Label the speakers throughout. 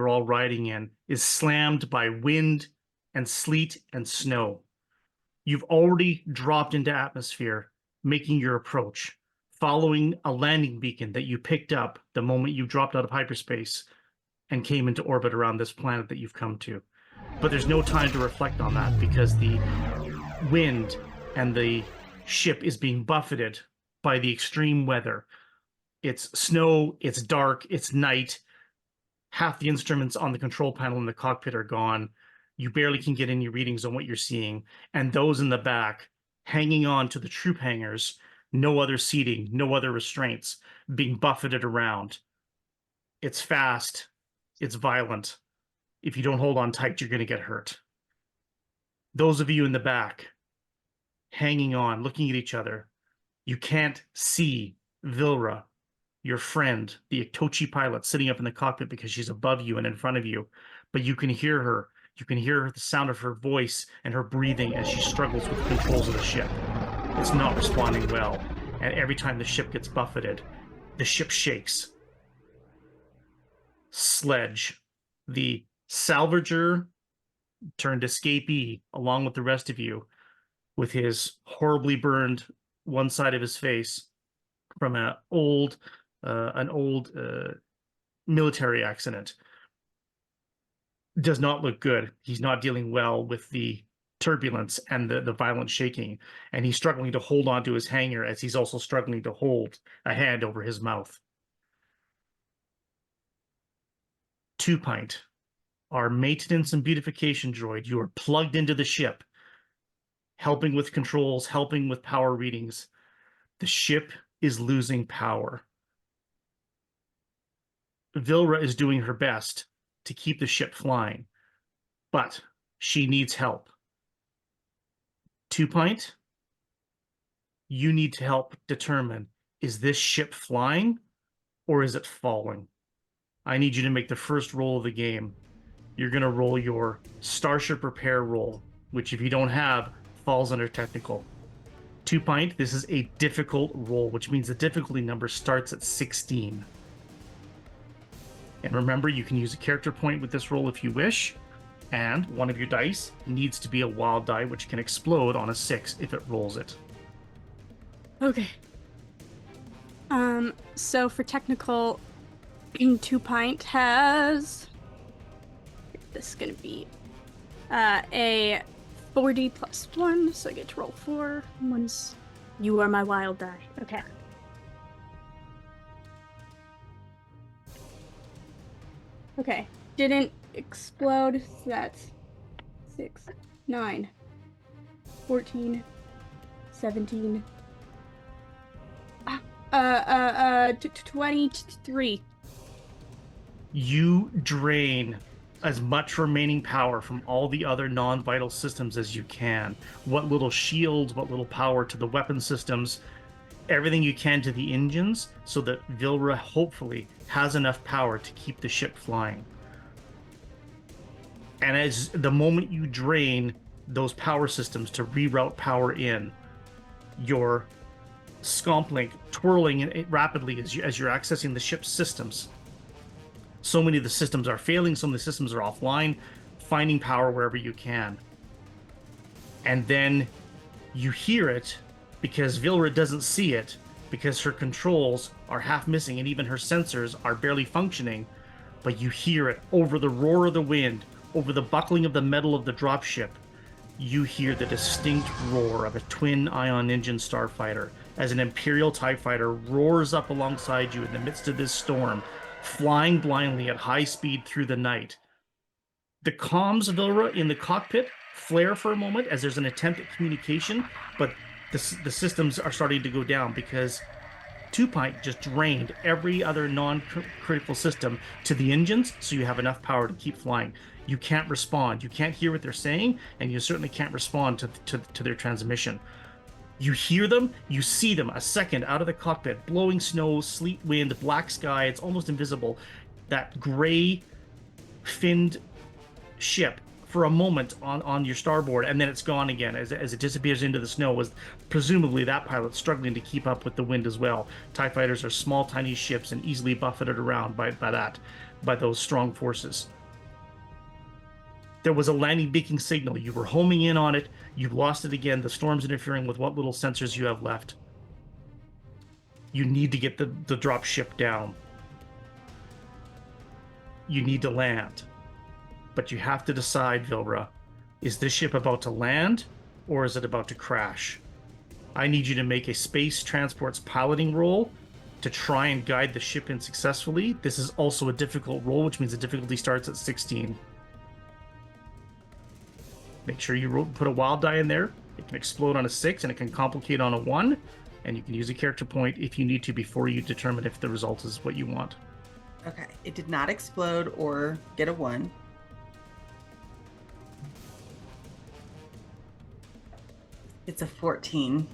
Speaker 1: you're all riding in is slammed by wind and sleet and snow. You've already dropped into atmosphere, making your approach, following a landing beacon that you picked up the moment you dropped out of hyperspace and came into orbit around this planet that you've come to. But there's no time to reflect on that because the wind and the ship is being buffeted by the extreme weather. It's snow, it's dark, it's night. Half the instruments on the control panel in the cockpit are gone. You barely can get any readings on what you're seeing. And those in the back, hanging on to the troop hangars, no other seating, no other restraints, being buffeted around. It's fast. It's violent. If you don't hold on tight, you're going to get hurt. Those of you in the back, hanging on, looking at each other, you can't see Vilra, your friend, the Itochi pilot, sitting up in the cockpit because she's above you and in front of you, but you can hear her. You can hear the sound of her voice and her breathing as she struggles with the controls of the ship. It's not responding well, and every time the ship gets buffeted, the ship shakes. Sledge, the salvager turned escapee, along with the rest of you, with his horribly burned one side of his face from an old military accident, does not look good. He's not dealing well with the turbulence and the violent shaking, and he's struggling to hold on to his hanger as he's also struggling to hold a hand over his mouth. 2 Pint, our maintenance and beautification droid, you are plugged into the ship, helping with controls, helping with power readings. The ship is losing power. Vilra is doing her best to keep the ship flying, but she needs help. 2 Pint, you need to help determine, is this ship flying or is it falling? I need you to make the first roll of the game. You're going to roll your Starship Repair roll, which if you don't have, falls under technical. 2 Pint, this is a difficult roll, which means the difficulty number starts at 16. And remember, you can use a character point with this roll if you wish, and one of your dice needs to be a wild die, which can explode on a 6 if it rolls it.
Speaker 2: Okay. So for technical, 2 Pint has... This is going to be a 40 plus 1, so I get to roll 4. One's... You are my wild die. Okay. Okay. Didn't explode, so that's 6, 9, 14, 17, 23.
Speaker 1: You drain as much remaining power from all the other non-vital systems as you can. What little shields, what little power to the weapon systems, everything you can to the engines, so that Vilra hopefully has enough power to keep the ship flying. And as the moment you drain those power systems to reroute power in, your scomp link twirling rapidly as you're accessing the ship's systems. So many of the systems are failing, some of the systems are offline, finding power wherever you can. And then you hear it, because Vilra doesn't see it, because her controls are half missing and even her sensors are barely functioning, but you hear it over the roar of the wind, over the buckling of the metal of the dropship. You hear the distinct roar of a twin ion engine starfighter as an Imperial TIE fighter roars up alongside you in the midst of this storm, flying blindly at high speed through the night. The comms, Vilra, in the cockpit flare for a moment as there's an attempt at communication, but the systems are starting to go down because 2 Pint just drained every other non-critical system to the engines, so you have enough power to keep flying. You can't respond. You can't hear what they're saying, and you certainly can't respond to their transmission. You hear them, you see them a second out of the cockpit, blowing snow, sleet, wind, black sky, it's almost invisible. That gray finned ship for a moment on your starboard, and then it's gone again as it disappears into the snow, was presumably that pilot struggling to keep up with the wind as well. TIE fighters are small, tiny ships and easily buffeted around by that. by those strong forces. There was a landing beacon signal. You were homing in on it. You've lost it again. The storm's interfering with what little sensors you have left. You need to get the drop ship down. You need to land. But you have to decide, Vilra, is this ship about to land or is it about to crash? I need you to make a space transport's piloting roll to try and guide the ship in successfully. This is also a difficult roll, which means the difficulty starts at 16. Make sure you put a wild die in there. It can explode on a 6 and it can complicate on a 1. And you can use a character point if you need to before you determine if the result is what you want.
Speaker 3: Okay. It did not explode or get a 1. It's a 14.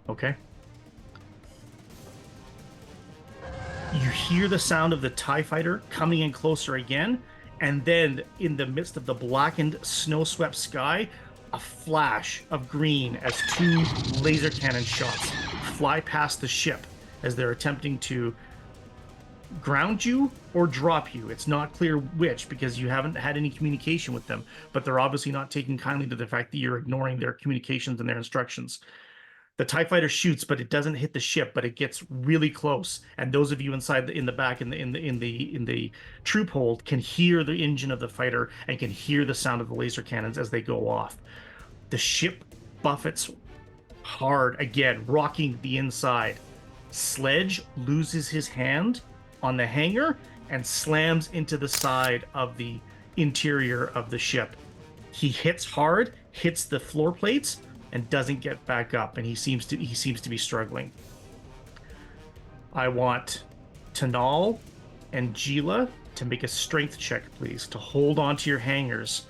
Speaker 1: Okay. You hear the sound of the TIE fighter coming in closer again, and then in the midst of the blackened, snow-swept sky, a flash of green as 2 laser cannon shots fly past the ship as they're attempting to ground you or drop you. It's not clear which, because you haven't had any communication with them, but they're obviously not taking kindly to the fact that you're ignoring their communications and their instructions. The TIE fighter shoots, but it doesn't hit the ship, but it gets really close. And those of you inside in the back in the troop hold can hear the engine of the fighter and can hear the sound of the laser cannons as they go off. The ship buffets hard again, rocking the inside. Sledge loses his hand on the hangar and slams into the side of the interior of the ship. He hits hard, hits the floor plates, and doesn't get back up, and he seems to be struggling. I want Tanal and Gila to make a strength check, please, to hold on to your hangars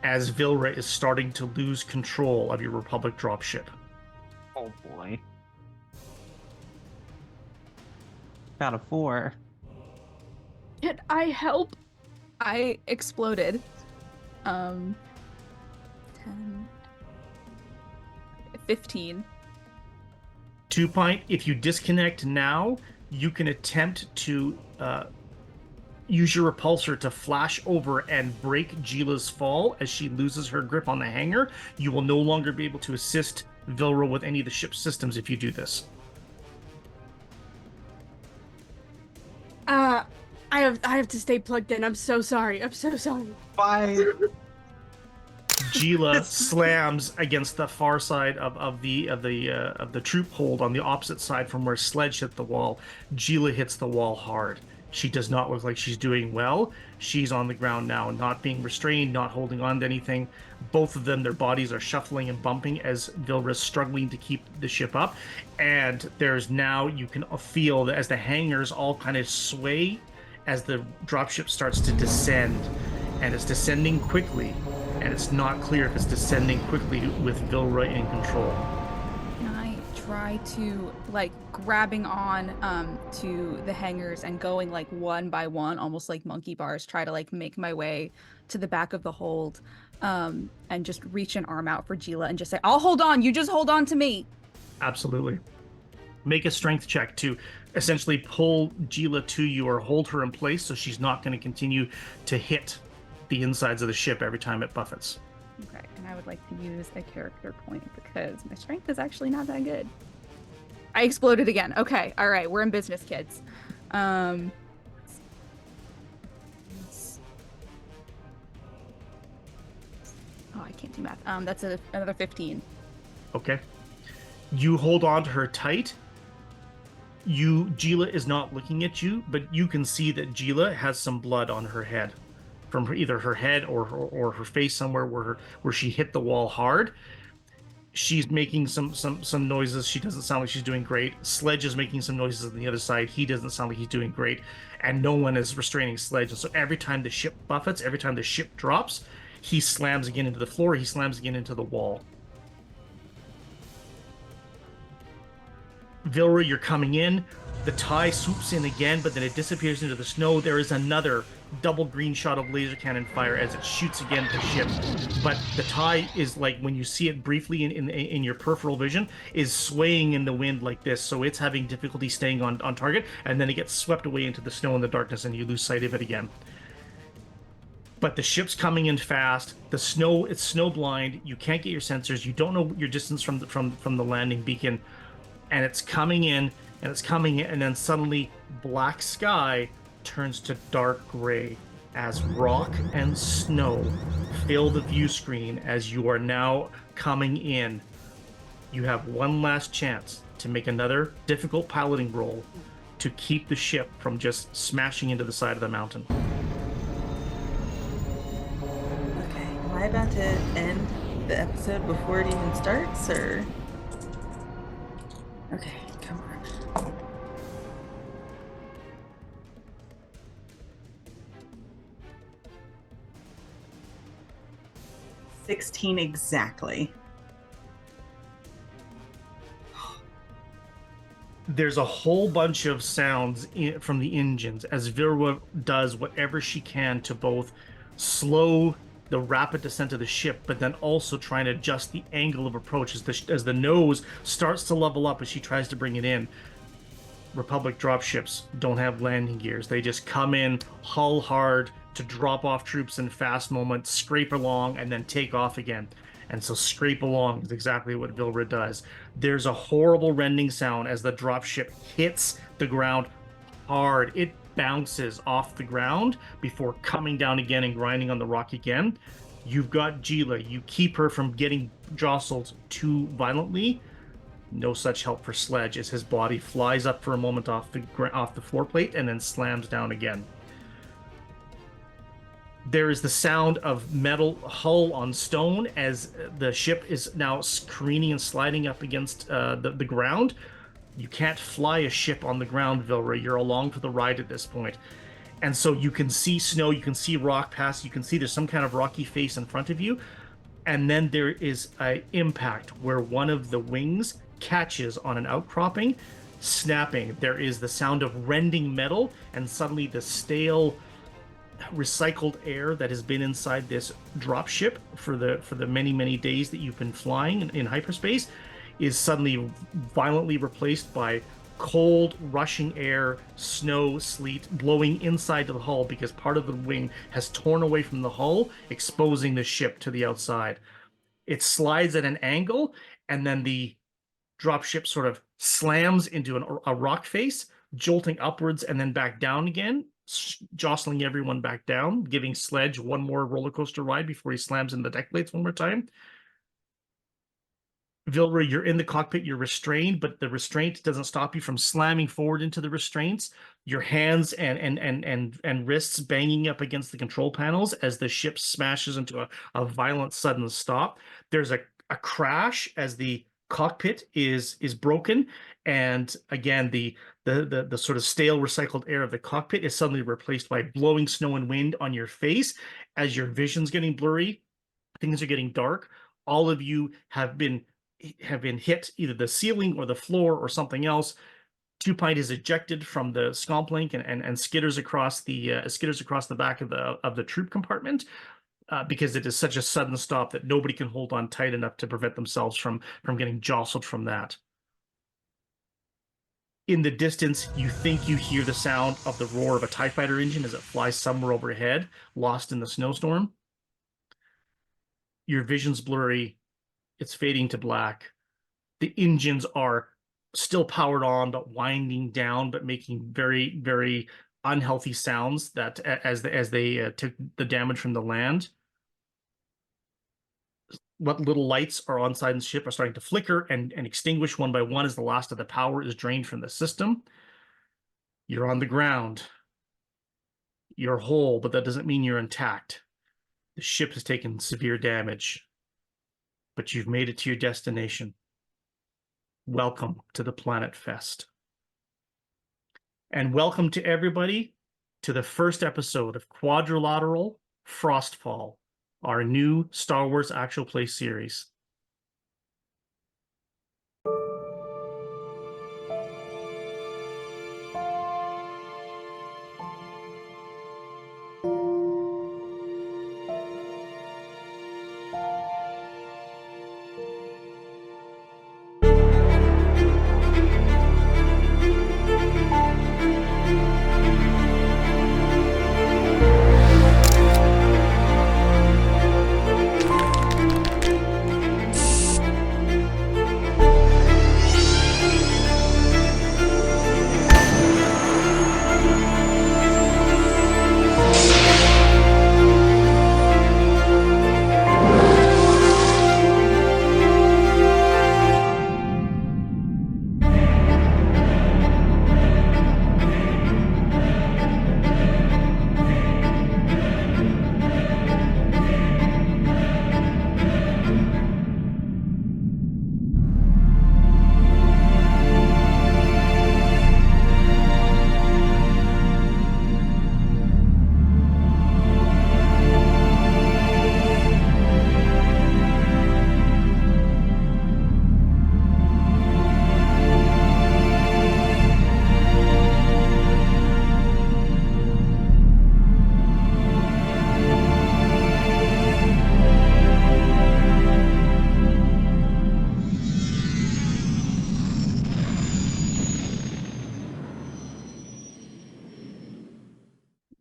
Speaker 1: as Vilra is starting to lose control of your Republic dropship.
Speaker 4: Oh boy. Got a 4.
Speaker 2: Can I help?
Speaker 5: I exploded. 10, 15.
Speaker 1: 2 Pint, if you disconnect now, you can attempt to use your repulsor to flash over and break Gila's fall as she loses her grip on the hangar. You will no longer be able to assist Vilra with any of the ship's systems if you do this.
Speaker 2: I have to stay plugged in. I'm so sorry. I'm so sorry.
Speaker 4: Bye.
Speaker 1: Gila slams against the far side of the troop hold on the opposite side from where Sledge hit the wall. Gila hits the wall hard. She does not look like she's doing well. She's on the ground now, not being restrained, not holding on to anything. Both of them, their bodies are shuffling and bumping as Vilra's struggling to keep the ship up. And there's now, you can feel that as the hangars all kind of sway as the dropship starts to descend. And it's descending quickly. And it's not clear if it's descending quickly with Vilra in control.
Speaker 5: Can I try to, like, grabbing on to the hangars and going, like, one by one, almost like monkey bars, try to, like, make my way to the back of the hold and just reach an arm out for Gila and just say, I'll hold on, you just hold on to me.
Speaker 1: Absolutely. Make a strength check to essentially pull Gila to you or hold her in place so she's not going to continue to hit the insides of the ship every time it buffets.
Speaker 5: Okay, and I would like to use a character point because my strength is actually not that good. I exploded again. Okay, all right, we're in business, kids. Oh, I can't do math. That's another 15.
Speaker 1: Okay. You hold on to her tight. Gila is not looking at you, but you can see that Gila has some blood on her head. From either her head or her face somewhere where she hit the wall hard. She's making some noises. She doesn't sound like she's doing great. Sledge is making some noises on the other side. He doesn't sound like he's doing great. And no one is restraining Sledge. And so every time the ship buffets, every time the ship drops, he slams again into the floor. He slams again into the wall. Vilra, you're coming in. The TIE swoops in again, but then it disappears into the snow. There is another double green shot of laser cannon fire as it shoots again at the ship. But the tie is like, when you see it briefly in your peripheral vision, is swaying in the wind like this, so it's having difficulty staying on target, and then it gets swept away into the snow and the darkness, and you lose sight of it again. But the ship's coming in fast. The snow, it's snow blind. You can't get your sensors. You don't know your distance from the landing beacon, and it's coming in, and then suddenly black sky turns to dark gray as rock and snow fill the view screen as you are now coming in. You have one last chance to make another difficult piloting roll to keep the ship from just smashing into the side of the mountain.
Speaker 3: Okay, am I about to end the episode before it even starts, or? Okay, come on. 16 exactly.
Speaker 1: There's a whole bunch of sounds from the engines as Virwa does whatever she can to both slow the rapid descent of the ship, but then also trying to adjust the angle of approach as the nose starts to level up as she tries to bring it in. Republic dropships don't have landing gears. They just come in hull hard to drop off troops in fast moments, scrape along, and then take off again. And so scrape along is exactly what Vilra does. There's a horrible rending sound as the dropship hits the ground hard. It bounces off the ground before coming down again and grinding on the rock again. You've got Gila. You keep her from getting jostled too violently. No such help for Sledge as his body flies up for a moment off the floor plate and then slams down again. There is the sound of metal hull on stone as the ship is now careening and sliding up against the ground. You can't fly a ship on the ground, Vilra. You're along for the ride at this point. And so you can see snow, you can see rock pass, you can see there's some kind of rocky face in front of you. And then there is an impact where one of the wings catches on an outcropping, snapping. There is the sound of rending metal, and suddenly the stale recycled air that has been inside this dropship for the many days that you've been flying in hyperspace is suddenly violently replaced by cold rushing air, snow, sleet blowing inside the hull because part of the wing has torn away from the hull, exposing the ship to the outside. It slides at an angle, and then the dropship sort of slams into a rock face, jolting upwards and then back down again, jostling everyone back down, giving Sledge one more roller coaster ride before he slams in the deck plates one more time. Vilra, you're in the cockpit, you're restrained, but the restraint doesn't stop you from slamming forward into the restraints. Your hands and wrists banging up against the control panels as the ship smashes into a violent sudden stop. There's a crash as the cockpit is broken, and again the sort of stale recycled air of the cockpit is suddenly replaced by blowing snow and wind on your face as your vision's getting blurry, things are getting dark. All of you have been hit, either the ceiling or the floor or something else. Two Pint is ejected from the scomp link and skitters across the back of the troop compartment. Because it is such a sudden stop that nobody can hold on tight enough to prevent themselves from getting jostled from that. In the distance, you think you hear the sound of the roar of a TIE fighter engine as it flies somewhere overhead, lost in the snowstorm. Your vision's blurry. It's fading to black. The engines are still powered on, but winding down, but making very, very unhealthy sounds that as they took the damage from the land. What little lights are on side the ship are starting to flicker and extinguish one by one as the last of the power is drained from the system. You're on the ground. You're whole, but that doesn't mean you're intact. The ship has taken severe damage, but you've made it to your destination. Welcome to the Planet Fest. And welcome to everybody to the first episode of Quadrilateral Frostfall, our new Star Wars actual play series.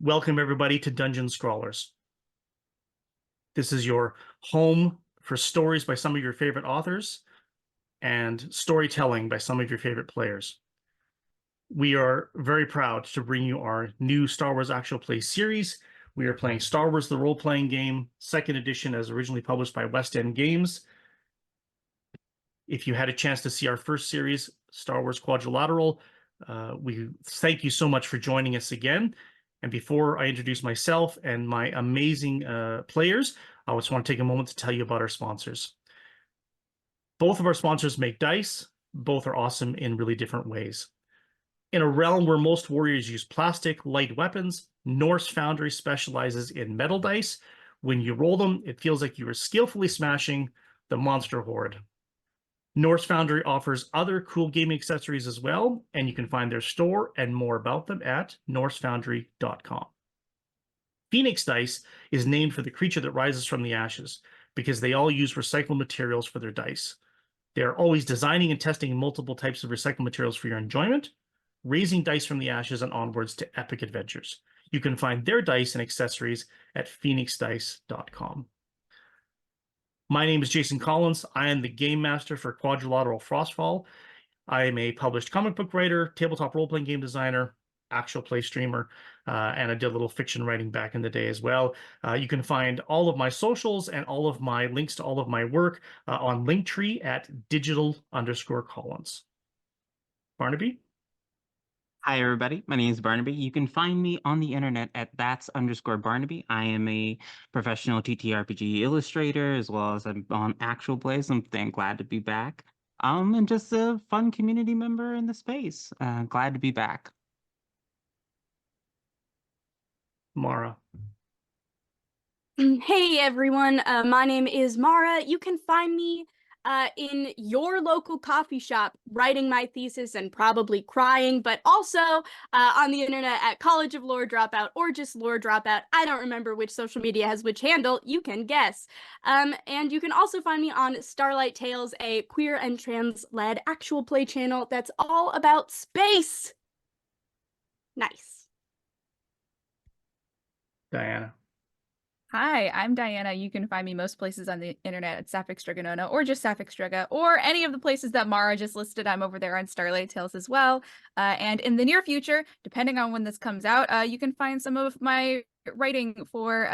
Speaker 1: Welcome everybody to Dungeon Scrawlers. This is your home for stories by some of your favorite authors and storytelling by some of your favorite players. We are very proud to bring you our new Star Wars Actual Play series. We are playing Star Wars the Role-Playing Game, 2nd edition as originally published by West End Games. If you had a chance to see our first series, Star Wars Quadrilateral, we thank you so much for joining us again. And before I introduce myself and my amazing players, I just want to take a moment to tell you about our sponsors. Both of our sponsors make dice. Both are awesome in really different ways. In a realm where most warriors use plastic, light weapons, Norse Foundry specializes in metal dice. When you roll them, it feels like you are skillfully smashing the monster horde. Norse Foundry offers other cool gaming accessories as well, and you can find their store and more about them at norsefoundry.com. Phoenix Dice is named for the creature that rises from the ashes, because they all use recycled materials for their dice. They are always designing and testing multiple types of recycled materials for your enjoyment, raising dice from the ashes and onwards to epic adventures. You can find their dice and accessories at phoenixdice.com. My name is Jason Collins. I am the Game Master for Quadrilateral Frostfall. I am a published comic book writer, tabletop role-playing game designer, actual play streamer, and I did a little fiction writing back in the day as well. You can find all of my socials and all of my links to all of my work on Linktree at digital_Collins. Barnaby?
Speaker 4: Hi, everybody. My name is Barnaby. You can find me on the internet at that's_Barnaby. I am a professional TTRPG illustrator, as well as I'm on actual plays. I'm glad to be back. And just a fun community member in the space. Glad to be back.
Speaker 1: Mara.
Speaker 2: Hey everyone, my name is Mara. You can find me in your local coffee shop writing my thesis and probably crying, but also on the internet at College of Lore Dropout or just Lore Dropout. I don't remember which social media has which handle. You can guess. And you can also find me on Starlight Tales, a queer and trans-led actual play channel that's all about space. Nice.
Speaker 1: Diana.
Speaker 5: Hi, I'm Diana. You can find me most places on the internet at Sapphic Strigonona or just Sapphic Striga or any of the places that Mara just listed. I'm over there on Starlight Tales as well. And in the near future, depending on when this comes out, you can find some of my writing for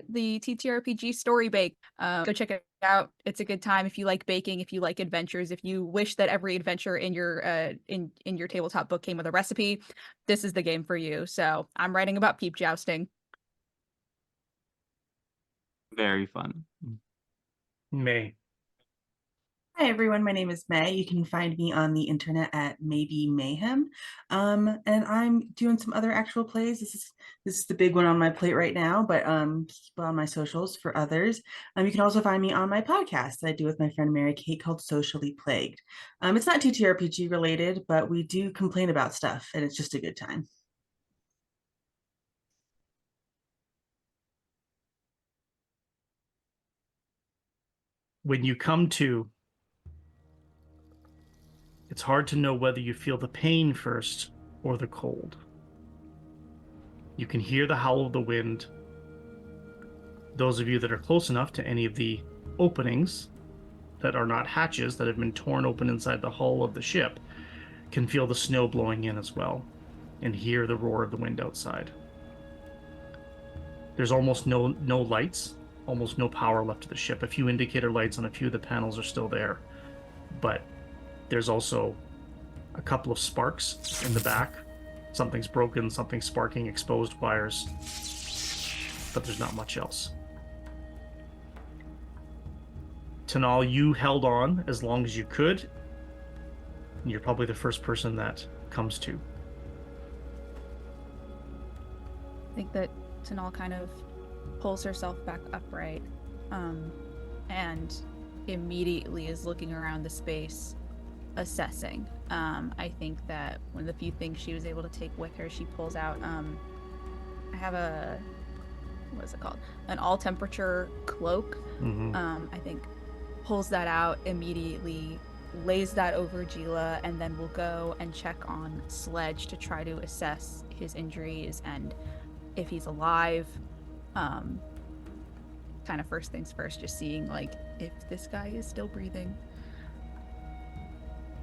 Speaker 5: the TTRPG Story Bake. Go check it out. It's a good time if you like baking, if you like adventures, if you wish that every adventure in your in your tabletop book came with a recipe. This is the game for you. So I'm writing about peep jousting.
Speaker 4: Very fun.
Speaker 1: May.
Speaker 3: Hi everyone, my name is May. You can find me on the internet at Maybe Mayhem. And I'm doing some other actual plays. This is the big one on my plate right now, but keep on my socials for others. You can also find me on my podcast that I do with my friend Mary Kate called Socially Plagued. It's not TTRPG related, but we do complain about stuff and it's just a good time.
Speaker 1: When you come to, it's hard to know whether you feel the pain first or the cold. You can hear the howl of the wind. Those of you that are close enough to any of the openings that are not hatches that have been torn open inside the hull of the ship can feel the snow blowing in as well and hear the roar of the wind outside. There's almost no lights. Almost no power left to the ship. A few indicator lights on a few of the panels are still there, but there's also a couple of sparks in the back. Something's broken, something's sparking, exposed wires, but there's not much else. Tanal, you held on as long as you could. You're probably the first person that comes to.
Speaker 5: I think that Tanal kind of pulls herself back upright and immediately is looking around the space, assessing. I think that one of the few things she was able to take with her, she pulls out, I have a, what is it called? An all temperature cloak. I think pulls that out immediately, lays that over Gila, and then we'll go and check on Sledge to try to assess his injuries and if he's alive. Kind of first things first, just seeing like if this guy is still breathing.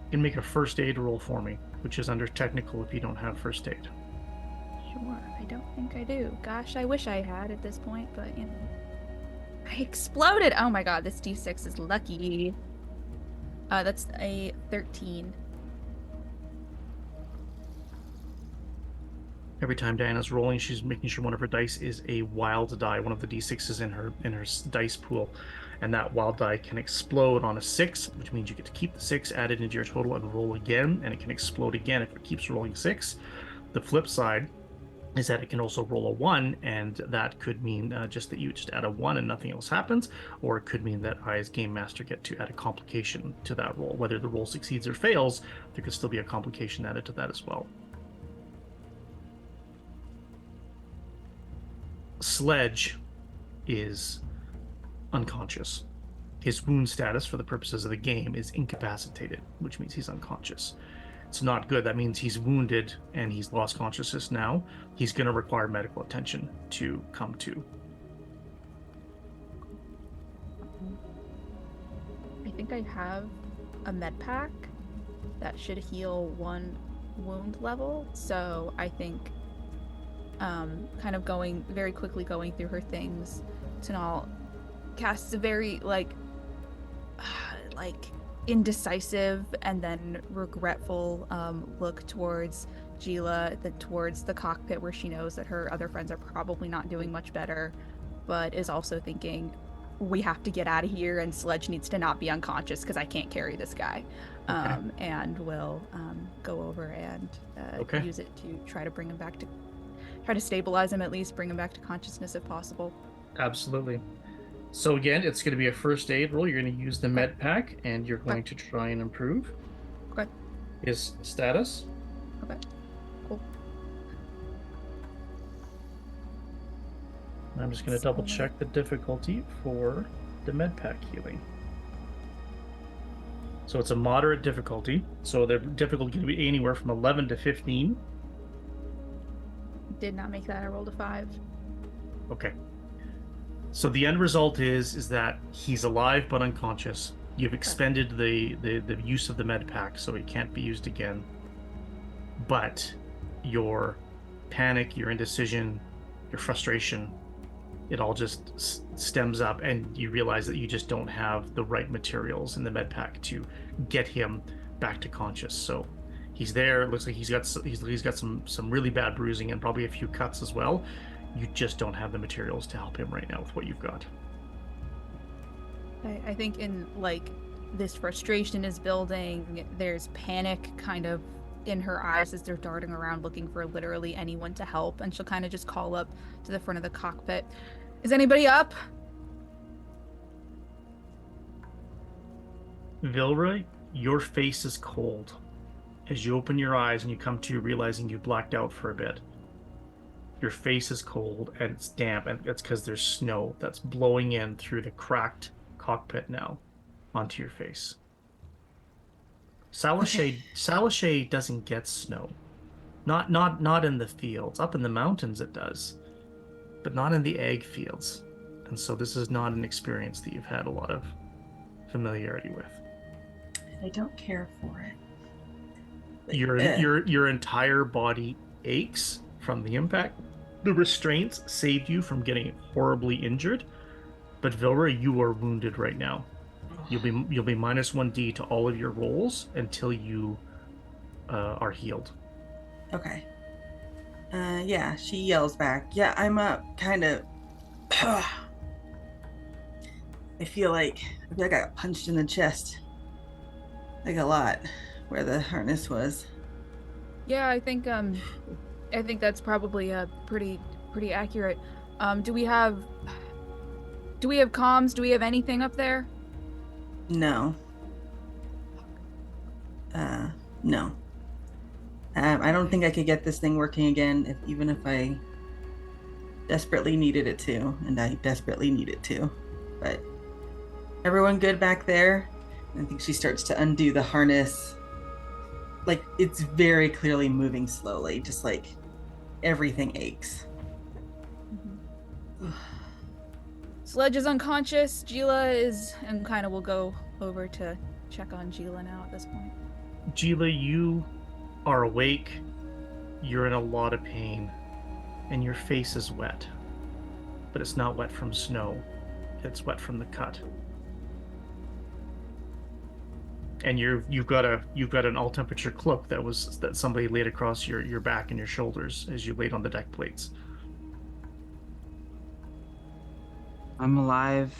Speaker 1: You can make a first aid roll for me, which is under technical if you don't have first aid.
Speaker 5: Sure, I don't think I do. Gosh, I wish I had at this point, but you know. I exploded! Oh my god, this D6 is lucky. That's a 13.
Speaker 1: Every time Diana's rolling, she's making sure one of her dice is a wild die, one of the d6s in her dice pool, and that wild die can explode on a 6, which means you get to keep the 6 added into your total and roll again, and it can explode again if it keeps rolling 6. The flip side is that it can also roll a 1, and that could mean just that you just add a 1 and nothing else happens, or it could mean that I, as Game Master, get to add a complication to that roll. Whether the roll succeeds or fails, there could still be a complication added to that as well. Sledge is unconscious. His wound status for the purposes of the game is incapacitated, which means he's unconscious. It's not good. That means he's wounded and he's lost consciousness now. He's going to require medical attention to come to.
Speaker 5: I think I have a med pack that should heal 1 wound level, so I think kind of very quickly going through her things, Tanal casts a very like indecisive and then regretful look towards Gila, then towards the cockpit where she knows that her other friends are probably not doing much better, but is also thinking, we have to get out of here and Sledge needs to not be unconscious because I can't carry this guy.
Speaker 1: Okay.
Speaker 5: And will go over and use it to try to stabilize him, at least bring him back to consciousness if possible.
Speaker 1: Absolutely. So again, it's going to be a first aid roll. You're going to use the med pack, and you're going to try and improve his status.
Speaker 5: Okay, cool.
Speaker 1: I'm just going to double check the difficulty for the med pack healing. So it's a moderate difficulty. So the difficulty can be anywhere from 11 to 15.
Speaker 5: Did not make that. I rolled a 5.
Speaker 1: Okay. So the end result is that he's alive but unconscious. You've expended the use of the med pack, so it can't be used again. But your panic, your indecision, your frustration, it all just stems up, and you realize that you just don't have the right materials in the med pack to get him back to conscious. So he's there. It looks like he's got some really bad bruising and probably a few cuts as well. You just don't have the materials to help him right now with what you've got.
Speaker 5: I think in this frustration is building. There's panic kind of in her eyes as they're darting around looking for literally anyone to help, and she'll kind of just call up to the front of the cockpit. Is anybody up?
Speaker 1: Vilra, your face is cold as you open your eyes and you come to realizing you blacked out for a bit. Your face is cold and it's damp, and it's because there's snow that's blowing in through the cracked cockpit now onto your face. Salashay doesn't get snow. Not in the fields. Up in the mountains it does, but not in the egg fields. And so this is not an experience that you've had a lot of familiarity with.
Speaker 3: I don't care for it.
Speaker 1: Your entire body aches from the impact. The restraints saved you from getting horribly injured, but Vilra, you are wounded right now. You'll be minus 1d to all of your rolls until you are healed.
Speaker 3: Okay. Yeah, she yells back. Yeah, I'm up. Kind of. I feel like I got punched in the chest. Like a lot, where the harness was.
Speaker 5: Yeah, I think that's probably pretty accurate. Do we have comms? Do we have anything up there?
Speaker 3: No. No. I don't think I could get this thing working again, even if I desperately needed it to, and I desperately need it to. But everyone good back there? I think she starts to undo the harness. Like, it's very clearly moving slowly, just like everything aches.
Speaker 5: Sledge is unconscious. Gila is, and kind of will go over to check on Gila now at this point.
Speaker 1: Gila, you are awake. You're in a lot of pain, and your face is wet. But it's not wet from snow. It's wet from the cut. And you've got an all temperature cloak that somebody laid across your back and your shoulders as you laid on the deck plates.
Speaker 4: I'm alive.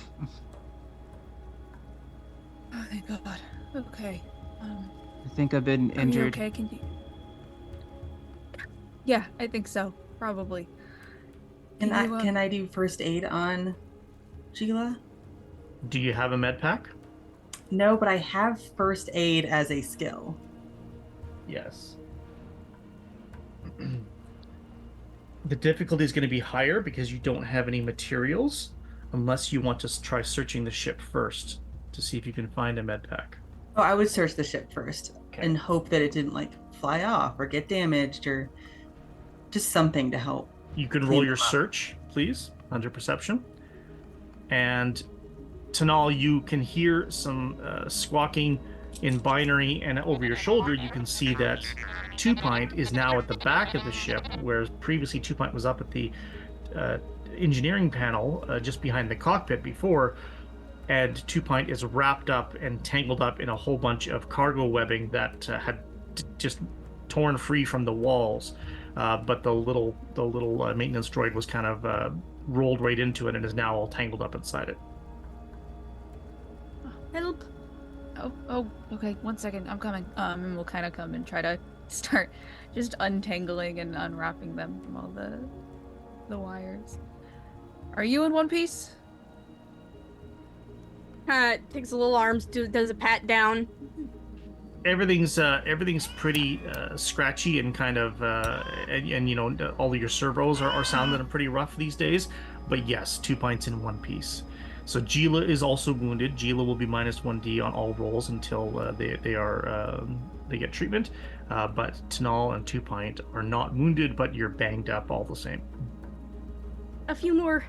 Speaker 5: Oh, thank God. Okay.
Speaker 4: I think I've been injured.
Speaker 5: Are you okay? Can you... Yeah, I think so. Probably.
Speaker 3: Can I do first aid on Gila?
Speaker 1: Do you have a med pack?
Speaker 3: No, but I have first aid as a skill.
Speaker 1: Yes. The difficulty is going to be higher because you don't have any materials, unless you want to try searching the ship first to see if you can find a med pack.
Speaker 3: Oh, I would search the ship first
Speaker 1: Okay.
Speaker 3: and hope that it didn't like fly off or get damaged or just something to help.
Speaker 1: You can roll your search, please, under perception. And Tanal, you can hear some squawking in binary, and over your shoulder you can see that Two Pint is now at the back of the ship, whereas previously Two Pint was up at the engineering panel just behind the cockpit before, and Two Pint is wrapped up and tangled up in a whole bunch of cargo webbing that had just torn free from the walls. But the little maintenance droid was kind of rolled right into it and is now all tangled up inside it.
Speaker 2: Help.
Speaker 5: Oh, okay. 1 second. I'm coming. And we'll kind of come and try to start just untangling and unwrapping them from all the wires. Are you in one piece?
Speaker 2: Takes a little arms, does a pat down.
Speaker 1: Everything's pretty scratchy and kind of and you know, all of your servos are sounding pretty rough these days. But yes, 2 pints in one piece. So Gila is also wounded. Gila will be minus 1d on all rolls until they get treatment. But Tanal and 2 pint are not wounded, but you're banged up all the same.
Speaker 2: A few more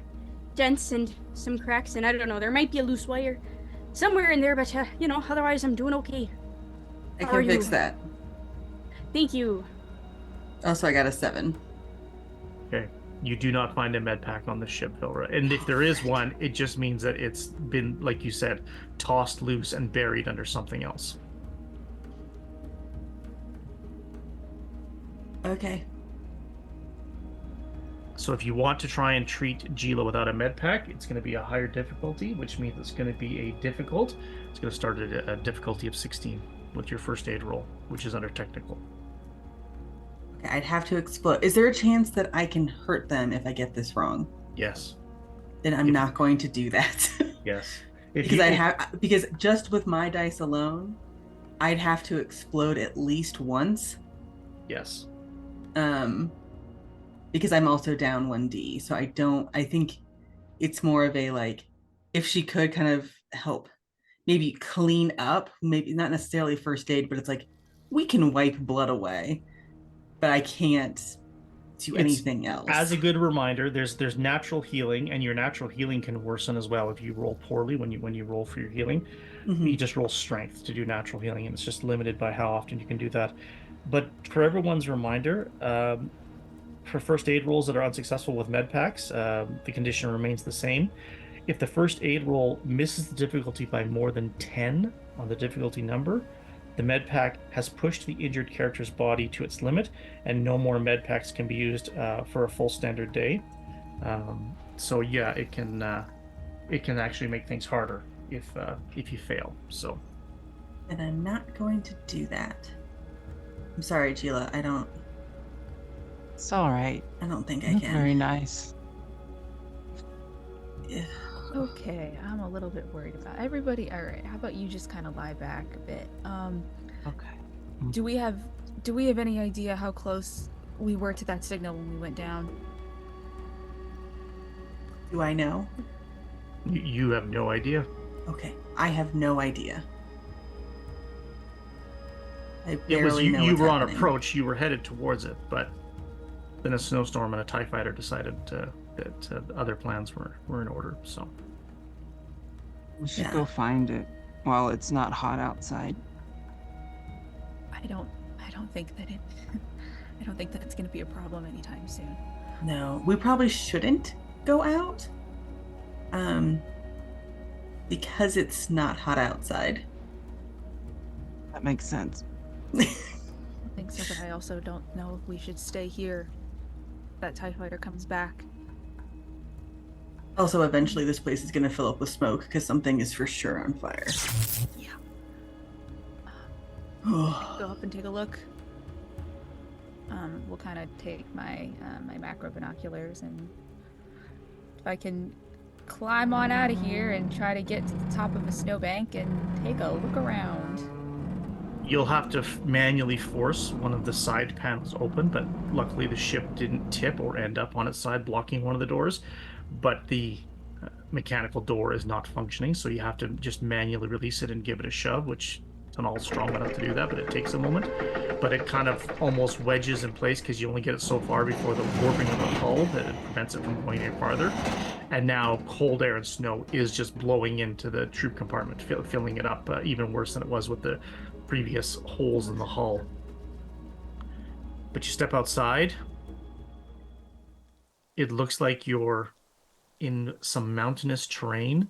Speaker 2: dents and some cracks, and I don't know, there might be a loose wire somewhere in there, but you know, otherwise I'm doing okay.
Speaker 3: I
Speaker 2: How are
Speaker 3: can fix
Speaker 2: you?
Speaker 3: that.
Speaker 2: Thank you.
Speaker 3: Also, I got a 7.
Speaker 1: Okay. You do not find a med pack on the ship, Vilra. And if there is one, it just means that it's been, like you said, tossed loose and buried under something else.
Speaker 3: Okay.
Speaker 1: So if you want to try and treat Gila without a med pack, it's going to be a higher difficulty, which means it's going to be a difficult. It's going to start at a difficulty of 16 with your first aid roll, which is under technical.
Speaker 3: Okay, I'd have to explode. Is there a chance that I can hurt them if I get this wrong?
Speaker 1: Yes.
Speaker 3: Then I'm not going to do that.
Speaker 1: Yes.
Speaker 3: Because just with my dice alone, I'd have to explode at least once.
Speaker 1: Yes.
Speaker 3: Because I'm also down 1d. So I think it's more of a like, if she could kind of help maybe clean up, maybe not necessarily first aid, but it's like, we can wipe blood away, but I can't do anything else.
Speaker 1: As a good reminder, there's natural healing, and your natural healing can worsen as well if you roll poorly when you roll for your healing.
Speaker 3: Mm-hmm.
Speaker 1: You just roll strength to do natural healing, and it's just limited by how often you can do that. But for everyone's reminder, for first aid rolls that are unsuccessful with med packs, the condition remains the same. If the first aid roll misses the difficulty by more than 10 on the difficulty number, the med pack has pushed the injured character's body to its limit, and no more med packs can be used for a full standard day. So yeah, it can actually make things harder if you fail. So.
Speaker 3: And I'm not going to do that. I'm sorry, Gila.
Speaker 4: It's all right.
Speaker 3: I don't think I
Speaker 4: You're
Speaker 3: can.
Speaker 4: very nice.
Speaker 3: Yeah.
Speaker 5: Okay, I'm a little bit worried about everybody. All right, how about you just kind of lie back a bit?
Speaker 4: Okay.
Speaker 5: Do we have any idea how close we were to that signal when we went down?
Speaker 3: Do I know?
Speaker 1: You have no idea.
Speaker 3: Okay, I have no idea. I
Speaker 1: It was
Speaker 3: barely know
Speaker 1: you
Speaker 3: what's
Speaker 1: were on
Speaker 3: happening.
Speaker 1: approach. You were headed towards it, but then a snowstorm and a TIE fighter decided to that the other plans were in order. So
Speaker 4: We should
Speaker 3: Yeah.
Speaker 4: go find it while it's not hot outside.
Speaker 5: I don't think that it I don't think that it's going to be a problem anytime soon.
Speaker 3: No, we probably shouldn't go out. Because it's not hot outside.
Speaker 4: That makes sense.
Speaker 5: I think so, but I also don't know if we should stay here. That TIE fighter comes back.
Speaker 3: Also, eventually this place is going to fill up with smoke because something is for sure on fire.
Speaker 5: Yeah.
Speaker 3: Oh,
Speaker 5: Go up and take a look. We'll kind of take my my macro binoculars, and if I can climb on out of here and try to get to the top of a snowbank and take a look around.
Speaker 1: you'll have to manually force one of the side panels open, but luckily the ship didn't tip or end up on its side blocking one of the doors. But the mechanical door is not functioning, so you have to just manually release it and give it a shove, which it's not all strong enough to do that, but it takes a moment. But it kind of almost wedges in place because you only get it so far before the warping of the hull that it prevents it from going any farther. And now cold air and snow is just blowing into the troop compartment, filling it up even worse than it was with the previous holes in the hull. But you step outside. It looks like you're in some mountainous terrain,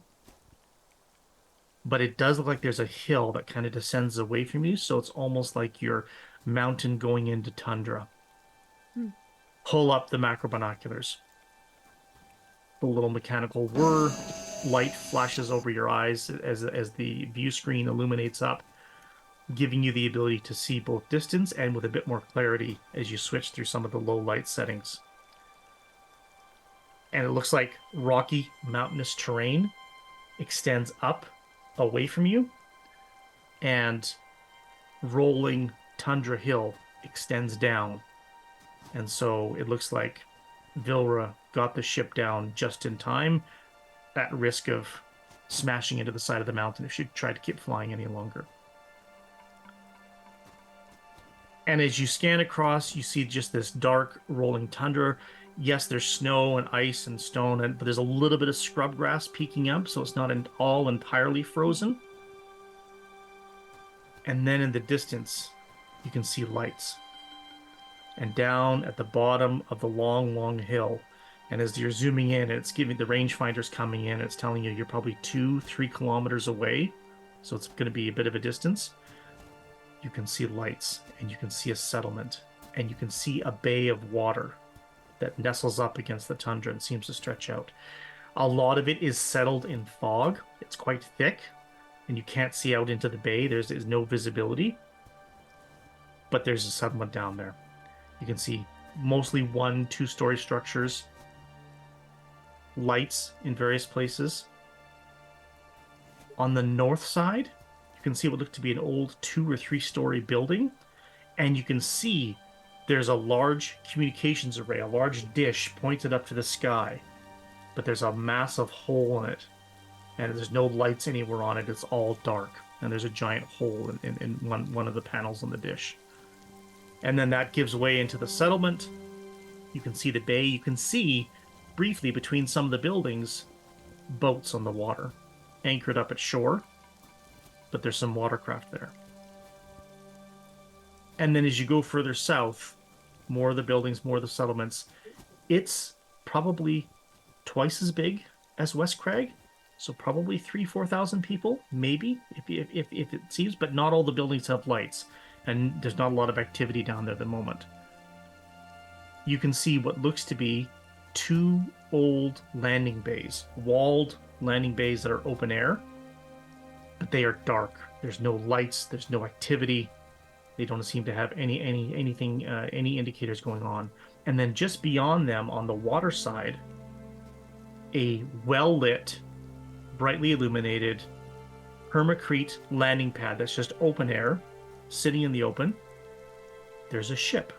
Speaker 1: but it does look like there's a hill that kind of descends away from you, so it's almost like you're mountain going into tundra. Pull up the macro binoculars. The little mechanical whir light flashes over your eyes as the view screen illuminates up, giving you the ability to see both distance and with a bit more clarity as you switch through some of the low light settings. And it looks like rocky mountainous terrain extends up away from you, and rolling tundra hill extends down. And so it looks like Vilra got the ship down just in time, at risk of smashing into the side of the mountain if she tried to keep flying any longer. And as you scan across, you see just this dark rolling tundra. Yes, there's snow and ice and stone, but there's a little bit of scrub grass peeking up, so it's not all entirely frozen. And then in the distance, you can see lights. And down at the bottom of the long, long hill, and as you're zooming in, it's giving the rangefinder's coming in, it's telling you you're probably 2-3 kilometers away, so it's going to be a bit of a distance. You can see lights, and you can see a settlement, and you can see a bay of water that nestles up against the tundra and seems to stretch out. A lot of it is settled in fog. It's quite thick, and you can't see out into the bay. There's no visibility, but there's a settlement down there. You can see mostly 1-2-story structures, lights in various places. On the north side, you can see what looked to be an old 2- or 3-story building, and you can see there's a large communications array, a large dish pointed up to the sky, but there's a massive hole in it, and there's no lights anywhere on it. It's all dark, and there's a giant hole in one of the panels on the dish. And then that gives way into the settlement. You can see the bay. You can see, briefly, between some of the buildings, boats on the water, anchored up at shore, but there's some watercraft there. And then as you go further south, more of the buildings, more of the settlements, it's probably twice as big as West Crag, so probably 3,000-4,000 people, maybe, if it seems, but not all the buildings have lights, and there's not a lot of activity down there at the moment. You can see what looks to be 2 old landing bays, walled landing bays that are open air, but they are dark. There's no lights, there's no activity. They don't seem to have any indicators going on. And then just beyond them, on the water side, a well-lit, brightly illuminated hermacrete landing pad that's just open air, sitting in the open. There's a ship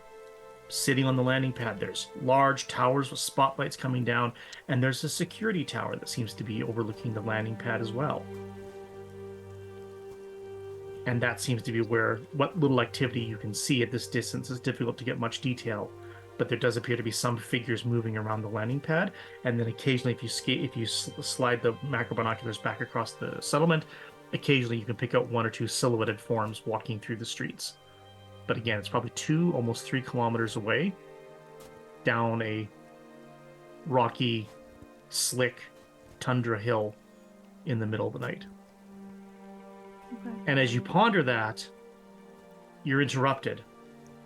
Speaker 1: sitting on the landing pad. There's large towers with spotlights coming down, and there's a security tower that seems to be overlooking the landing pad as well. And that seems to be where what little activity you can see at this distance. Is difficult to get much detail, but there does appear to be some figures moving around the landing pad. And then occasionally, if you slide the macro binoculars back across the settlement, occasionally you can pick out 1 or 2 silhouetted forms walking through the streets. But again, it's probably 2, almost 3 kilometers away, down a rocky, slick tundra hill in the middle of the night.
Speaker 2: Okay.
Speaker 1: And as you ponder that, you're interrupted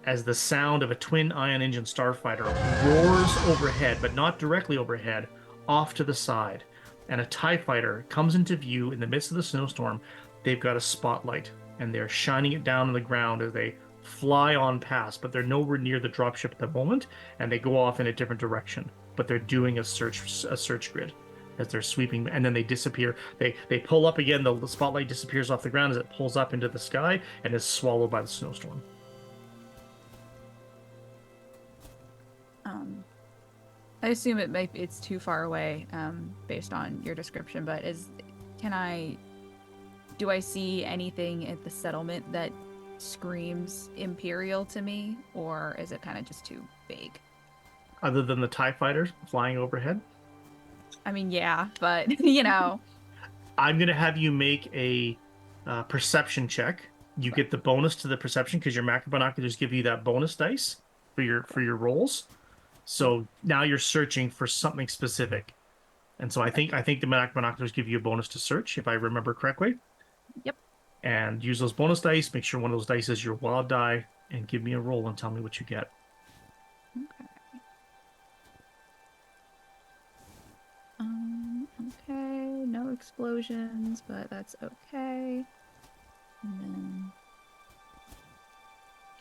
Speaker 1: as the sound of a twin ion engine starfighter roars overhead, but not directly overhead, off to the side. And a TIE fighter comes into view in the midst of the snowstorm. They've got a spotlight, and they're shining it down on the ground as they fly on past, but they're nowhere near the dropship at the moment, and they go off in a different direction. But they're doing a search grid as they're sweeping, and then they disappear. They pull up again. The spotlight disappears off the ground as it pulls up into the sky and is swallowed by the snowstorm.
Speaker 5: I assume it's too far away, based on your description. But do I see anything at the settlement that screams Imperial to me, or is it kind of just too vague?
Speaker 1: Other than the TIE fighters flying overhead?
Speaker 5: I mean, yeah, but you know.
Speaker 1: I'm going to have you make a perception check. You get the bonus to the perception because your macro binoculars give you that bonus dice for your rolls. So now you're searching for something specific. And so I think the macro binoculars give you a bonus to search, if I remember correctly.
Speaker 5: Yep.
Speaker 1: And use those bonus dice. Make sure one of those dice is your wild die, and give me a roll and tell me what you get.
Speaker 5: Okay. Okay, no explosions, but that's okay. And then,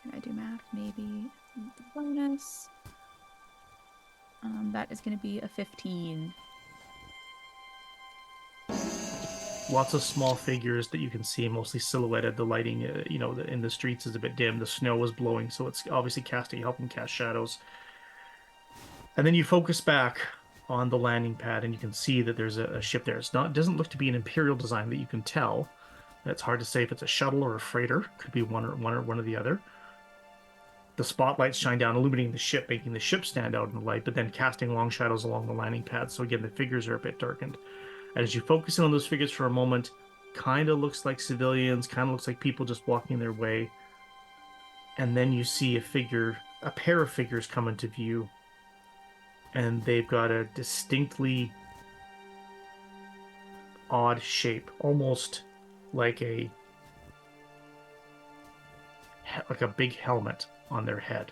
Speaker 5: can I do math? Maybe the bonus. That is going to be a 15.
Speaker 1: Lots of small figures that you can see, mostly silhouetted. The lighting, in the streets is a bit dim. The snow is blowing, so it's obviously helping cast shadows. And then you focus back on the landing pad, and you can see that there's a ship there. It doesn't look to be an Imperial design that you can tell. It's hard to say if it's a shuttle or a freighter. Could be one or the other. The spotlights shine down, illuminating the ship, making the ship stand out in the light, but then casting long shadows along the landing pad. So again, the figures are a bit darkened. And as you focus in on those figures for a moment, kind of looks like civilians, kind of looks like people just walking their way. And then you see a pair of figures come into view, and they've got a distinctly odd shape, almost like a big helmet on their head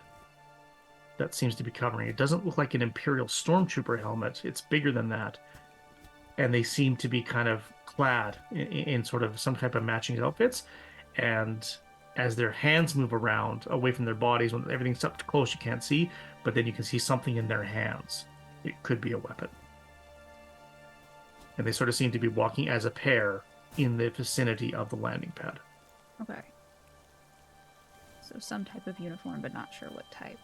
Speaker 1: that seems to be covering. It doesn't look like an Imperial Stormtrooper helmet. It's bigger than that. And they seem to be kind of clad in sort of some type of matching outfits. And as their hands move around away from their bodies, when everything's up close, you can't see, but then you can see something in their hands. It could be a weapon. And they sort of seem to be walking as a pair in the vicinity of the landing pad.
Speaker 5: Okay. So some type of uniform, but not sure what type.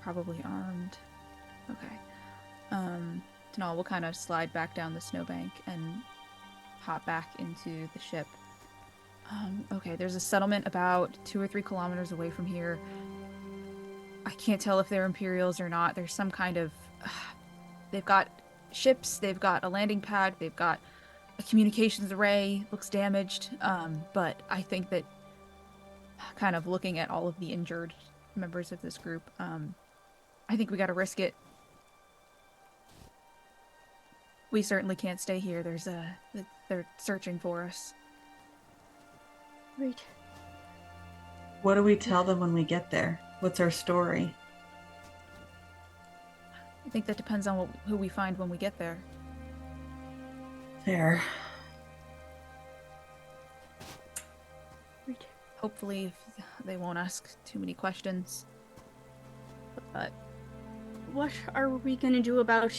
Speaker 5: Probably armed. Okay. No, we'll kind of slide back down the snowbank and hop back into the ship. Okay, there's a settlement about 2 or 3 kilometers away from here. I can't tell if they're Imperials or not. There's some kind of... they've got ships, they've got a landing pad, they've got a communications array, looks damaged. But I think that kind of looking at all of the injured members of this group, I think we gotta risk it. We certainly can't stay here. They're searching for us.
Speaker 2: Right.
Speaker 3: What do we tell them when we get there? What's our story?
Speaker 5: I think that depends on who we find when we get there.
Speaker 3: Fair.
Speaker 2: Right.
Speaker 5: Hopefully they won't ask too many questions. But
Speaker 2: What are we gonna do about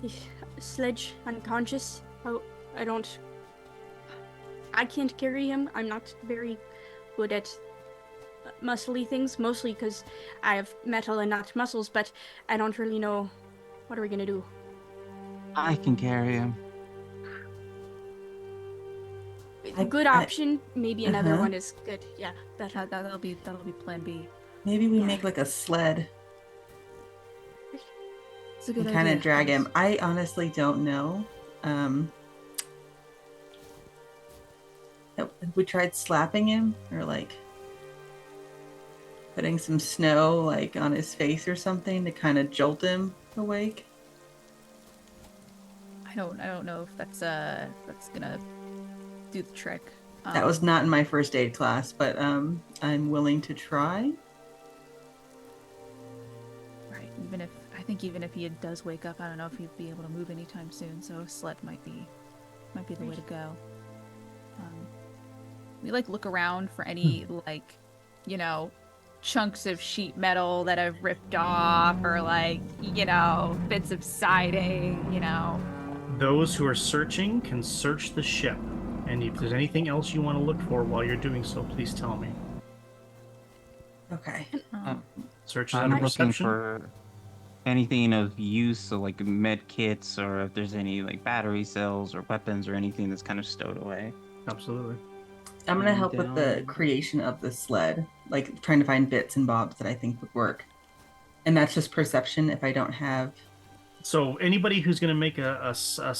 Speaker 2: the sledge unconscious? I can't carry him. I'm not very good at muscly things, mostly because I have metal and not muscles, but I don't really know. What are we gonna do?
Speaker 4: I can carry him.
Speaker 2: Good option. Maybe another
Speaker 3: Uh-huh.
Speaker 2: one is good. Yeah, better.
Speaker 5: that'll be plan B.
Speaker 3: Maybe we
Speaker 2: Yeah.
Speaker 3: make like a sled
Speaker 5: It's a good
Speaker 3: and kind
Speaker 5: idea.
Speaker 3: of drag him. I honestly don't know. Have we tried slapping him or like putting some snow like on his face or something to kind of jolt him awake?
Speaker 5: I don't know if that's gonna do the trick.
Speaker 3: That was not in my first aid class, but I'm willing to try.
Speaker 5: Right. Even if he does wake up, I don't know if he'd be able to move anytime soon. So a sled might be the way to go. We like look around for any like, you know, chunks of sheet metal that have ripped off, or like, you know, bits of siding. You know.
Speaker 1: Those who are searching can search the ship, and if there's anything else you want to look for while you're doing so, please tell me.
Speaker 3: Okay.
Speaker 1: Search is
Speaker 4: I'm
Speaker 1: under
Speaker 4: looking
Speaker 1: perception.
Speaker 4: for anything of use, so like med kits, or if there's any like battery cells or weapons or anything that's kind of stowed away.
Speaker 1: Absolutely.
Speaker 3: I'm gonna help with the creation of the sled, like trying to find bits and bobs that I think would work. And that's just perception if I don't have.
Speaker 1: So anybody who's going to make a slave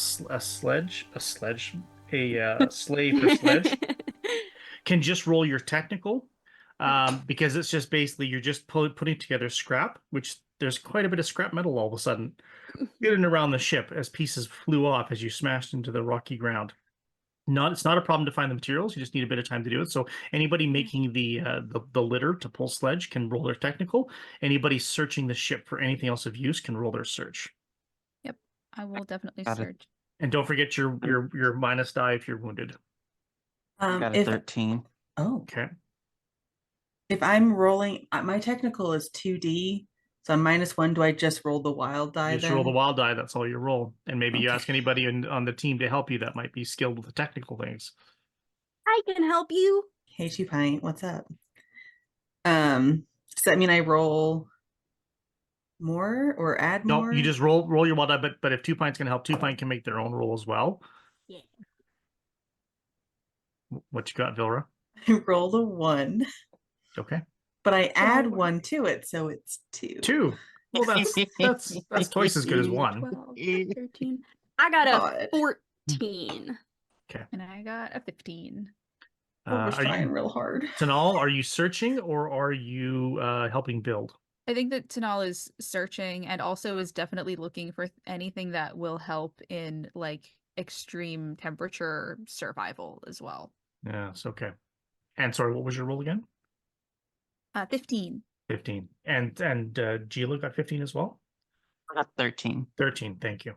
Speaker 1: for sledge can just roll your technical, because it's just basically you're just putting together scrap, which there's quite a bit of scrap metal all of a sudden getting around the ship as pieces flew off as you smashed into the rocky ground. It's not a problem to find the materials. You just need a bit of time to do it. So anybody making the litter to pull sledge can roll their technical. Anybody searching the ship for anything else of use can roll their search.
Speaker 5: Yep. I will definitely
Speaker 4: Got it.
Speaker 5: search.
Speaker 1: And don't forget your minus die if you're wounded.
Speaker 4: Got a 13.
Speaker 1: Okay.
Speaker 3: If I'm rolling, my technical is 2D, so I'm -1. Do I just roll the wild die
Speaker 1: You just
Speaker 3: then?
Speaker 1: roll the wild die. That's all you roll. And maybe you
Speaker 3: Okay.
Speaker 1: ask anybody on the team to help you that might be skilled with the technical things.
Speaker 2: I can help you.
Speaker 3: Hey, 2pint, what's up? Does that mean I roll more or add
Speaker 1: No,
Speaker 3: more?
Speaker 1: you just roll your wild die. But if 2pint's going to help, 2pint can make their own roll as well.
Speaker 2: Yeah.
Speaker 1: What you got, Vilra?
Speaker 3: I roll a 1,
Speaker 1: Okay.
Speaker 3: but I add
Speaker 2: Well,
Speaker 3: 1 to it, so it's 2.
Speaker 1: 2. Well, that's twice as good as 1.
Speaker 2: 12, 13. I got a
Speaker 3: God.
Speaker 2: 14.
Speaker 5: And I got a 15.
Speaker 3: We're
Speaker 1: Are
Speaker 3: trying
Speaker 1: you,
Speaker 3: real hard.
Speaker 1: Tanal, are you searching or are you helping build?
Speaker 5: I think that Tanal is searching and also is definitely looking for anything that will help in like extreme temperature survival as well.
Speaker 1: Yes, okay. And sorry, what was your roll again?
Speaker 5: 15.
Speaker 1: 15. And Gila got 15 as well?
Speaker 4: I got 13.
Speaker 1: 13, thank you.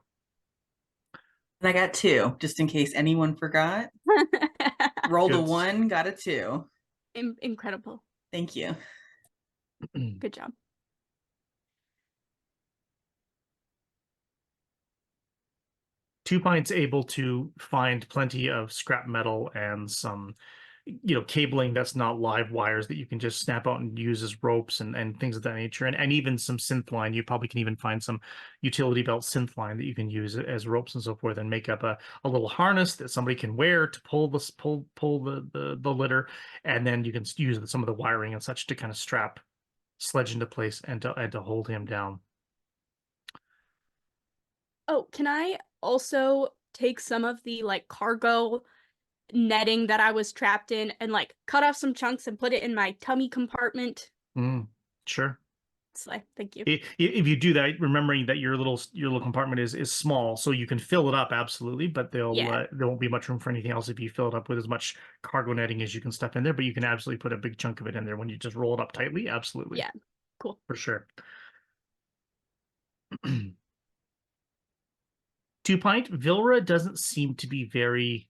Speaker 3: And I got 2, just in case anyone forgot. Rolled a
Speaker 1: Good.
Speaker 3: 1, got a 2.
Speaker 2: Incredible.
Speaker 3: Thank you.
Speaker 2: Good job.
Speaker 1: Two Pint's able to find plenty of scrap metal and some, cabling that's not live wires that you can just snap out and use as ropes and things of that nature. And even some synth line. You probably can even find some utility belt synth line that you can use as ropes and so forth, and make up a little harness that somebody can wear to pull the litter. And then you can use some of the wiring and such to kind of strap Sledge into place and to hold him down.
Speaker 2: Oh, can I also take some of the like cargo netting that I was trapped in and like cut off some chunks and put it in my tummy compartment?
Speaker 1: Sure.
Speaker 2: It's like, thank you.
Speaker 1: If you do that, remembering that your little compartment is small, so you can fill it up absolutely, but there won't be much room for anything else if you fill it up with as much cargo netting as you can stuff in there. But you can absolutely put a big chunk of it in there when you just roll it up tightly. Absolutely.
Speaker 2: Yeah. Cool.
Speaker 1: For sure. 2Pint, Vilra doesn't seem to be very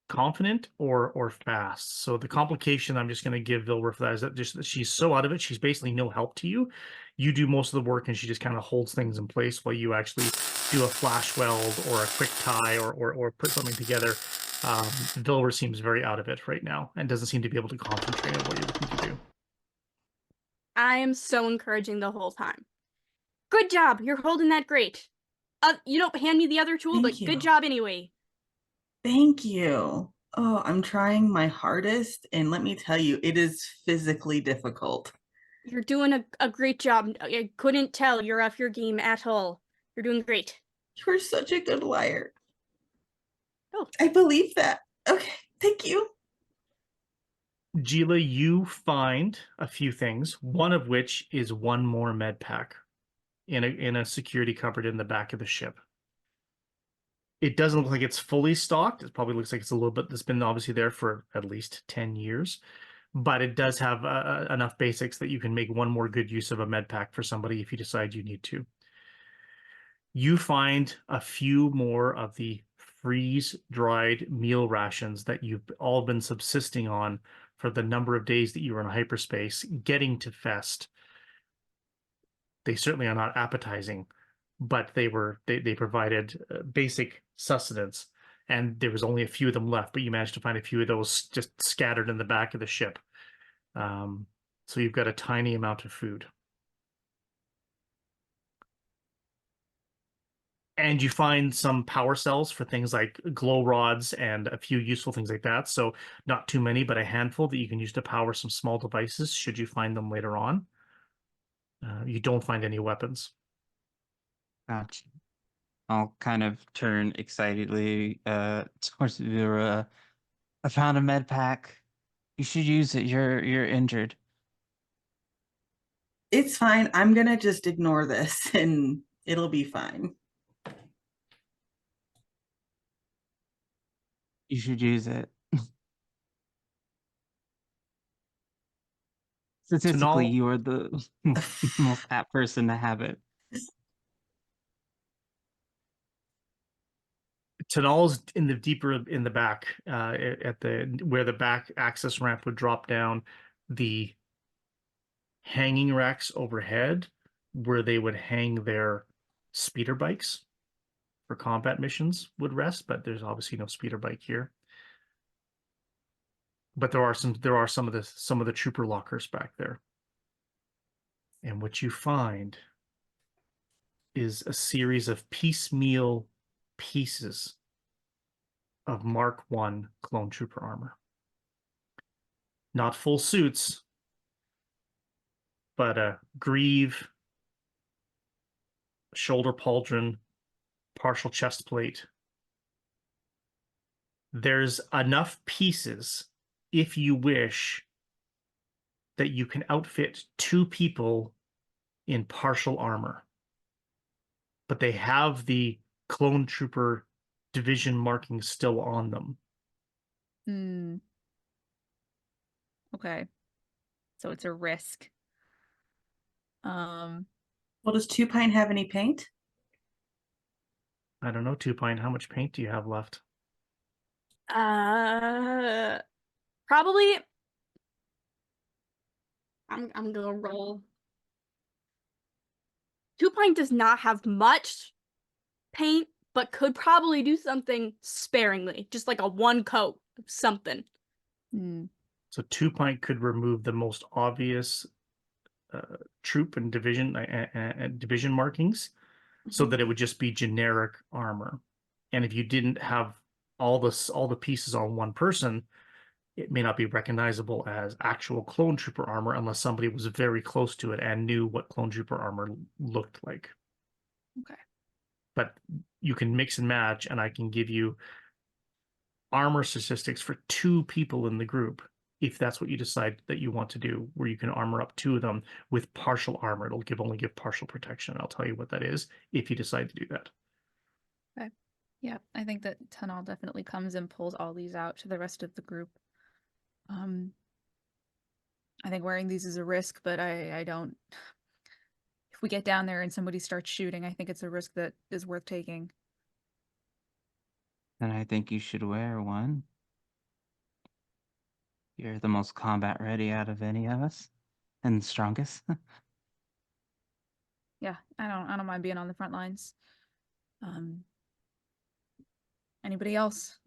Speaker 1: confident or fast. So the complication I'm just going to give Vilra for that is that she's so out of it, she's basically no help to you. You do most of the work and she just kind of holds things in place while you actually do a flash weld or a quick tie or put something together. Vilra seems very out of it right now and doesn't seem to be able to concentrate on what you're looking to do.
Speaker 2: I am so encouraging the whole time. Good job. You're holding that great. You don't hand me the other tool, but good job anyway.
Speaker 3: Thank you. Oh, I'm trying my hardest, and let me tell you, it is physically difficult.
Speaker 2: You're doing a great job. I couldn't tell you're off your game at all. You're doing great.
Speaker 3: You are such a good liar.
Speaker 2: Oh.
Speaker 3: I believe that. Okay, thank you.
Speaker 1: Gila, you find a few things, one of which is one more med pack in a security cupboard in the back of the ship. It doesn't look like it's fully stocked. It probably looks like it's a little bit that's been obviously there for at least 10 years, but it does have enough basics that you can make one more good use of a med pack for somebody if you decide you need to. You find a few more of the freeze-dried meal rations that you've all been subsisting on for the number of days that you were in hyperspace, getting to Fest. They certainly are not appetizing, but they provided basic sustenance, and there was only a few of them left, but you managed to find a few of those just scattered in the back of the ship. So you've got a tiny amount of food. And you find some power cells for things like glow rods and a few useful things like that. So not too many, but a handful that you can use to power some small devices should you find them later on. You don't find any weapons.
Speaker 4: Gotcha. I'll kind of turn excitedly towards Vera. I found a med pack. You should use it. You're injured.
Speaker 3: It's fine. I'm gonna just ignore this and it'll be fine.
Speaker 4: You should use it. Statistically,
Speaker 1: Tanal-
Speaker 4: you are the most apt person to have it.
Speaker 1: Tanal's in the deeper in the back, at the where the back access ramp would drop down. The hanging racks overhead, where they would hang their speeder bikes for combat missions, would rest. But there's obviously no speeder bike here. But there are some of the trooper lockers back there. And what you find is a series of piecemeal pieces of Mark I clone trooper armor. Not full suits, but a greave, shoulder pauldron, partial chest plate. There's enough pieces, if you wish, that you can outfit 2 people in partial armor. But they have the clone trooper division markings still on them.
Speaker 5: Okay. So it's a risk.
Speaker 3: Well, does Two Pine have any paint?
Speaker 1: I don't know, Two Pine, how much paint do you have left?
Speaker 2: Probably. I'm gonna roll. Two Pine does not have much paint, but could probably do something sparingly, just like a 1 coat of something.
Speaker 1: So Two Pine could remove the most obvious troop and division markings, so that it would just be generic armor. And if you didn't have all the pieces on one person, it may not be recognizable as actual clone trooper armor unless somebody was very close to it and knew what clone trooper armor looked like.
Speaker 5: Okay.
Speaker 1: But you can mix and match, and I can give you armor statistics for 2 people in the group if that's what you decide that you want to do, where you can armor up 2 of them with partial armor. It'll only give partial protection. I'll tell you what that is if you decide to do that.
Speaker 5: Okay. Yeah, I think that Tanal definitely comes and pulls all these out to the rest of the group. I think wearing these is a risk, but I don't. If we get down there and somebody starts shooting, I think it's a risk that is worth taking.
Speaker 4: Then I think you should wear one. You're the most combat ready out of any of us, and the strongest.
Speaker 5: Yeah, I don't mind being on the front lines. Anybody else?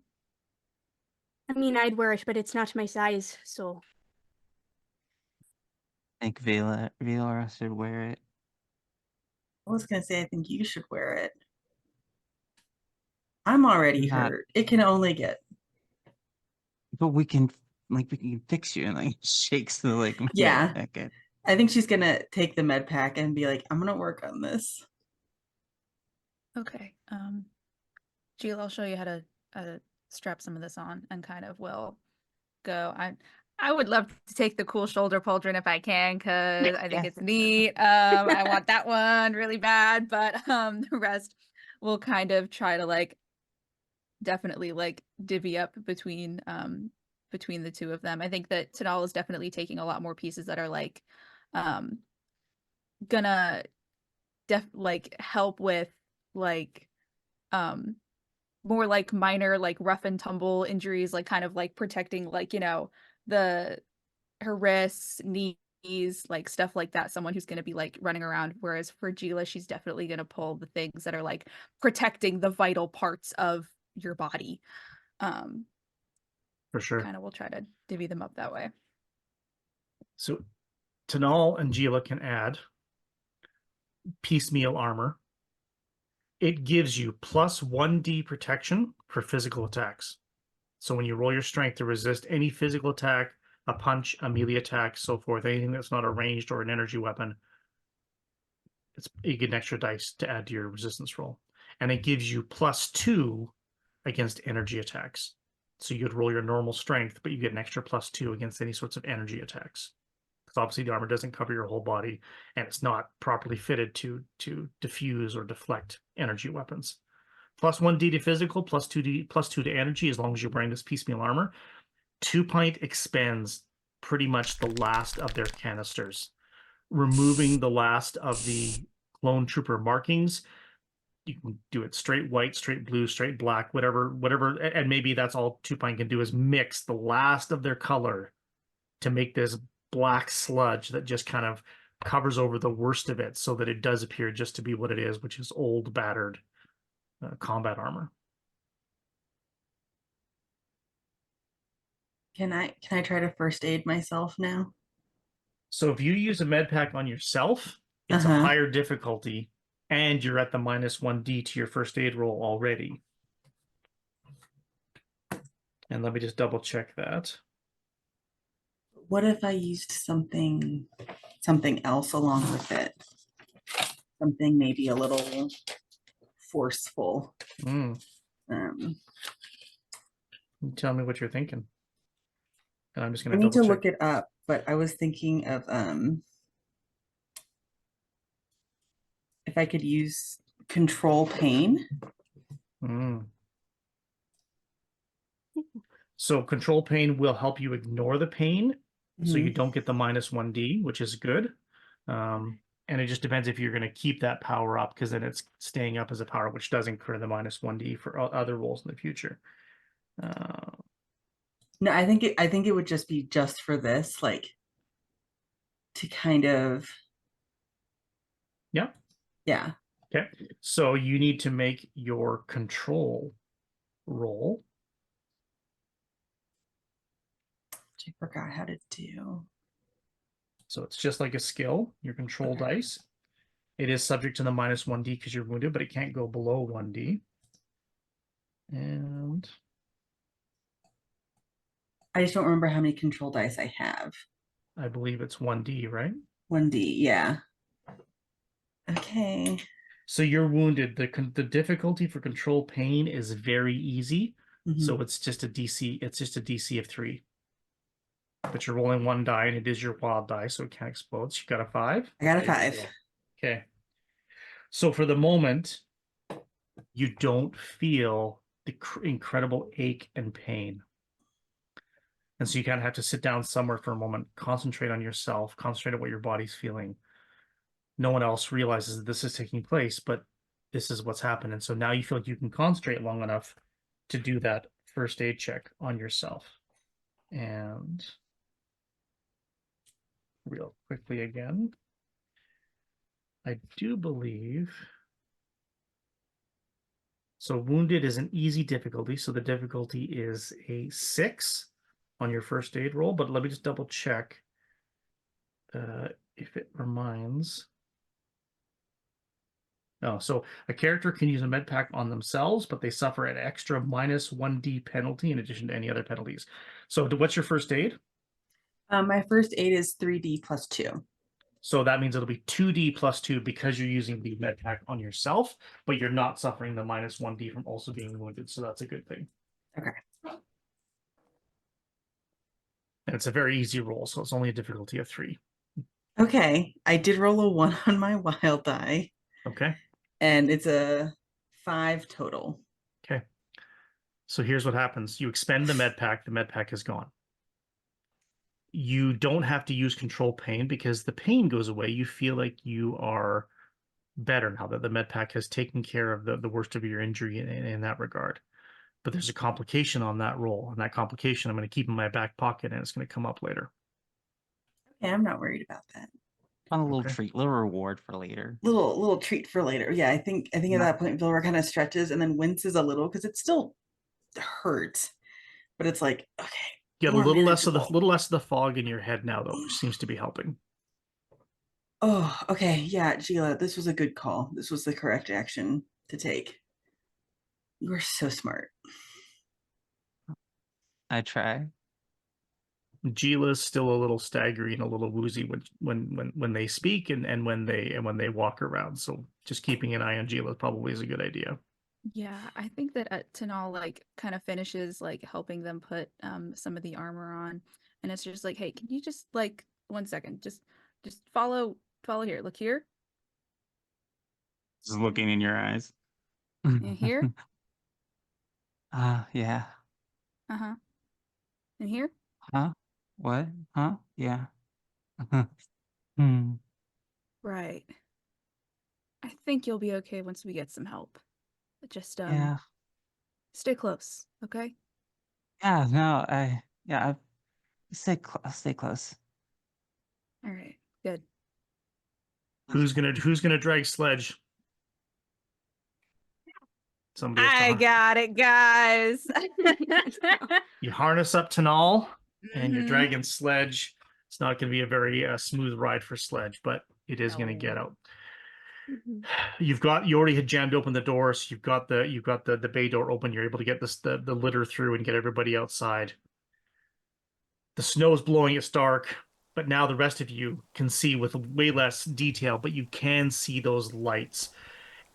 Speaker 2: I mean, I'd wear it, but it's not my size, so.
Speaker 4: I think Vila should wear it.
Speaker 3: I was gonna say I think you should wear it. I'm already
Speaker 4: Not-
Speaker 3: hurt. It can only get.
Speaker 4: But we can fix you, and like shakes the like
Speaker 3: Yeah.
Speaker 4: jacket.
Speaker 3: I think she's gonna take the med pack and be like, I'm gonna work on this.
Speaker 5: Okay. Jill, I'll show you how to strap some of this on and kind of will go. I would love to take the cool shoulder pauldron if I can, because I think it's neat. I want that one really bad, but the rest will kind of try to like definitely like divvy up between the two of them. I think that Tanal is definitely taking a lot more pieces that are like gonna like help with like more like minor like rough and tumble injuries, like kind of like protecting like, you know, her wrists, knees, like stuff like that, someone who's going to be like running around. Whereas for Gila, she's definitely going to pull the things that are like protecting the vital parts of your body.
Speaker 1: For sure.
Speaker 5: Kind of will try to divvy them up that way.
Speaker 1: So Tanal and Gila can add piecemeal armor. It gives you plus 1d protection for physical attacks. So when you roll your strength to resist any physical attack, a punch, a melee attack, so forth, anything that's not a ranged or an energy weapon, you get an extra dice to add to your resistance roll. And it gives you plus 2 against energy attacks. So you'd roll your normal strength, but you get an extra plus 2 against any sorts of energy attacks. Because obviously the armor doesn't cover your whole body, and it's not properly fitted to diffuse or deflect energy weapons. Plus 1d to physical, plus 2 to energy, as long as you're wearing this piecemeal armor. 2 Pint expends pretty much the last of their canisters, removing the last of the clone trooper markings. You can do it straight white, straight blue, straight black, whatever, and maybe that's all 2 Pint can do is mix the last of their color to make this black sludge that just kind of covers over the worst of it, so that it does appear just to be what it is, which is old, battered combat armor.
Speaker 3: Can I try to first aid myself now?
Speaker 1: So if you use a med pack on yourself, it's a higher difficulty, and you're at the minus 1d to your first aid roll already. And let me just double check that.
Speaker 3: What if I used something else along with it? Something maybe a little forceful.
Speaker 1: Tell me what you're thinking. And I'm just
Speaker 3: I
Speaker 1: going to
Speaker 3: need to
Speaker 1: double check.
Speaker 3: look it up, but I was thinking of if I could use control pain.
Speaker 1: So control pain will help you ignore the pain, so you don't get the minus 1d, which is good. And it just depends if you're going to keep that power up, because then it's staying up as a power, which does incur the minus 1d for other rolls in the future.
Speaker 3: No, I think it would just be just for this, like, to kind of. Yeah.
Speaker 1: Okay. So you need to make your control roll.
Speaker 3: Which I forgot how to do.
Speaker 1: So it's just like a skill, your control dice. It is subject to the minus 1d because you're wounded, but it can't go below 1d. And
Speaker 3: I just don't remember how many control dice I have.
Speaker 1: I believe it's 1d, right?
Speaker 3: 1d, yeah. Okay.
Speaker 1: So you're wounded. The difficulty for control pain is very easy. So it's just a DC. It's just a DC of 3. But you're rolling 1 die, and it is your wild die, so it can't explode. So you got a 5.
Speaker 3: I got a 5.
Speaker 1: Okay. So for the moment, you don't feel the incredible ache and pain. And so you kind of have to sit down somewhere for a moment, concentrate on yourself, concentrate on what your body's feeling. No one else realizes that this is taking place, but this is what's happened. And so now you feel like you can concentrate long enough to do that first aid check on yourself. And real quickly again, I do believe. So wounded is an easy difficulty. So the difficulty is a 6 on your first aid roll, but let me just double check if it reminds. No, so a character can use a med pack on themselves, but they suffer an extra minus 1d penalty in addition to any other penalties. So what's your first aid?
Speaker 3: My first aid is 3d plus 2.
Speaker 1: So that means it'll be 2d plus 2 because you're using the med pack on yourself, but you're not suffering the minus 1d from also being wounded. So that's a good thing.
Speaker 3: Okay.
Speaker 1: And it's a very easy roll, so it's only a difficulty of 3.
Speaker 3: Okay. I did roll a 1 on my wild die,
Speaker 1: Okay.
Speaker 3: and it's a 5 total.
Speaker 1: Okay. So here's what happens. You expend the med pack is gone. You don't have to use control pain because the pain goes away. You feel like you are better now that the med pack has taken care of the worst of your injury in that regard. But there's a complication on that roll, and that complication I'm going to keep in my back pocket, and it's going to come up later.
Speaker 3: Okay, I'm not worried about that.
Speaker 4: On a little
Speaker 1: Okay.
Speaker 4: treat, little reward for later.
Speaker 3: Little treat for later. Yeah, I think at that point Vilra kind of stretches and then winces a little because it still hurts, but it's like, okay,
Speaker 1: You have a
Speaker 3: more
Speaker 1: little less of
Speaker 3: manageable.
Speaker 1: the fog in your head now, though, which seems to be helping.
Speaker 3: Oh, okay. Yeah, Gila, this was a good call. This was the correct action to take. You are so smart.
Speaker 4: I try.
Speaker 1: Gila's still a little staggery and a little woozy when they speak and when they walk around. So just keeping an eye on Gila probably is a good idea.
Speaker 5: Yeah, I think that Tanal like kind of finishes like helping them put some of the armor on, and it's just like, hey, can you just like 1 second, just follow here, look here,
Speaker 4: Just looking in your eyes.
Speaker 5: and here,
Speaker 4: Yeah.
Speaker 5: and here.
Speaker 4: Huh? What? Huh? Yeah. Hmm.
Speaker 5: Right. I think you'll be okay once we get some help. Just
Speaker 4: Yeah.
Speaker 5: stay close, okay?
Speaker 4: Yeah. No. I'll stay close.
Speaker 5: All right, good.
Speaker 1: Who's gonna drag Sledge? Somebody has to
Speaker 5: I got it, guys.
Speaker 1: You harness up Tanal and you're
Speaker 5: Mhm.
Speaker 1: dragging Sledge. It's not going to be a very smooth ride for Sledge, but it is going to get
Speaker 5: No.
Speaker 1: out.
Speaker 2: Mhm.
Speaker 1: You already had jammed open the door, so you've got the bay door open. You're able to get the litter through and get everybody outside. The snow's blowing, it's dark, but now the rest of you can see with way less detail, but you can see those lights.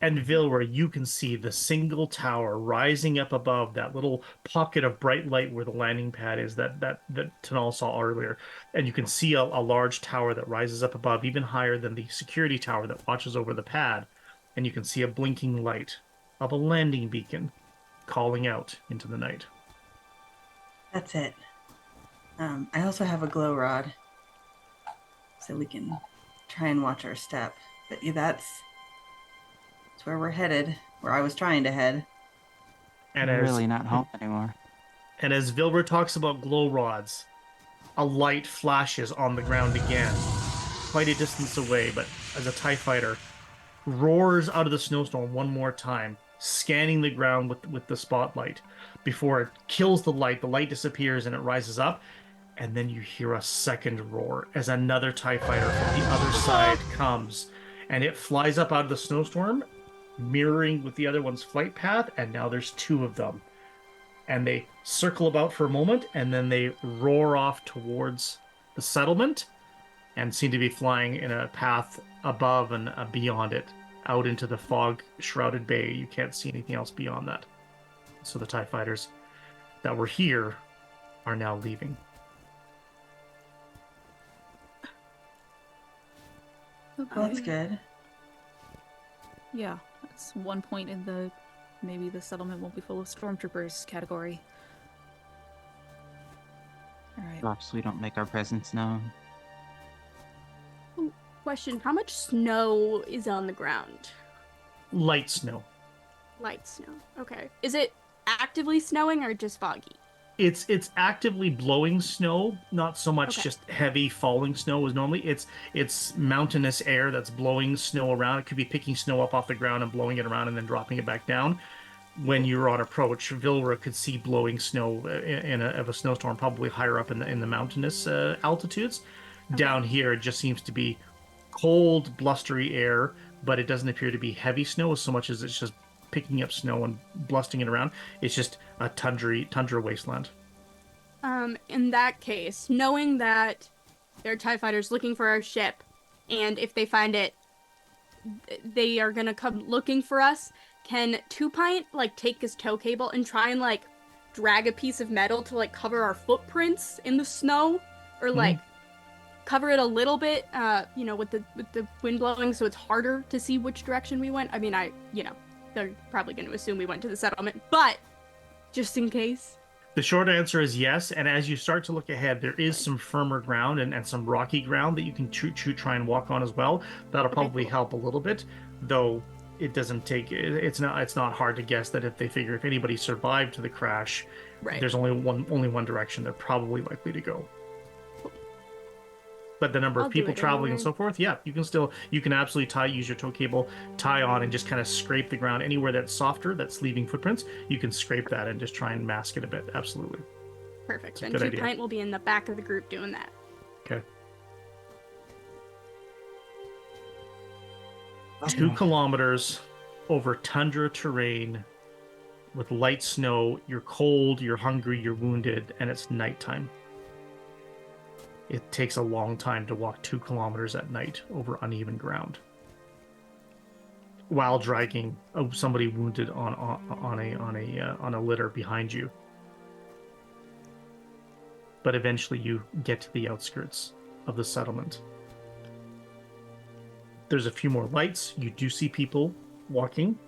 Speaker 1: And Vilra, you can see the single tower rising up above that little pocket of bright light where the landing pad is that Tanal saw earlier. And you can see a large tower that rises up above, even higher than the security tower that watches over the pad. And you can see a blinking light of a landing beacon calling out into the night.
Speaker 3: That's it. I also have a glow rod, so we can try and watch our step. But yeah, that's where we're headed, where I was trying to head.
Speaker 1: And
Speaker 4: You're
Speaker 1: as
Speaker 4: really not home anymore.
Speaker 1: and as Vilra talks about glow rods, a light flashes on the ground again, quite a distance away, but as a TIE fighter roars out of the snowstorm one more time, scanning the ground with the spotlight. Before it kills the light disappears and it rises up, and then you hear a second roar as another TIE fighter from the other side comes, and it flies up out of the snowstorm, mirroring with the other one's flight path, and now there's 2 of them. And they circle about for a moment, and then they roar off towards the settlement and seem to be flying in a path above and beyond it, out into the fog-shrouded bay. You can't see anything else beyond that. So the TIE fighters that were here are now leaving.
Speaker 3: Oh, that's good.
Speaker 5: Yeah, that's 1 point in the maybe the settlement won't be full of stormtroopers category. All right.
Speaker 4: Perhaps we don't make our presence known.
Speaker 2: Question: how much snow is on the ground?
Speaker 1: Light snow.
Speaker 2: Light snow. Okay. Is it actively snowing or just foggy?
Speaker 1: It's actively blowing snow, not so much
Speaker 2: Okay.
Speaker 1: just heavy falling snow as normally. It's mountainous air that's blowing snow around. It could be picking snow up off the ground and blowing it around and then dropping it back down. When you're on approach, Vilra could see blowing snow of a snowstorm, probably higher up in the mountainous altitudes.
Speaker 2: Okay.
Speaker 1: Down here, it just seems to be cold, blustery air, but it doesn't appear to be heavy snow so much as it's just picking up snow and blustering it around. It's just a tundra wasteland.
Speaker 2: In that case, knowing that there are TIE fighters looking for our ship, and if they find it, they are gonna come looking for us. Can Two Pint like take his tow cable and try and like drag a piece of metal to like cover our footprints in the snow, or like cover it a little bit, with the wind blowing, so it's harder to see which direction we went. I mean, they're probably going to assume we went to the settlement, but just in case.
Speaker 1: The short answer is yes, and as you start to look ahead, there is some firmer ground and some rocky ground that you can try and walk on as well. That'll probably help a little bit, though it doesn't take. It's not hard to guess that if anybody survived to the crash, there's only one direction they're probably likely to go. But the number of people traveling and so forth, yeah, you can absolutely use your tow cable, tie on, and just kind of scrape the ground anywhere that's softer, that's leaving footprints. You can scrape that and just try and mask it a bit. Absolutely.
Speaker 2: Perfect. And Two Pint will be in the back of the group doing that.
Speaker 1: Okay. 2 kilometers over tundra terrain with light snow. You're cold, you're hungry, you're wounded, and it's nighttime. It takes a long time to walk 2 kilometers at night over uneven ground while dragging somebody wounded on a litter behind you. But eventually you get to the outskirts of the settlement. There's a few more lights. You do see people walking,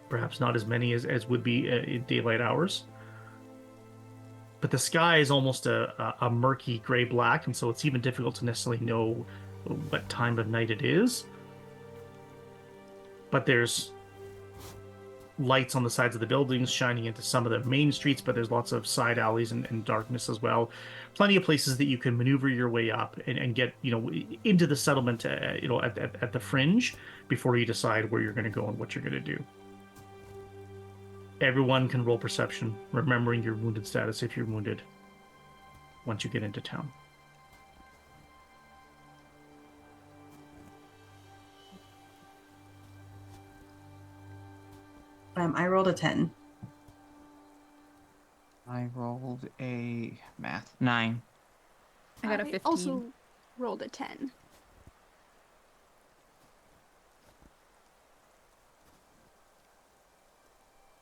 Speaker 1: perhaps not as many as would be in daylight hours. But the sky is almost a murky gray-black, and so it's even difficult to necessarily know what time of night it is. But there's lights on the sides of the buildings shining into some of the main streets, but there's lots of side alleys and darkness as well. Plenty of places that you can maneuver your way up and get into the settlement at the fringe before you decide where you're going to go and what you're going to do. Everyone can roll perception, remembering your wounded status if you're wounded once you get into town.
Speaker 3: I rolled a 10.
Speaker 4: I rolled a 9.
Speaker 5: I got a 15.
Speaker 2: Also rolled a 10.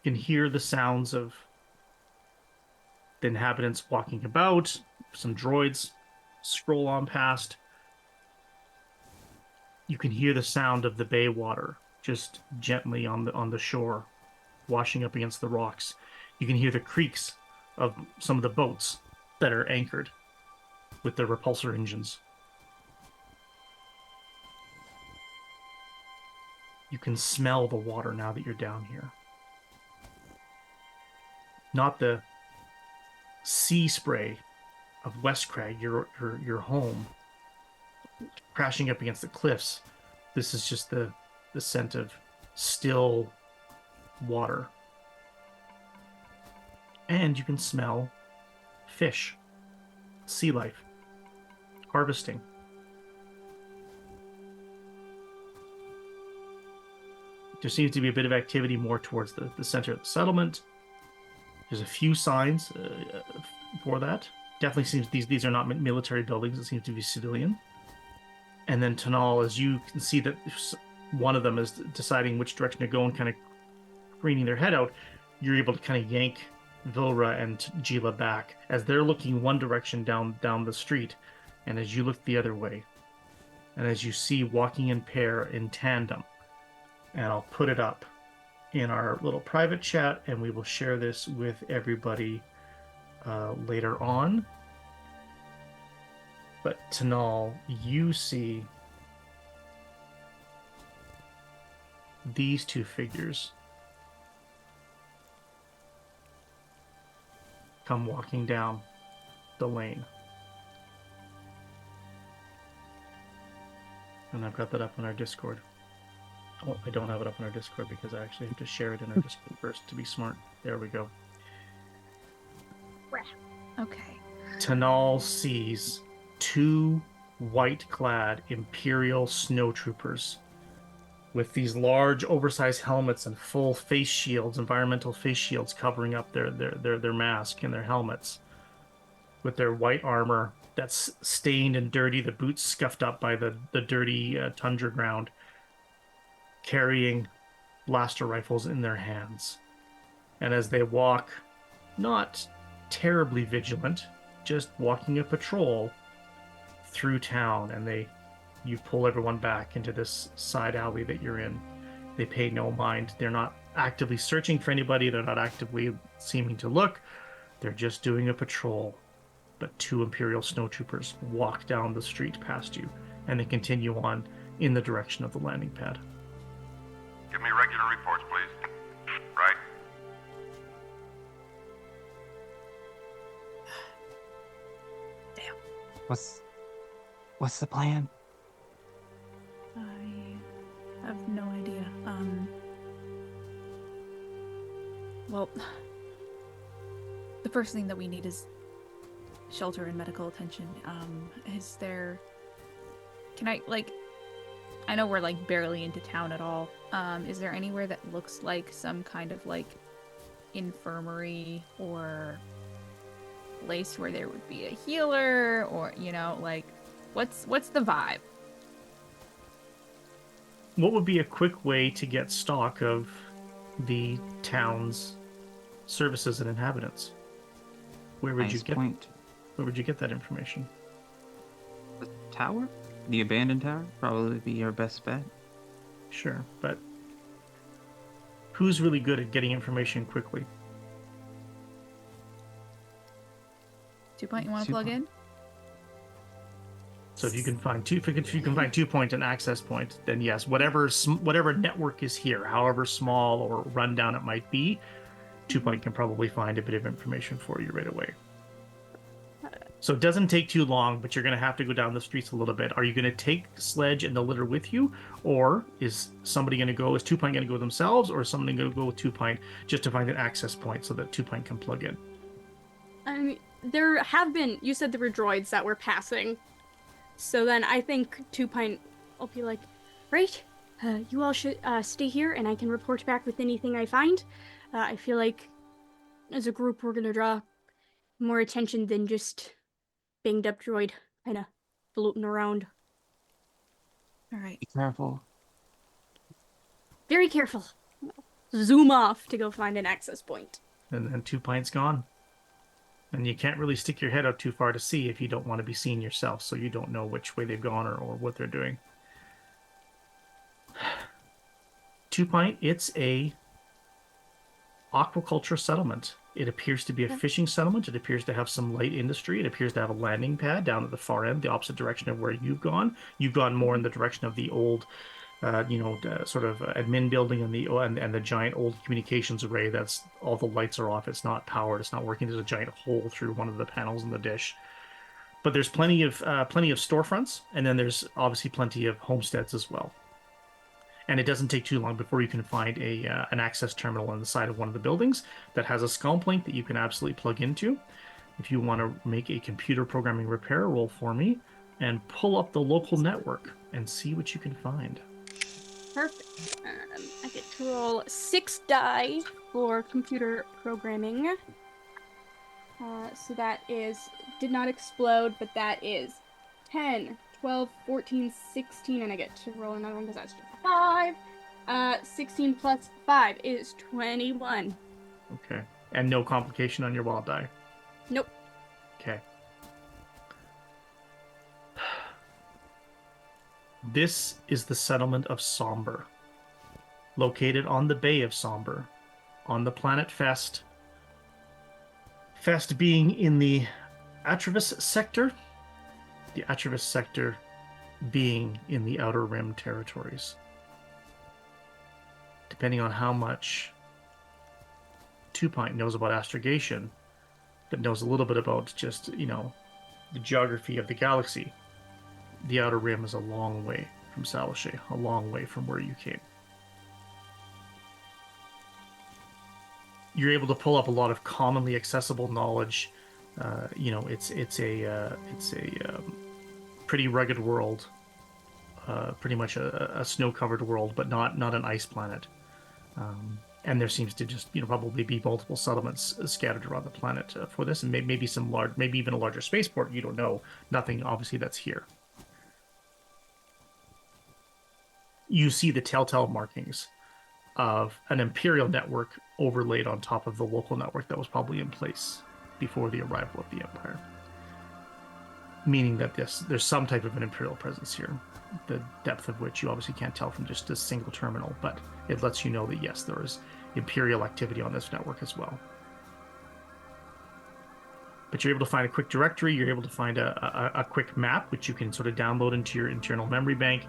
Speaker 1: You can hear the sounds of the inhabitants walking about, some droids scroll on past. You can hear the sound of the bay water just gently on the shore, washing up against the rocks. You can hear the creaks of some of the boats that are anchored with their repulsor engines. You can smell the water now that you're down here. Not the sea spray of West Crag, your home, crashing up against the cliffs. This is just the scent of still water. And you can smell fish, sea life, harvesting. There seems to be a bit of activity more towards the center of the settlement. There's a few signs for that. Definitely seems these are not military buildings. It seems to be civilian. And then Tanal, as you can see that one of them is deciding which direction to go and kind of craning their head out, you're able to kind of yank Vilra and Gila back as they're looking one direction down the street, and as you look the other way, and as you see walking in pair in tandem. And I'll put it up in our little private chat, and we will share this with everybody later on. But Tanal, you see these two figures come walking down the lane. And I've got that up on our Discord. Oh, I don't have it up on our Discord because I actually have to share it in our Discord first to be smart. There we go.
Speaker 5: Okay.
Speaker 1: Tanal sees 2 white-clad Imperial snowtroopers with these large, oversized helmets and full face shields, environmental face shields covering up their mask and their helmets, with their white armor that's stained and dirty, the boots scuffed up by the dirty tundra ground, carrying blaster rifles in their hands. And as they walk, not terribly vigilant, just walking a patrol through town, and you pull everyone back into this side alley that you're in. They pay no mind. They're not actively searching for anybody. They're not actively seeming to look. They're just doing a patrol. But 2 Imperial snowtroopers walk down the street past you, and they continue on in the direction of the landing pad.
Speaker 6: Give me regular reports, please. Right.
Speaker 4: What's the plan?
Speaker 5: I have no idea. Well, the first thing that we need is shelter and medical attention. Is there... Can I, like... I know we're, like, barely into town at all. Is there anywhere that looks like some kind of, like, infirmary or place where there would be a healer, or, you know, like, what's the vibe?
Speaker 1: What would be a quick way to get stock of the town's services and inhabitants? Where would you
Speaker 4: Nice
Speaker 1: get?
Speaker 4: point.
Speaker 1: Where would you get that information?
Speaker 4: The tower? The abandoned tower? Probably be our best bet.
Speaker 1: Sure, but who's really good at getting information quickly?
Speaker 5: 2 Point, you want to
Speaker 4: 2
Speaker 5: plug
Speaker 4: Point.
Speaker 5: in?
Speaker 1: So if you can find if you can find 2 Point and access point, then yes, whatever network is here, however small or rundown it might be, 2 Point can probably find a bit of information for you right away. So it doesn't take too long, but you're going to have to go down the streets a little bit. Are you going to take Sledge and the litter with you, or is somebody going to go? Is 2 Point going to go themselves, or is somebody going to go with 2 Point just to find an access point so that 2 Point can plug in?
Speaker 2: I mean, there have been. You said there were droids that were passing. So then I think 2 Pint will be like, right, you all should stay here and I can report back with anything I find. I feel like as a group we're going to draw more attention than just banged up droid kind of floating around.
Speaker 5: All right.
Speaker 4: Be careful.
Speaker 2: Very careful. Zoom off to go find an access point.
Speaker 1: And then 2 Pint's gone. And you can't really stick your head out too far to see if you don't want to be seen yourself, so you don't know which way they've gone or what they're doing. 2 Pint, it's a aquaculture settlement. It appears to be a fishing settlement. It appears to have some light industry. It appears to have a landing pad down at the far end, the opposite direction of where you've gone. You've gone more in the direction of the old sort of admin building and the giant old communications array. That's all the lights are off. It's not powered. It's not working. There's a giant hole through one of the panels in the dish. But there's plenty of storefronts, and then there's obviously plenty of homesteads as well. And it doesn't take too long before you can find an access terminal on the side of one of the buildings that has a scomp link that you can absolutely plug into. If you want to make a computer programming repair, roll for me and pull up the local network and see what you can find.
Speaker 2: Perfect. I get to roll 6 die for computer programming. So that is, did not explode, but that is 10, 12, 14, 16, and I get to roll another one because that's just 5. 16 plus 5 is 21.
Speaker 1: Okay. And no complication on your wild die?
Speaker 2: Nope.
Speaker 1: Okay. This is the settlement of Somber, located on the Bay of Somber, on the planet Fest. Fest being in the Atravis sector, the Atravis sector being in the Outer Rim territories. Depending on how much 2 Pint knows about astrogation, but knows a little bit about just, the geography of the galaxy, the Outer Rim is a long way from Salachet, a long way from where you came. You're able to pull up a lot of commonly accessible knowledge. It's a pretty rugged world, pretty much a snow-covered world, but not an ice planet. And there seems to just probably be multiple settlements scattered around the planet for this, and maybe some large, maybe even a larger spaceport. You don't know. Nothing obviously that's here. You see the telltale markings of an Imperial network overlaid on top of the local network that was probably in place before the arrival of the Empire. Meaning that there's some type of an Imperial presence here, the depth of which you obviously can't tell from just a single terminal, but it lets you know that yes, there is Imperial activity on this network as well. But you're able to find a quick directory, you're able to find a quick map, which you can sort of download into your internal memory bank.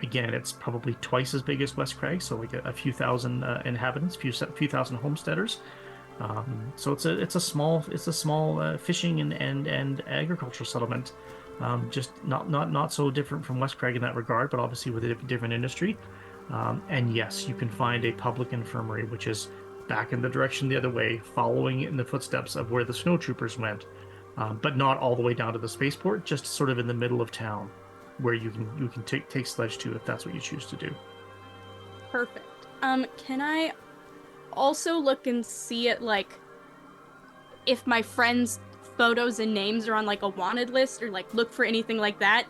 Speaker 1: Again, it's probably twice as big as West Craig, so like a few thousand inhabitants, few thousand homesteaders. So it's a small fishing and agricultural settlement, just not so different from West Craig in that regard, but obviously with a different industry. And yes, you can find a public infirmary, which is back in the direction the other way, following in the footsteps of where the snowtroopers went, but not all the way down to the spaceport, just sort of in the middle of town, where you can take sledge to if that's what you choose to do.
Speaker 2: Perfect. Can I also look and see it, like, if my friends' photos and names are on like a wanted list, or like look for anything like that?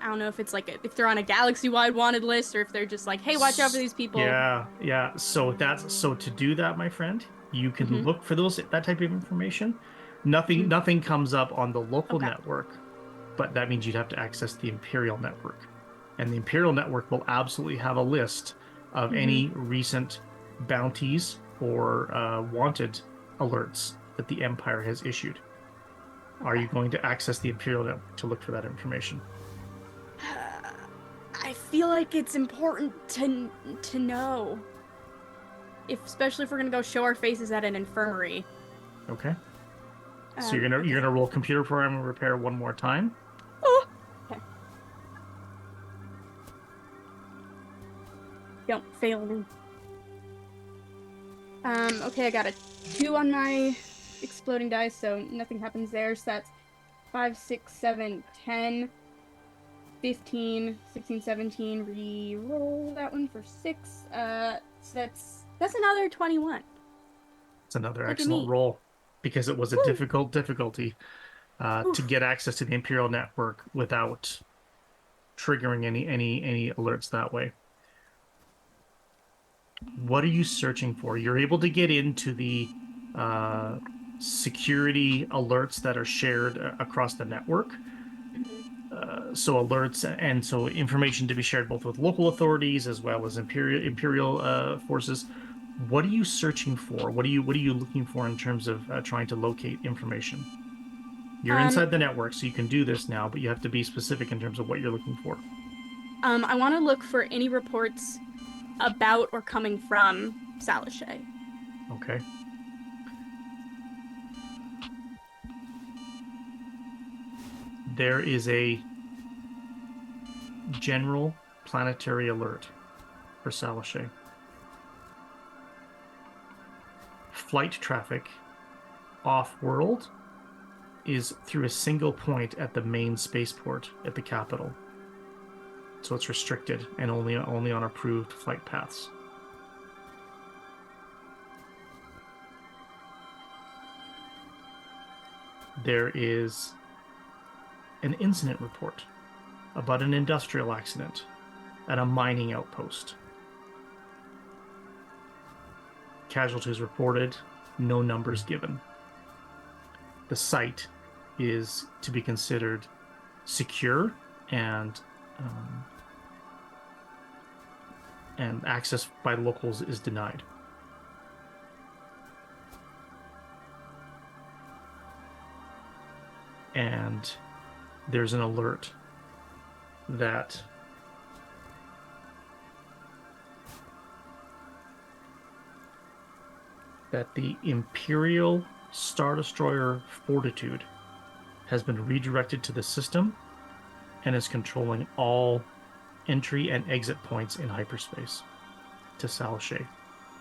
Speaker 2: I don't know if it's like if they're on a galaxy-wide wanted list, or if they're just like, hey, watch out for these people.
Speaker 1: Yeah. So to do that, my friend, you can look for that type of information. Nothing comes up on the local network, but that means you'd have to access the Imperial network, and the Imperial network will absolutely have a list of any recent bounties or wanted alerts that the Empire has issued. Are you going to access the Imperial network to look for that information?
Speaker 2: I feel like it's important to know, especially if we're gonna go show our faces at an infirmary.
Speaker 1: Okay. So you're gonna roll computer program and repair one more time.
Speaker 2: Oh. Okay. Don't fail me. Okay, I got a 2 on my exploding dice, so nothing happens there. So that's 5, 6, 7, 10, 15, 16, 17. Re-roll that one for 6. So that's another 21.
Speaker 1: It's another excellent roll, because it was a difficulty to get access to the Imperial network without triggering any alerts that way. What are you searching for? You're able to get into the security alerts that are shared across the network. So alerts and so information to be shared both with local authorities as well as imperial forces. What are you searching for? What are you looking for in terms of trying to locate information? You're inside the network, so you can do this now, but you have to be specific in terms of what you're looking for.
Speaker 2: I want to look for any reports about or coming from Salashay.
Speaker 1: Okay. There is a general planetary alert for Salashay. Flight traffic off-world is through a single point at the main spaceport at the capital. So it's restricted and only on approved flight paths. There is an incident report about an industrial accident at a mining outpost. Casualties reported, no numbers given. The site is to be considered secure and access by locals is denied. And there's an alert that the Imperial Star Destroyer Fortitude has been redirected to the system and is controlling all entry and exit points in hyperspace to Salashay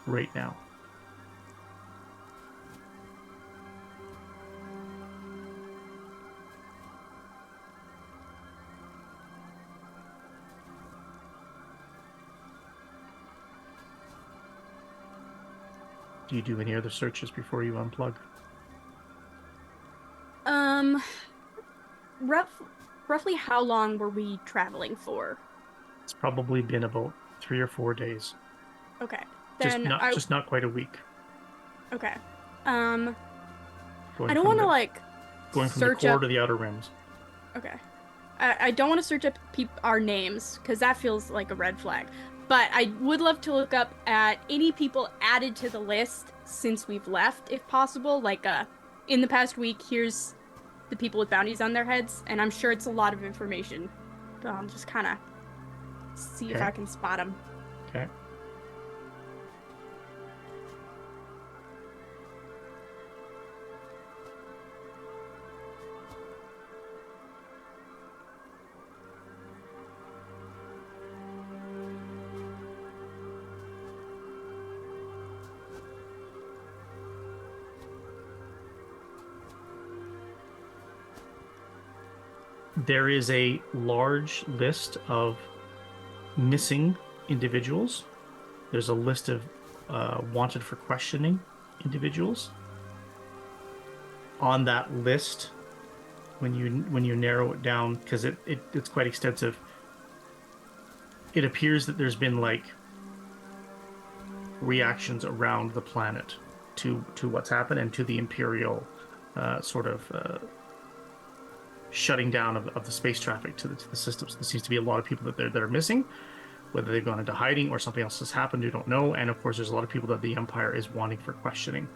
Speaker 1: right now. Do you do any other searches before you unplug?
Speaker 2: Roughly how long were we traveling for?
Speaker 1: It's probably been about 3 or 4 days.
Speaker 2: Okay.
Speaker 1: Just
Speaker 2: Then
Speaker 1: not quite a week.
Speaker 2: Okay.
Speaker 1: Going
Speaker 2: I don't
Speaker 1: from
Speaker 2: want to
Speaker 1: the-
Speaker 2: like
Speaker 1: Going from the
Speaker 2: search
Speaker 1: core
Speaker 2: up.
Speaker 1: to the outer rims.
Speaker 2: Okay. I don't want to search up our names because that feels like a red flag. But I would love to look up at any people added to the list since we've left, if possible. Like, in the past week, here's the people with bounties on their heads, and I'm sure it's a lot of information. But I'll just kind of see if
Speaker 1: Okay.
Speaker 2: I can spot them.
Speaker 1: Okay. There is a large list of missing individuals. There's a list of wanted for questioning individuals. On that list, when you narrow it down, because it's quite extensive, it appears that there's been like reactions around the planet to what's happened and to the Imperial sort of shutting down of the space traffic to the systems. There seems to be a lot of people that are missing, whether they've gone into hiding or something else has happened, we don't know. And of course, there's a lot of people that the Empire is wanting for questioning.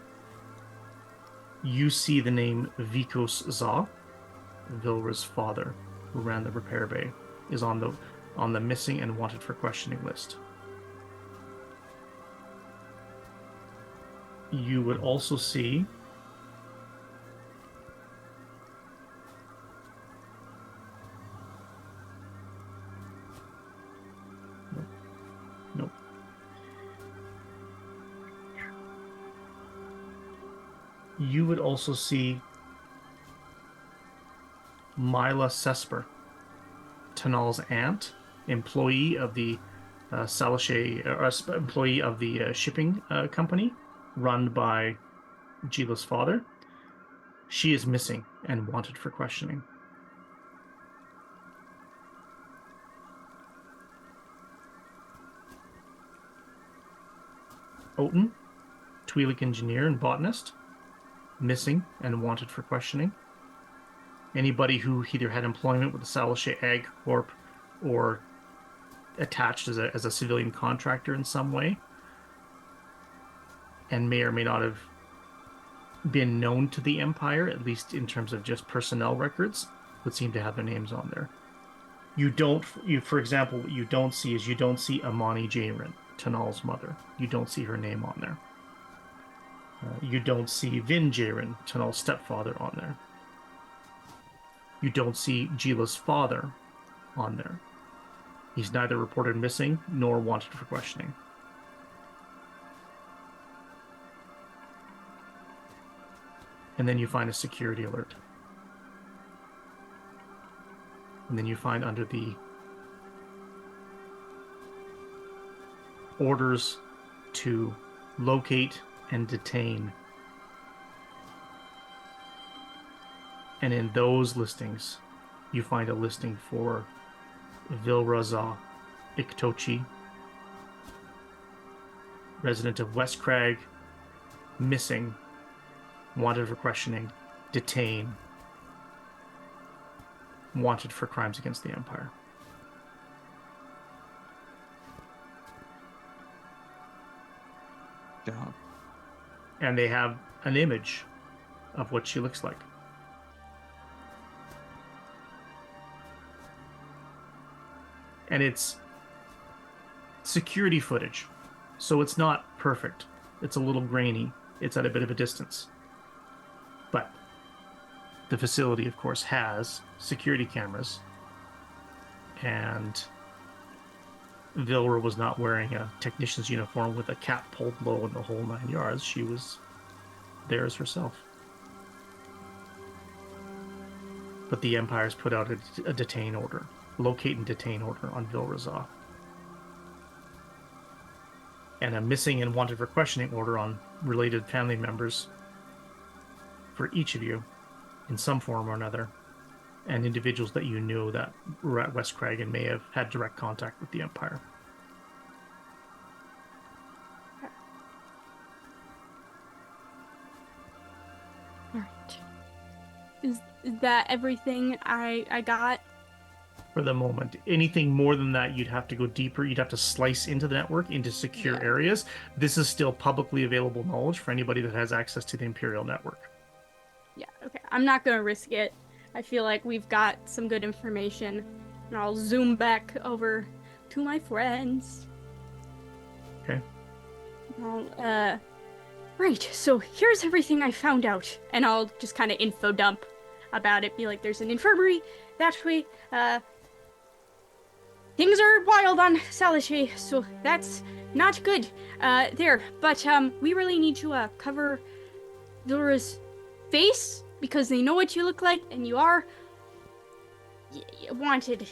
Speaker 1: You see the name Vikos Za, Vilra's father, who ran the repair bay, is on the missing and wanted for questioning list. You would also see Nope. You would also see Mila Sesper, Tanal's aunt, employee of the employee of the shipping company run by Gila's father. She is missing and wanted for questioning. Oten, Twi'lek engineer and botanist, missing and wanted for questioning. Anybody who either had employment with the Salashe Ag Corp or attached as a civilian contractor in some way and may or may not have been known to the Empire, at least in terms of just personnel records, would seem to have their names on there. For example, what you don't see is Amani Jairin, Tanal's mother. You don't see her name on there. You don't see Vin Jairin, Tanal's stepfather, on there. You don't see Gila's father on there. He's neither reported missing nor wanted for questioning. And then you find a security alert. And then you find under the orders to locate and detain. And in those listings, you find a listing for Vilraza Iktochi, resident of West Crag, missing, wanted for questioning, detain, wanted for crimes against the Empire.
Speaker 4: Job.
Speaker 1: And they have an image of what she looks like. And it's security footage, so it's not perfect. It's a little grainy. It's at a bit of a distance. But the facility, of course, has security cameras, and Vilra was not wearing a technician's uniform with a cap pulled low in the whole 9 yards. She was there as herself. But the Empire's put out a detain order. Locate and detain order on Vilraza. and a missing and wanted for questioning order on related family members for each of you in some form or another, and individuals that you knew that were at West Crag and may have had direct contact with the Empire.
Speaker 2: All right. Is that everything I got?
Speaker 1: For the moment. Anything more than that, you'd have to go deeper. You'd have to slice into the network, into secure areas. This is still publicly available knowledge for anybody that has access to the Imperial network.
Speaker 2: Yeah, okay. I'm not gonna risk it. I feel like we've got some good information, and I'll zoom back over to my friends.
Speaker 1: Okay.
Speaker 2: I'll, right, so here's everything I found out, and I'll just kind of info dump about it. Be like, there's an infirmary that way. Things are wild on Salishay, so that's not good there. But we really need to cover Dora's face, because they know what you look like, and you are wanted.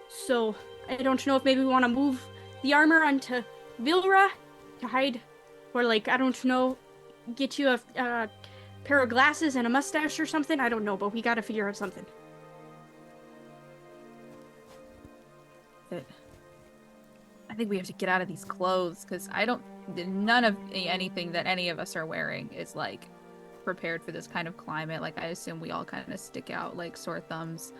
Speaker 2: So I don't know if maybe we want to move the armor onto Vilra to hide, or like, I don't know, get you a pair of glasses and a mustache or something. I don't know, but we gotta figure out something.
Speaker 5: I think we have to get out of these clothes, because none of anything that any of us are wearing is like prepared for this kind of climate. Like, I assume we all kind of stick out like sore thumbs.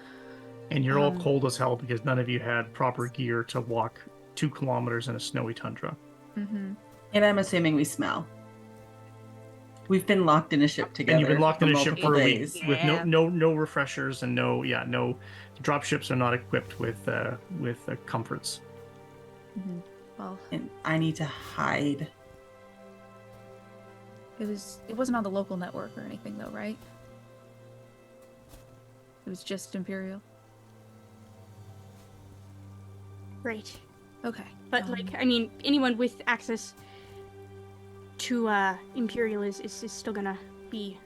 Speaker 1: And you're all cold as hell because none of you had proper gear to walk 2 kilometers in a snowy tundra.
Speaker 5: Mm-hmm.
Speaker 3: And I'm assuming we smell. We've been locked in a ship together.
Speaker 1: And you've been locked in a ship
Speaker 3: multiple
Speaker 1: for a week
Speaker 3: days.
Speaker 1: with no refreshers and no drop ships are not equipped with comforts.
Speaker 5: Mm-hmm. Well,
Speaker 3: And I need to hide.
Speaker 5: it wasn't on the local network or anything though, right? It was just Imperial.
Speaker 2: Right.
Speaker 5: Okay.
Speaker 2: But like, I mean, anyone with access to Imperial is still gonna be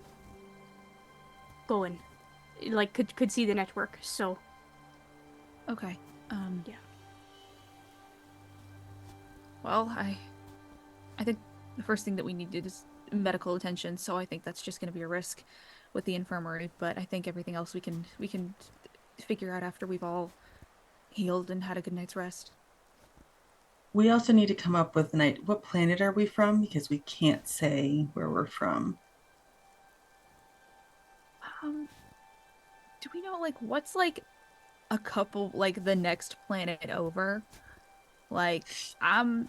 Speaker 2: going. Like, could see the network, so
Speaker 5: Okay.
Speaker 2: Yeah.
Speaker 5: Well, I think the first thing that we need is medical attention, so I think that's just going to be a risk with the infirmary, but I think everything else we can figure out after we've all healed and had a good night's rest.
Speaker 3: We also need to come up with what planet are we from? Because we can't say where we're from.
Speaker 5: Do we know like what's like a couple like the next planet over? Like, I'm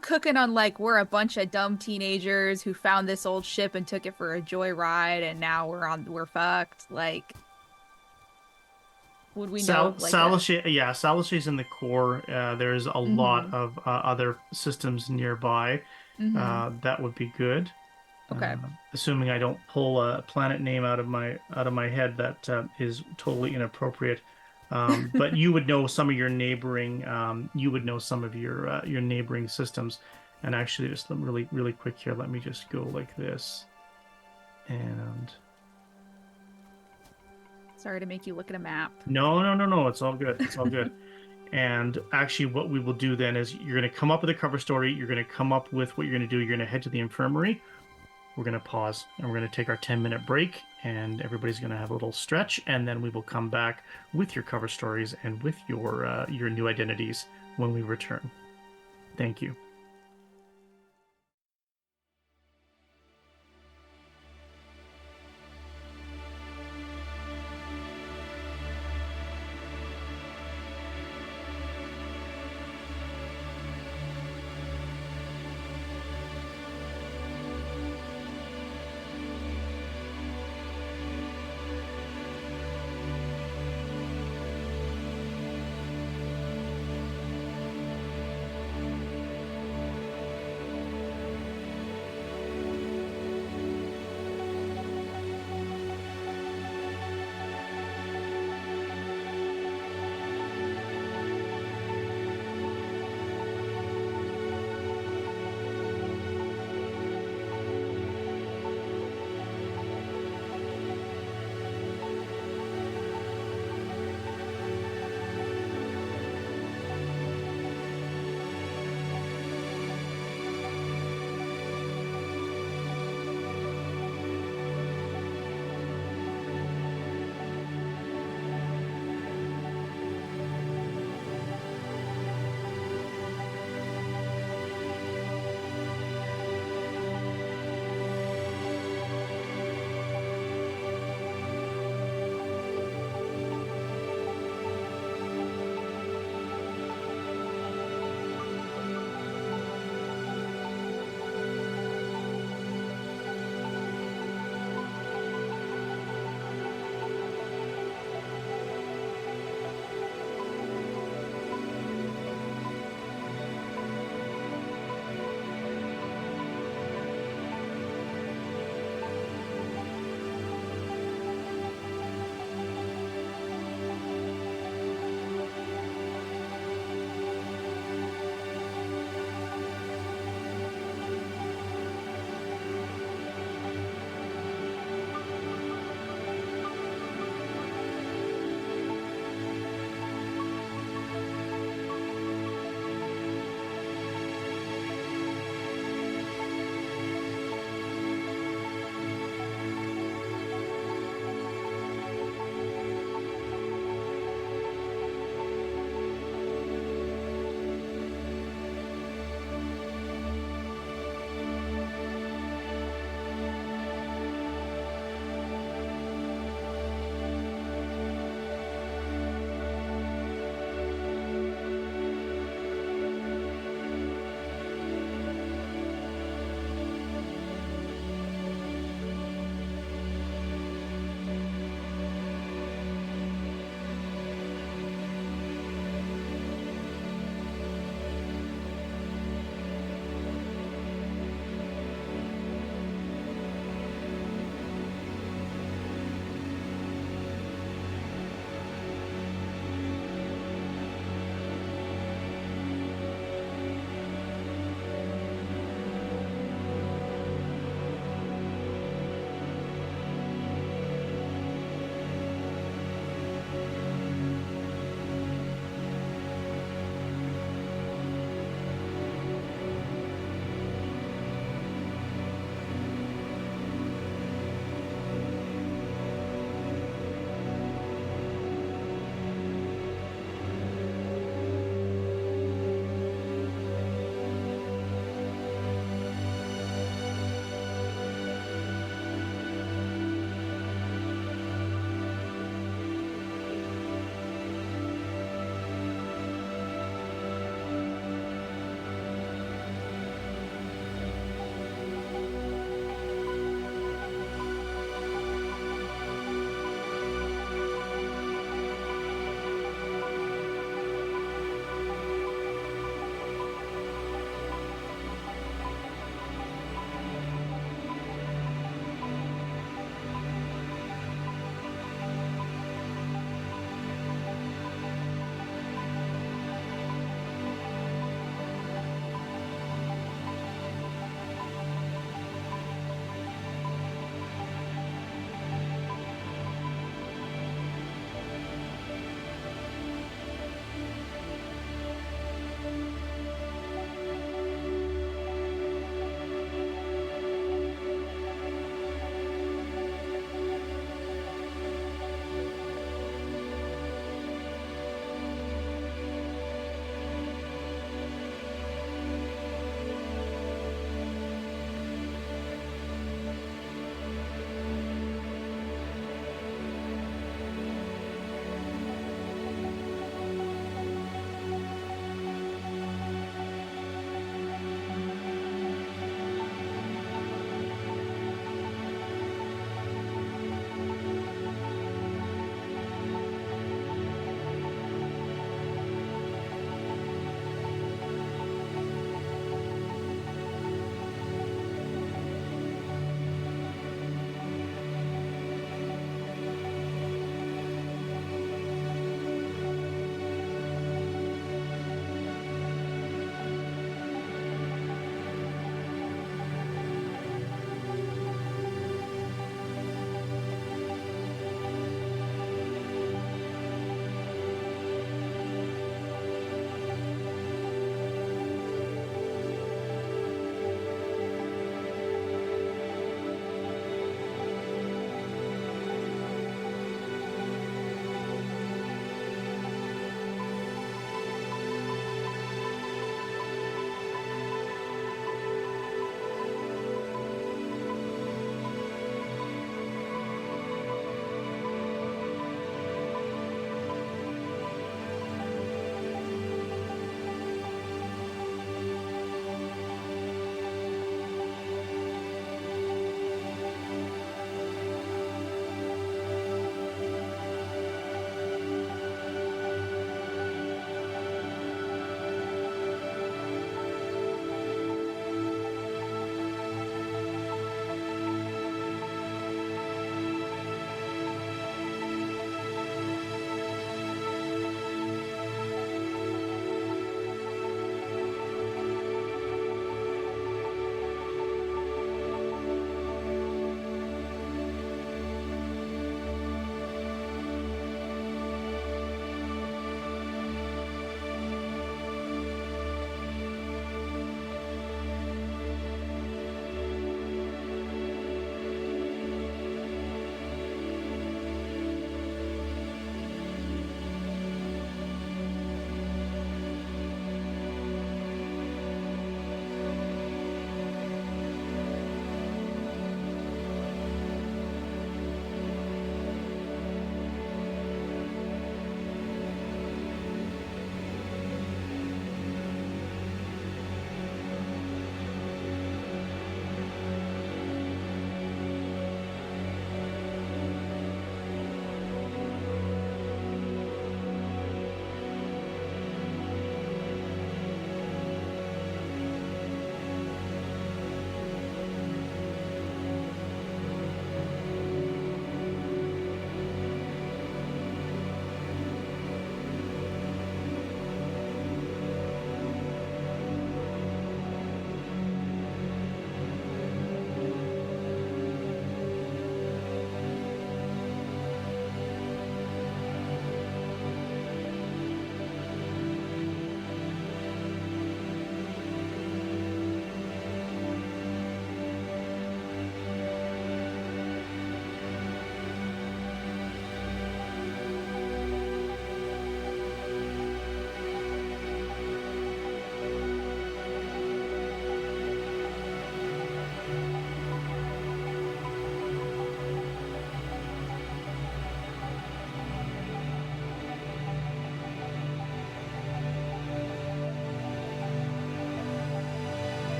Speaker 5: cooking on like we're a bunch of dumb teenagers who found this old ship and took it for a joyride, and now we're fucked. Like, would we know? Like
Speaker 1: Salashay's in the core. There's a lot of other systems nearby. That would be good.
Speaker 5: Okay.
Speaker 1: Assuming I don't pull a planet name out of my head that is totally inappropriate. But you would know some of your neighboring. You would know some of your neighboring systems. And actually, just really quick here. Let me just go like this. And
Speaker 5: sorry to make you look at a map.
Speaker 1: no. It's all good. It's all good. And actually, what we will do then is you're going to come up with a cover story. You're going to come up with what you're going to do. You're going to head to the infirmary. We're going to pause and we're going to take our 10-minute break, and everybody's going to have a little stretch, and then we will come back with your cover stories and with your new identities when we return. Thank you.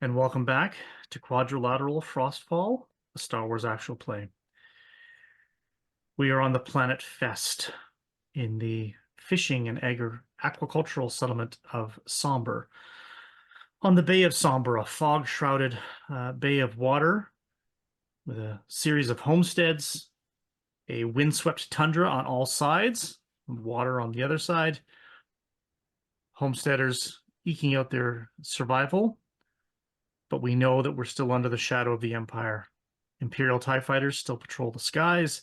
Speaker 1: And welcome back to Quadrilateral Frostfall, a Star Wars actual play. We are on the planet Fest in the fishing and aquacultural settlement of Somber. On the Bay of Somber, a fog-shrouded bay of water with a series of homesteads, a windswept tundra on all sides, water on the other side, homesteaders eking out their survival. But we know that we're still under the shadow of the Empire. Imperial TIE fighters still patrol the skies,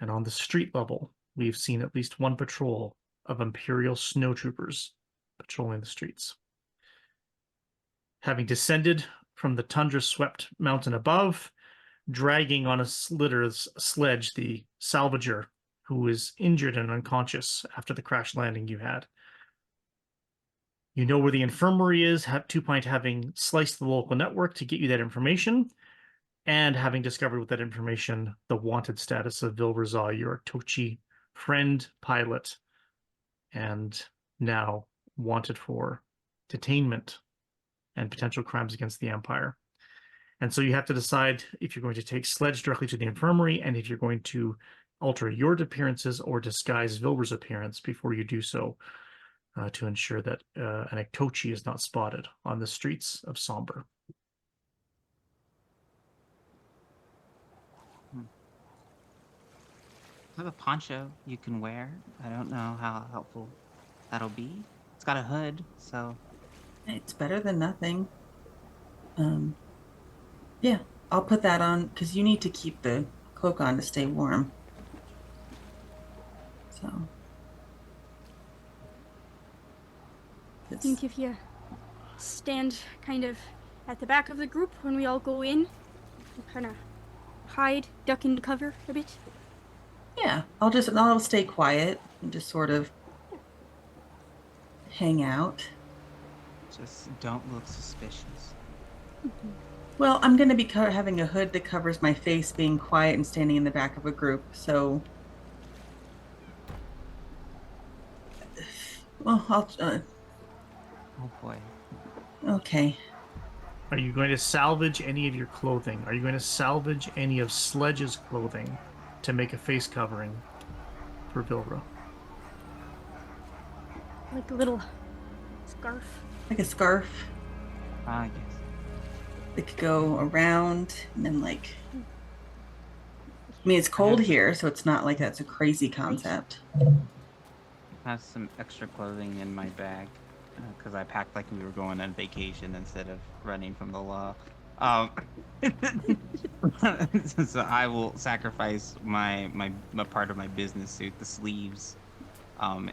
Speaker 1: and on the street level, we've seen at least one patrol of Imperial snowtroopers patrolling the streets. Having descended from the tundra-swept mountain above, dragging on a sledge the salvager, who is injured and unconscious after the crash landing you had. You know where the infirmary is, Two Pint having sliced the local network to get you that information, and having discovered with that information the wanted status of Vilrazah, your Tochi friend pilot, and now wanted for detainment and potential crimes against the Empire. And so you have to decide if you're going to take Sledge directly to the infirmary and if you're going to alter your appearances or disguise Vilraz's appearance before you do so. To ensure that an Ektochi is not spotted on the streets of Somber.
Speaker 4: I have a poncho you can wear. I don't know how helpful that'll be. It's got a hood, so...
Speaker 3: It's better than nothing. Yeah, I'll put that on, because you need to keep the cloak on to stay warm. So...
Speaker 2: I think if you stand kind of at the back of the group when we all go in, kind of hide, duck into cover a bit.
Speaker 3: Yeah, I'll stay quiet and just sort of hang out.
Speaker 4: Just don't look suspicious.
Speaker 3: Well, I'm going to be having a hood that covers my face, being quiet and standing in the back of a group, so... Well, I'll...
Speaker 4: Oh boy.
Speaker 3: Okay.
Speaker 1: Are you going to salvage any of your clothing? Are you going to salvage any of Sledge's clothing to make a face covering for Vilra?
Speaker 2: Like a little scarf.
Speaker 3: Like a scarf.
Speaker 4: Ah, yes.
Speaker 3: It could go around and then I mean, it's cold here, so it's not like that's a crazy concept.
Speaker 4: I have some extra clothing in my bag. Because I packed like we were going on vacation instead of running from the law. So I will sacrifice my part of my business suit, the sleeves, and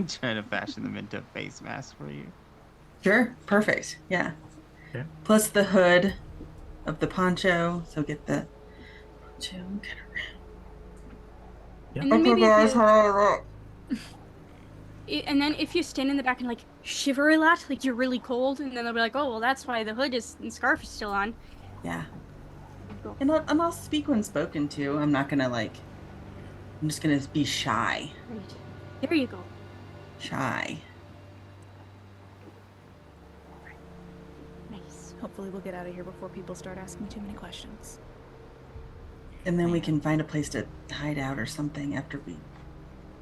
Speaker 4: try to fashion them into a face mask for you.
Speaker 3: Sure, perfect. Yeah.
Speaker 1: Okay.
Speaker 3: Plus the hood of the poncho, so get the poncho kind of around.
Speaker 1: Yeah.
Speaker 2: And then
Speaker 3: Okay,
Speaker 2: maybe
Speaker 3: guys, how do I look?
Speaker 2: and then if you stand in the back and like shiver a lot, like you're really cold, and then they'll be like, "Oh, well, that's why the hood and scarf is still on."
Speaker 3: Yeah. And I'll speak when spoken to. I'm not gonna I'm just gonna be shy.
Speaker 2: Right. There you go.
Speaker 3: Shy.
Speaker 2: Nice.
Speaker 5: Hopefully we'll get out of here before people start asking too many questions.
Speaker 3: And then we can find a place to hide out or something after we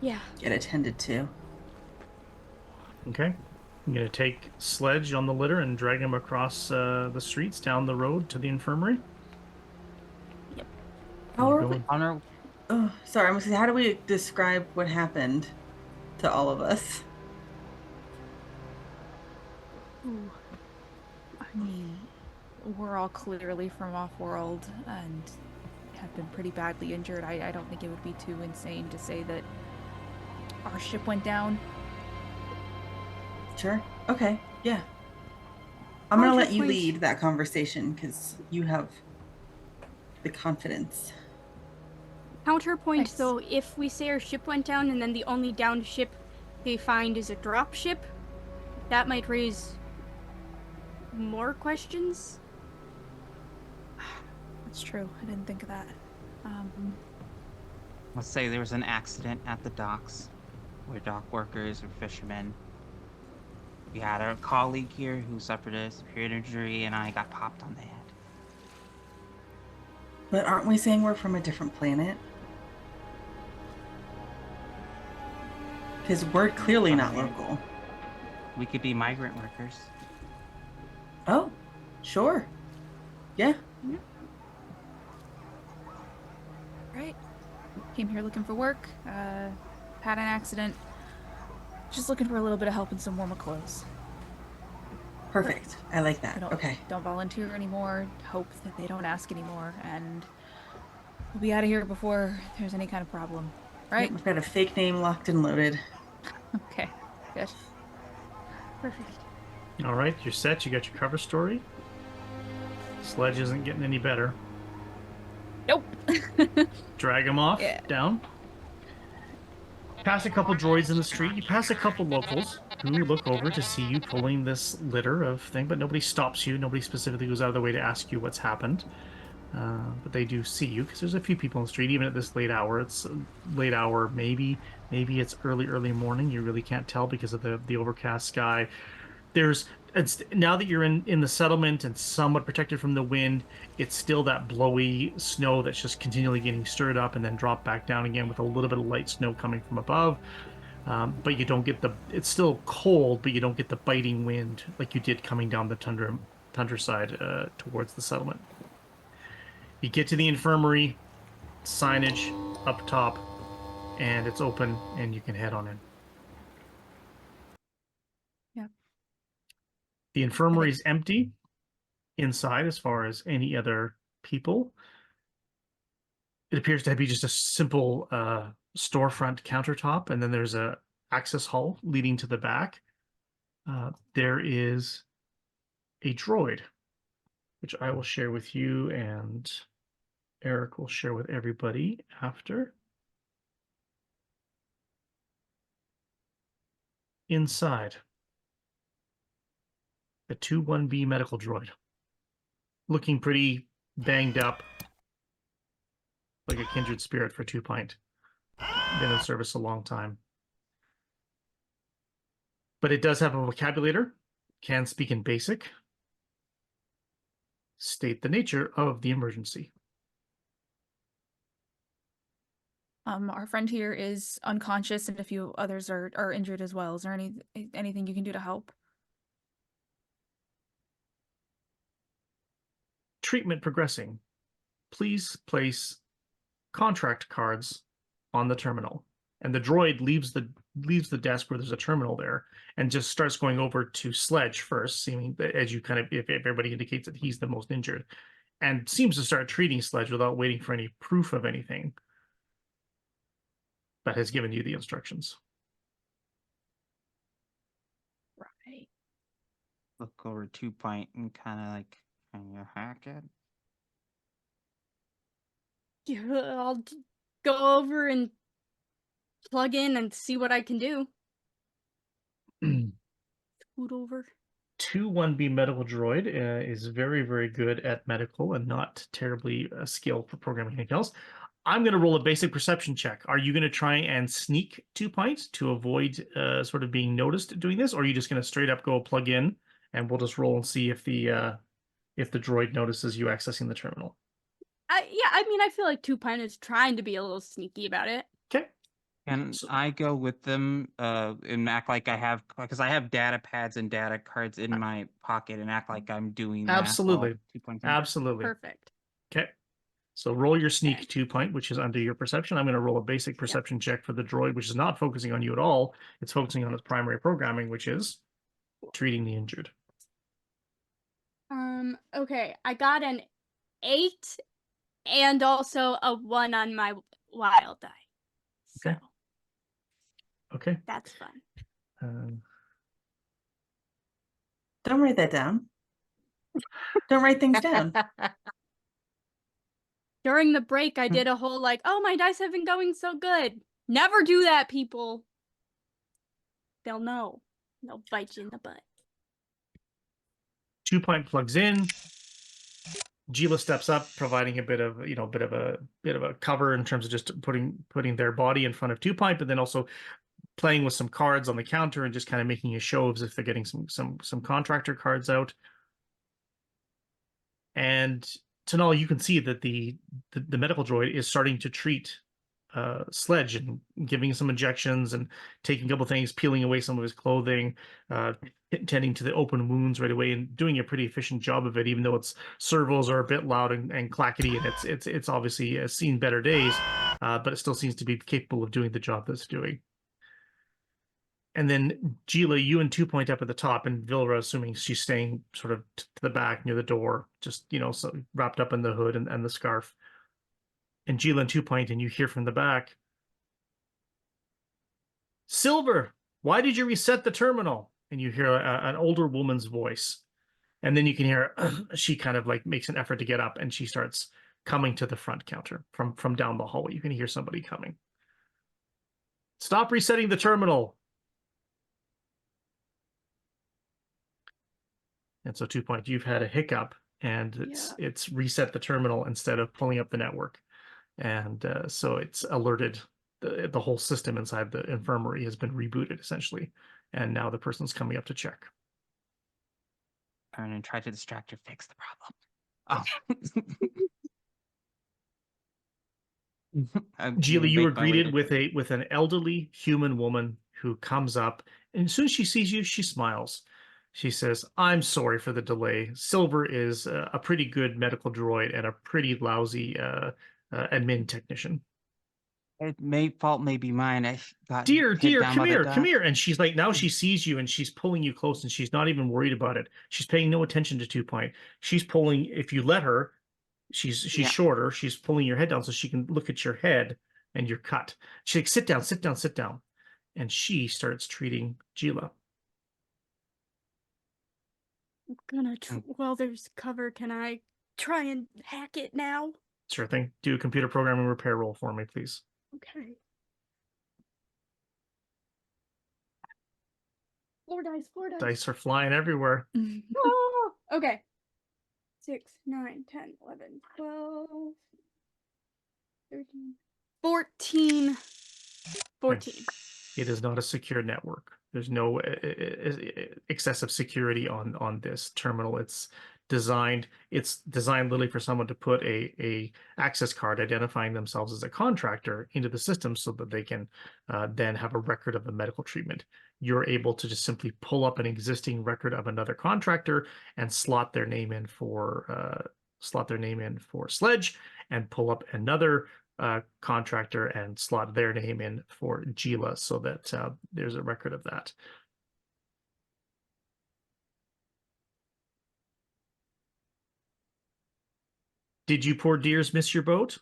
Speaker 2: Yeah.
Speaker 3: get attended to.
Speaker 1: Okay. I'm going to take Sledge on the litter and drag him across the streets down the road to the infirmary.
Speaker 2: Yep.
Speaker 3: How are we?
Speaker 1: Going-
Speaker 4: Honor,
Speaker 3: Oh, sorry. I'm gonna say, how do we describe what happened to all of us?
Speaker 2: Ooh.
Speaker 5: I mean, we're all clearly from off-world and have been pretty badly injured. I don't think it would be too insane to say that our ship went down.
Speaker 3: Sure. Okay. Yeah. I'm gonna let you
Speaker 2: Counterpoint.
Speaker 3: lead that conversation because you have the confidence.
Speaker 2: Counterpoint,
Speaker 5: Nice.
Speaker 2: though, if we say our ship went down and then the only downed ship they find is a drop ship, that might raise more questions.
Speaker 5: That's true. I didn't think of that.
Speaker 4: let's say there was an accident at the docks where dock workers or fishermen We had a colleague here who suffered a severe injury, and I got popped on the head.
Speaker 3: But aren't we saying we're from a different planet? Because we're clearly not local.
Speaker 4: We could be migrant workers.
Speaker 3: Oh, sure. Yeah.
Speaker 5: Right. Came here looking for work. Had an accident. Just looking for a little bit of help and some warmer clothes.
Speaker 3: Perfect. I like that. Okay.
Speaker 5: Don't volunteer anymore. Hope that they don't ask anymore, and we'll be out of here before there's any kind of problem. Right?
Speaker 3: Yep, we've got a fake name locked and loaded.
Speaker 5: Okay. Good. Perfect.
Speaker 1: All right, you're set. You got your cover story. Sledge isn't getting any better.
Speaker 5: Nope.
Speaker 1: Drag him off,
Speaker 5: Yeah.
Speaker 1: down. Pass a couple droids in the street. You pass a couple locals who look over to see you pulling this litter of thing, but nobody stops you. Nobody specifically goes out of their way to ask you what's happened. But they do see you because there's a few people in the street, even at this late hour. It's late hour, maybe it's early morning. You really can't tell because of the overcast sky. It's now that you're in the settlement and somewhat protected from the wind, it's still that blowy snow that's just continually getting stirred up and then dropped back down again with a little bit of light snow coming from above. But you don't get it's still cold, but you don't get the biting wind like you did coming down the tundra side towards the settlement. You get to the infirmary, signage up top, and it's open and you can head on in. The infirmary is empty inside as far as any other people. It appears to be just a simple storefront countertop, and then there's a access hall leading to the back. There is a droid, which I will share with you, and Erik will share with everybody after. Inside, a 2-1B medical droid, looking pretty banged up, like a kindred spirit for 2 Pint. Been in service a long time. But it does have a vocabulator, can speak in basic, state the nature of the emergency.
Speaker 5: Our friend here is unconscious, and a few others are injured as well. Is there anything you can do to help?
Speaker 1: Treatment progressing. Please place contract cards on the terminal. And the droid leaves the desk where there's a terminal there and just starts going over to Sledge first, seeming that as you kind of, if everybody indicates that he's the most injured, and seems to start treating Sledge without waiting for any proof of anything, but has given you the instructions.
Speaker 5: Right.
Speaker 4: Look over 2 Pint and kind of like, can you hack it?
Speaker 2: Yeah, I'll go over and plug in and see what I can do. Scoot over.
Speaker 1: 2-1B medical droid is very, very good at medical and not terribly skilled for programming anything else. I'm going to roll a basic perception check. Are you going to try and sneak 2 Pints to avoid sort of being noticed doing this, or are you just going to straight up go plug in and we'll just roll and see if the droid notices you accessing the terminal?
Speaker 2: Yeah, I mean, I feel like 2 Pint is trying to be a little sneaky about it.
Speaker 1: Okay.
Speaker 4: Can I go with them and act like I have, because I have data pads and data cards in my pocket, and act like I'm doing that?
Speaker 1: Absolutely.
Speaker 4: 2 Pints.
Speaker 1: Absolutely.
Speaker 2: Perfect.
Speaker 1: Okay. So roll your sneak 2 Pint, which is under your perception. I'm going to roll a basic perception check for the droid, which is not focusing on you at all. It's focusing on its primary programming, which is treating the injured.
Speaker 2: Okay, I got an 8 and also a 1 on my wild die. So
Speaker 1: Okay. Okay.
Speaker 2: that's fun.
Speaker 3: Don't write that down. Don't write things down.
Speaker 2: During the break, I did a whole like, oh, my dice have been going so good. Never do that, people. They'll know. They'll bite you in the butt.
Speaker 1: 2 Pint plugs in. Gila steps up, providing a bit of a cover in terms of just putting their body in front of 2 Pint, but then also playing with some cards on the counter and just kind of making a show as if they're getting some contractor cards out. And Tanal, you can see that the medical droid is starting to treat Sledge and giving some injections and taking a couple things, peeling away some of his clothing, tending to the open wounds right away, and doing a pretty efficient job of it. Even though its servos are a bit loud and clackety, and it's obviously seen better days, but it still seems to be capable of doing the job that it's doing. And then Gila, you and 2 Point up at the top, and Vilra, assuming she's staying sort of to the back near the door, just so wrapped up in the hood and the scarf. And Gila and 2 Point, and you hear from the back, Silver, why did you reset the terminal? And you hear an older woman's voice. And then you can hear she kind of like makes an effort to get up, and she starts coming to the front counter from down the hallway. You can hear somebody coming. Stop resetting the terminal. And so 2 Point, you've had a hiccup, and it's reset the terminal instead of pulling up the network. And so it's alerted the whole system inside the infirmary has been rebooted essentially. And now the person's coming up to check.
Speaker 4: Turn and try to distract or fix the problem. Oh.
Speaker 1: Gila, you were greeted with an elderly human woman who comes up, and as soon as she sees you, she smiles. She says, I'm sorry for the delay. Silver is a pretty good medical droid and a pretty lousy admin technician.
Speaker 4: Fault may be mine. I got
Speaker 1: dear, come here. And she's like, now she
Speaker 4: Mm.
Speaker 1: sees you and she's pulling you close, and she's not even worried about it. She's paying no attention to 2 Point. She's pulling, if you let her, she's shorter. She's pulling your head down so she can look at your head and your cut. She's like, sit down. And she starts treating Gila.
Speaker 2: I'm gonna while there's cover, can I try and hack it now?
Speaker 1: Sure thing. Do a computer programming repair roll for me, please.
Speaker 2: Okay. Four dice.
Speaker 1: Dice are flying everywhere.
Speaker 2: Oh, okay. 6, 9, 10, 11, 12, 13, 14. 14.
Speaker 1: It is not a secure network. There's no excessive security on this terminal. It's designed literally for someone to put a access card identifying themselves as a contractor into the system so that they can then have a record of a medical treatment. You're able to just simply pull up an existing record of another contractor and slot their name in for Sledge, and pull up another contractor and slot their name in for Gila so that there's a record of that. Did you poor dears miss your boat?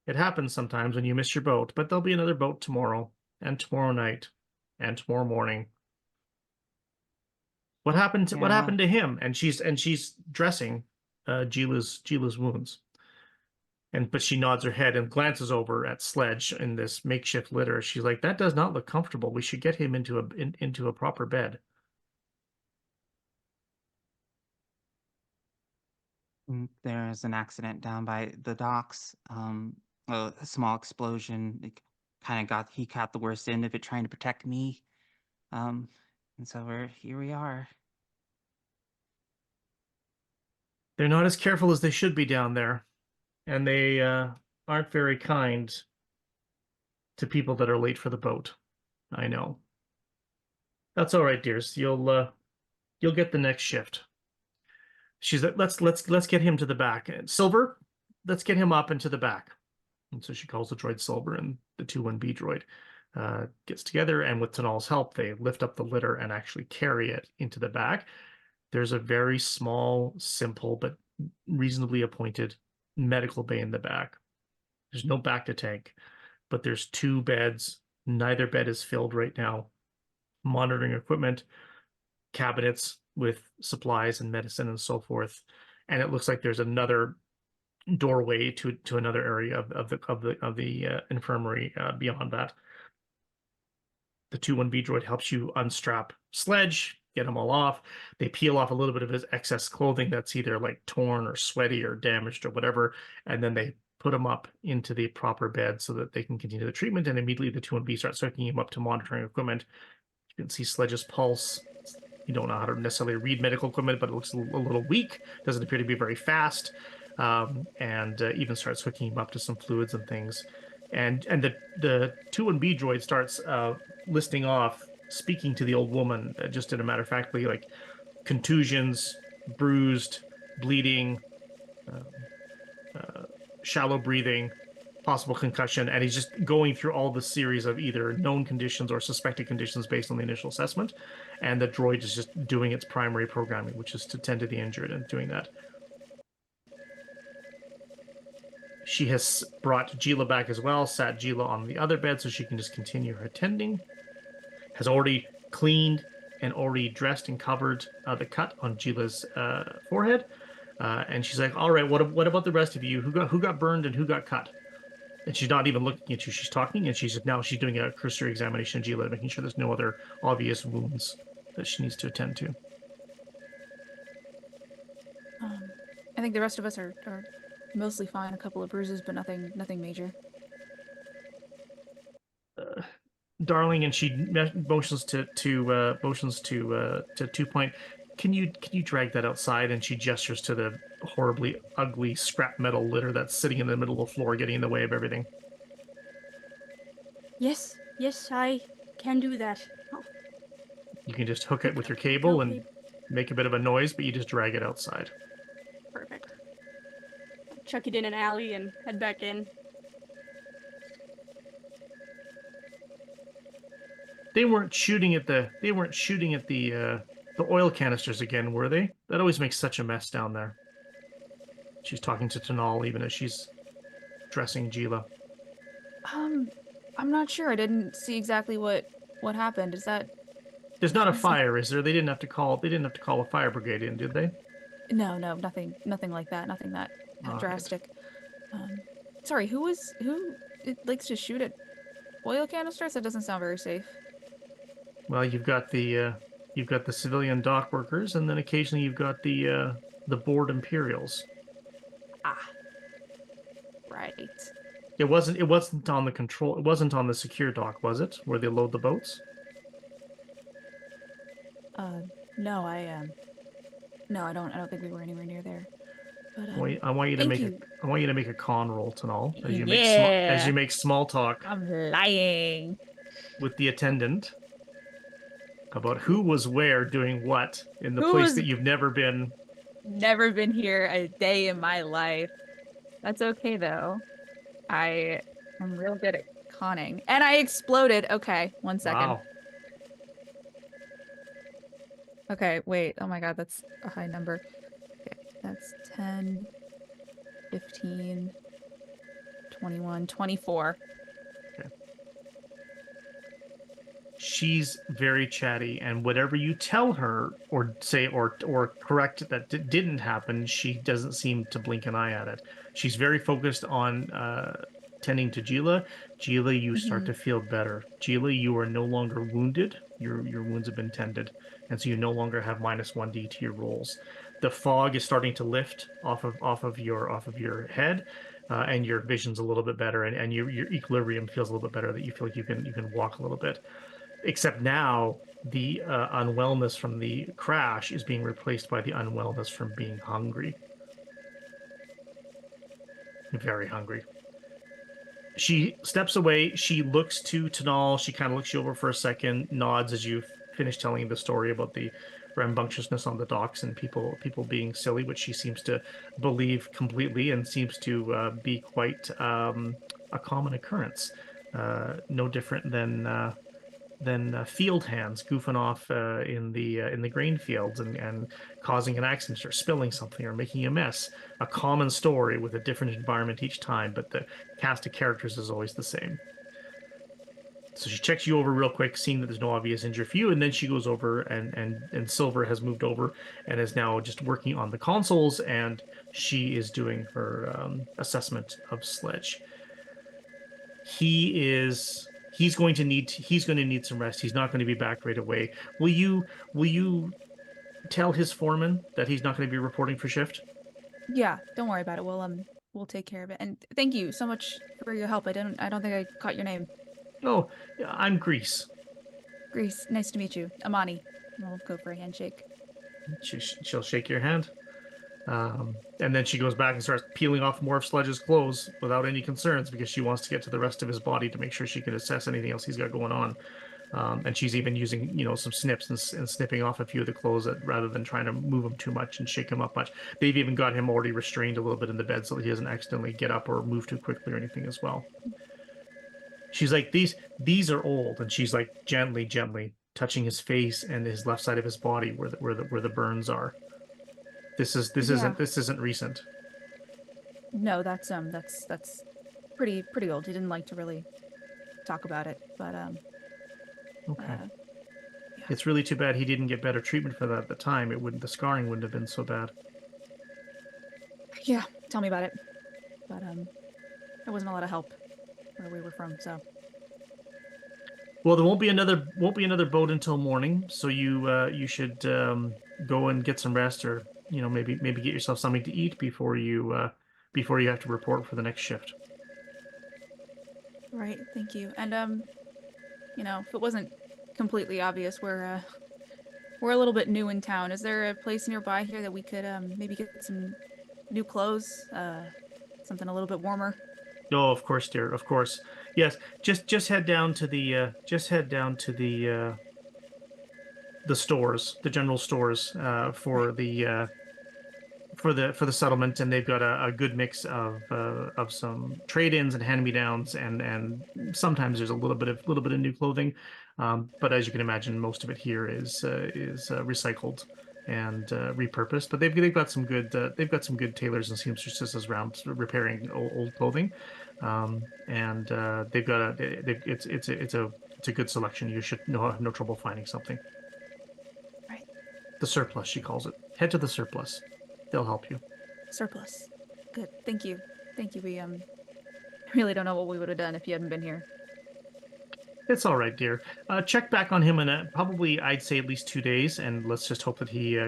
Speaker 1: It happens sometimes when you miss your boat, but there'll be another boat tomorrow, and tomorrow night, and tomorrow morning. What happened to him? And she's dressing Gila's wounds. But she nods her head and glances over at Sledge in this makeshift litter. She's like, that does not look comfortable. We should get him into a proper bed.
Speaker 4: There's an accident down by the docks. A small explosion. He caught the worst end of it trying to protect me. And so here we are.
Speaker 1: They're not as careful as they should be down there. And they aren't very kind to people that are late for the boat. I know. That's all right, dears. You'll get the next shift. She's like, let's get him to the back. Silver, let's get him up into the back. And so she calls the droid Silver, and the 2-1B droid gets together, and with Tanal's help, they lift up the litter and actually carry it into the back. There's a very small, simple, but reasonably appointed medical bay in the back. There's no back to tank, but there's 2 beds. Neither bed is filled right now. Monitoring equipment, cabinets with supplies and medicine and so forth. And it looks like there's another doorway to another area of the infirmary beyond that. The 2-1B droid helps you unstrap Sledge, get him all off. They peel off a little bit of his excess clothing that's either like torn or sweaty or damaged or whatever, and then they put him up into the proper bed so that they can continue the treatment, and immediately the 2-1B starts hooking him up to monitoring equipment. You can see Sledge's pulse. You don't know how to necessarily read medical equipment, but it looks a little weak. Doesn't appear to be very fast, and even starts hooking him up to some fluids and things. And the 2-1B droid starts listing off, speaking to the old woman, just in a matter of factly, like contusions, bruised, bleeding, shallow breathing, possible concussion, and he's just going through all the series of either known conditions or suspected conditions based on the initial assessment, and the droid is just doing its primary programming, which is to tend to the injured and doing that. She has brought Gila back as well, sat Gila on the other bed so she can just continue her tending. Has already cleaned and already dressed and covered the cut on Gila's forehead. And she's like, all right, what about the rest of you? Who got burned and who got cut? And she's not even looking at you. She's talking, and she's doing a cursory examination of Gila, making sure there's no other obvious wounds that she needs to attend to.
Speaker 5: I think the rest of us are mostly fine. A couple of bruises, but nothing major.
Speaker 1: Darling, and she motions to 2-Point. Can you drag that outside? And she gestures to the horribly ugly scrap metal litter that's sitting in the middle of the floor, getting in the way of everything.
Speaker 2: Yes, I can do that. Oh,
Speaker 1: You can just hook it with your cable and make a bit of a noise, but you just drag it outside.
Speaker 2: perfect. Chuck it in an alley and head back in.
Speaker 1: They weren't shooting at the oil canisters again, were they? That always makes such a mess down there. She's talking to Tanal even as she's dressing Gila.
Speaker 5: I'm not sure. I didn't see exactly what happened. Is that?
Speaker 1: There's not a fire, is there? They didn't have to call a fire brigade in, did they?
Speaker 5: No, nothing like that. Nothing that drastic. Sorry, who likes to shoot at oil canisters? That doesn't sound very safe.
Speaker 1: Well, you've got the civilian dock workers, and then occasionally you've got the board Imperials.
Speaker 5: Ah, right.
Speaker 1: It wasn't on the control. It wasn't on the secure dock, was it? Where they load the boats?
Speaker 5: No, no, I don't think we were anywhere near there. But
Speaker 1: I want you to make a con roll, Tanal, as you make small talk.
Speaker 5: I'm lying.
Speaker 1: With the attendant about who was where doing what in the place that you've never been.
Speaker 5: Never been here a day in my life. That's okay though. I'm real good at conning. And I exploded. Okay, 1 second.
Speaker 1: Wow.
Speaker 5: Okay, wait. Oh my god, that's a high number. Okay, that's 10, 15, 21, 24.
Speaker 1: Okay. She's very chatty, and whatever you tell her or say or correct that didn't happen, she doesn't seem to blink an eye at it. She's very focused on tending to Gila. Gila, you start to feel better. Gila, you are no longer wounded. Your wounds have been tended, and so you no longer have -1d to your rolls. The fog is starting to lift off of your head, and your vision's a little bit better, and your equilibrium feels a little bit better. That you feel like you can walk a little bit. Except now, the unwellness from the crash is being replaced by the unwellness from being hungry. Very hungry. She steps away. She looks to Tanal. She kind of looks you over for a second, nods as you finish telling the story about the rambunctiousness on the docks and people being silly, which she seems to believe completely and seems to be quite a common occurrence. No different than field hands goofing off in the grain fields and causing an accident or spilling something or making a mess. A common story with a different environment each time, but the cast of characters is always the same. So she checks you over real quick, seeing that there's no obvious injury for you, and then she goes over and Silver has moved over and is now just working on the consoles, and she is doing her assessment of Sledge. He's going to need some rest. He's not going to be back right away. Will you tell his foreman that he's not going to be reporting for shift?
Speaker 5: Yeah, don't worry about it. we'll take care of it. And thank you so much for your help. I don't think I caught your name.
Speaker 1: Oh, yeah, I'm Grease.
Speaker 5: Grease, nice to meet you. Amani. We'll go for a handshake.
Speaker 1: She'll shake your hand. And then she goes back and starts peeling off more of Sledge's clothes without any concerns because she wants to get to the rest of his body to make sure she can assess anything else he's got going on. And she's even using, some snips and snipping off a few of the clothes rather than trying to move him too much and shake him up much. They've even got him already restrained a little bit in the bed so that he doesn't accidentally get up or move too quickly or anything as well. She's like, these are old, and she's like gently touching his face and his left side of his body where the burns are. This isn't recent.
Speaker 5: No, that's pretty old. He didn't like to really talk about it, but
Speaker 1: Okay.
Speaker 5: yeah.
Speaker 1: It's really too bad he didn't get better treatment for that at the time. The scarring wouldn't have been so bad.
Speaker 5: Yeah, tell me about it. But there wasn't a lot of help where we were from, so.
Speaker 1: Well, there won't be another boat until morning, so you should go and get some rest, or maybe get yourself something to eat before you have to report for the next shift.
Speaker 5: Right, thank you. And if it wasn't completely obvious, we're a little bit new in town. Is there a place nearby here that we could maybe get some new clothes, something a little bit warmer?
Speaker 1: Oh, of course, dear. Of course. Yes. Just head down to the the stores, the general stores, for the settlement, and they've got a good mix of some trade-ins and hand-me-downs, and sometimes there's a little bit of new clothing, but as you can imagine, most of it here is recycled and repurposed. But they've got some good tailors and seamstresses around repairing old clothing, and they've got it's a good selection. You should have no trouble finding something.
Speaker 5: Right.
Speaker 1: The surplus, she calls it. Head to the surplus. They'll help you.
Speaker 5: Surplus. Good. Thank you. Thank you. We really don't know what we would have done if you hadn't been here.
Speaker 1: It's all right, dear. Check back on him in probably, I'd say, at least 2 days, and let's just hope that he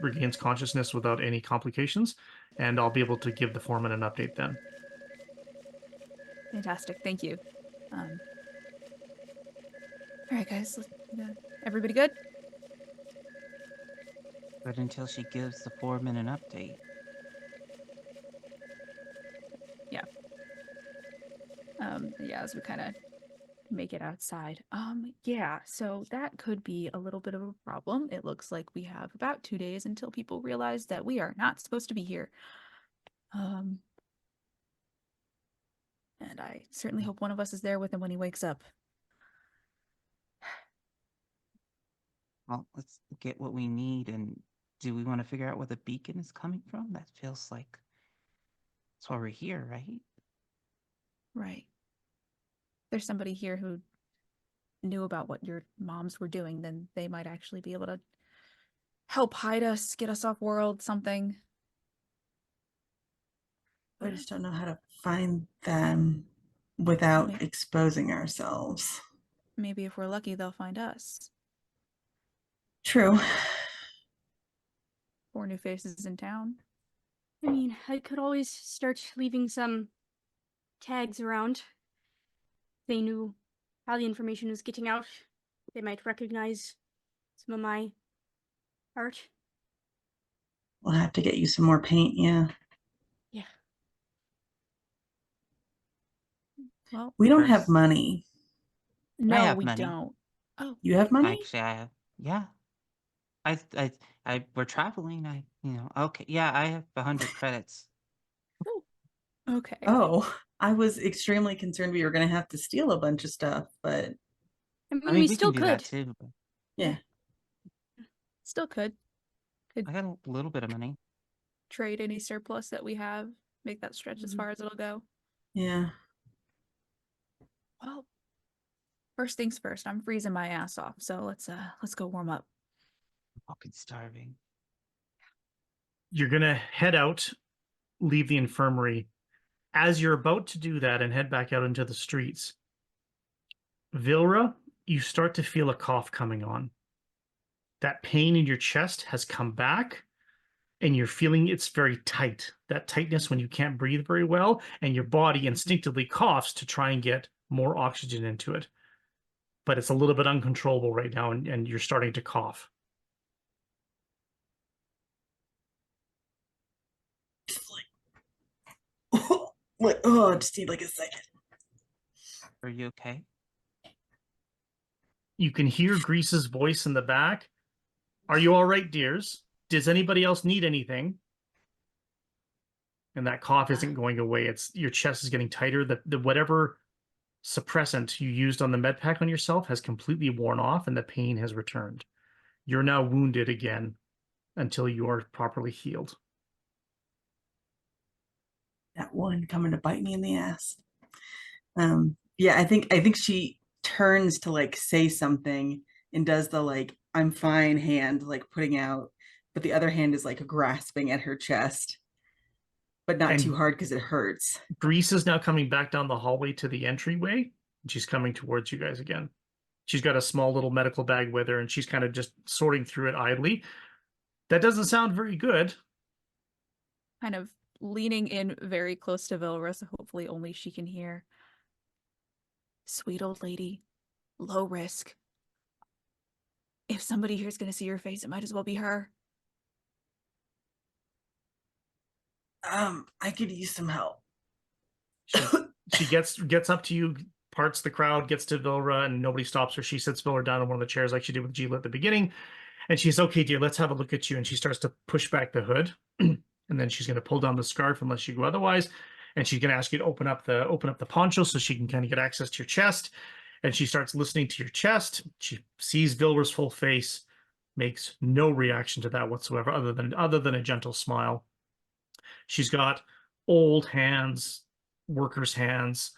Speaker 1: regains consciousness without any complications, and I'll be able to give the foreman an update then.
Speaker 5: Fantastic. Thank you. All right, guys. Everybody good?
Speaker 4: But until she gives the foreman an update.
Speaker 5: Yeah. As we kind of make it outside. Yeah, so that could be a little bit of a problem. It looks like we have about 2 days until people realize that we are not supposed to be here. And I certainly hope one of us is there with him when he wakes up.
Speaker 4: Well, let's get what we need, and do we want to figure out where the beacon is coming from? That feels like that's why we're here, right?
Speaker 5: Right. There's somebody here who knew about what your moms were doing, then they might actually be able to help hide us, get us off world, something.
Speaker 3: I just don't know how to find them without exposing ourselves.
Speaker 5: Maybe if we're lucky, they'll find us.
Speaker 3: True.
Speaker 5: 4 new faces in town.
Speaker 2: I mean, I could always start leaving some tags around. They knew how the information was getting out. They might recognize some of my art.
Speaker 3: We'll have to get you some more paint, yeah.
Speaker 2: Yeah.
Speaker 5: Well,
Speaker 3: We don't
Speaker 4: First-
Speaker 3: have money.
Speaker 5: no,
Speaker 4: have
Speaker 5: we
Speaker 4: money.
Speaker 5: don't. Oh,
Speaker 3: You have money?
Speaker 4: Actually, yeah. We're traveling. Okay. Yeah, I have 100 credits.
Speaker 5: okay.
Speaker 3: Oh, I was extremely concerned we were going to have to steal a bunch of stuff, but
Speaker 2: I mean,
Speaker 4: I mean,
Speaker 2: we
Speaker 4: we
Speaker 2: still
Speaker 4: can do that
Speaker 2: could.
Speaker 4: too, but
Speaker 3: yeah.
Speaker 5: Still could
Speaker 4: I got a little bit of money.
Speaker 5: trade any surplus that we have, make that stretch as
Speaker 3: Mhm.
Speaker 5: far as it'll go.
Speaker 3: Yeah.
Speaker 5: Well, first things first, I'm freezing my ass off, so let's go warm up.
Speaker 4: I'm fucking starving.
Speaker 1: You're gonna head out, leave the infirmary. As you're about to do that and head back out into the streets, Vilra, you start to feel a cough coming on. That pain in your chest has come back, and you're feeling it's very tight. That tightness when you can't breathe very well, and your body instinctively coughs to try and get more oxygen into it. But it's a little bit uncontrollable right now, and you're starting to cough.
Speaker 3: Oh, just need like a second.
Speaker 4: Are you okay?
Speaker 1: You can hear Grease's voice in the back. Are you all right, dears? Does anybody else need anything? And that cough isn't going away. It's your chest is getting tighter. The whatever suppressant you used on the med pack on yourself has completely worn off, and the pain has returned. You're now wounded again until you are properly healed.
Speaker 3: That one coming to bite me in the ass. Yeah, I think she turns to like say something and does the like I'm fine hand, like putting out, but the other hand is like grasping at her chest, but not too hard because it hurts.
Speaker 1: Grease is now coming back down the hallway to the entryway. She's coming towards you guys again. She's got a small little medical bag with her, and she's kind of just sorting through it idly. That doesn't sound very good.
Speaker 5: Kind of leaning in very close to Vilra, so hopefully only she can hear. Sweet old lady, low risk. If somebody here is going to see your face, it might as well be her.
Speaker 3: I could use some help.
Speaker 1: She gets up to you, parts the crowd, gets to Vilra, and nobody stops her. She sits Vilra down in one of the chairs like she did with Gila at the beginning. And she's, okay, dear, let's have a look at you. And she starts to push back the hood. And then she's going to pull down the scarf unless you go otherwise. And she's going to ask you to open up the poncho so she can kind of get access to your chest. And she starts listening to your chest. She sees Vilra's full face, makes no reaction to that whatsoever, other than a gentle smile. She's got old hands, workers' hands,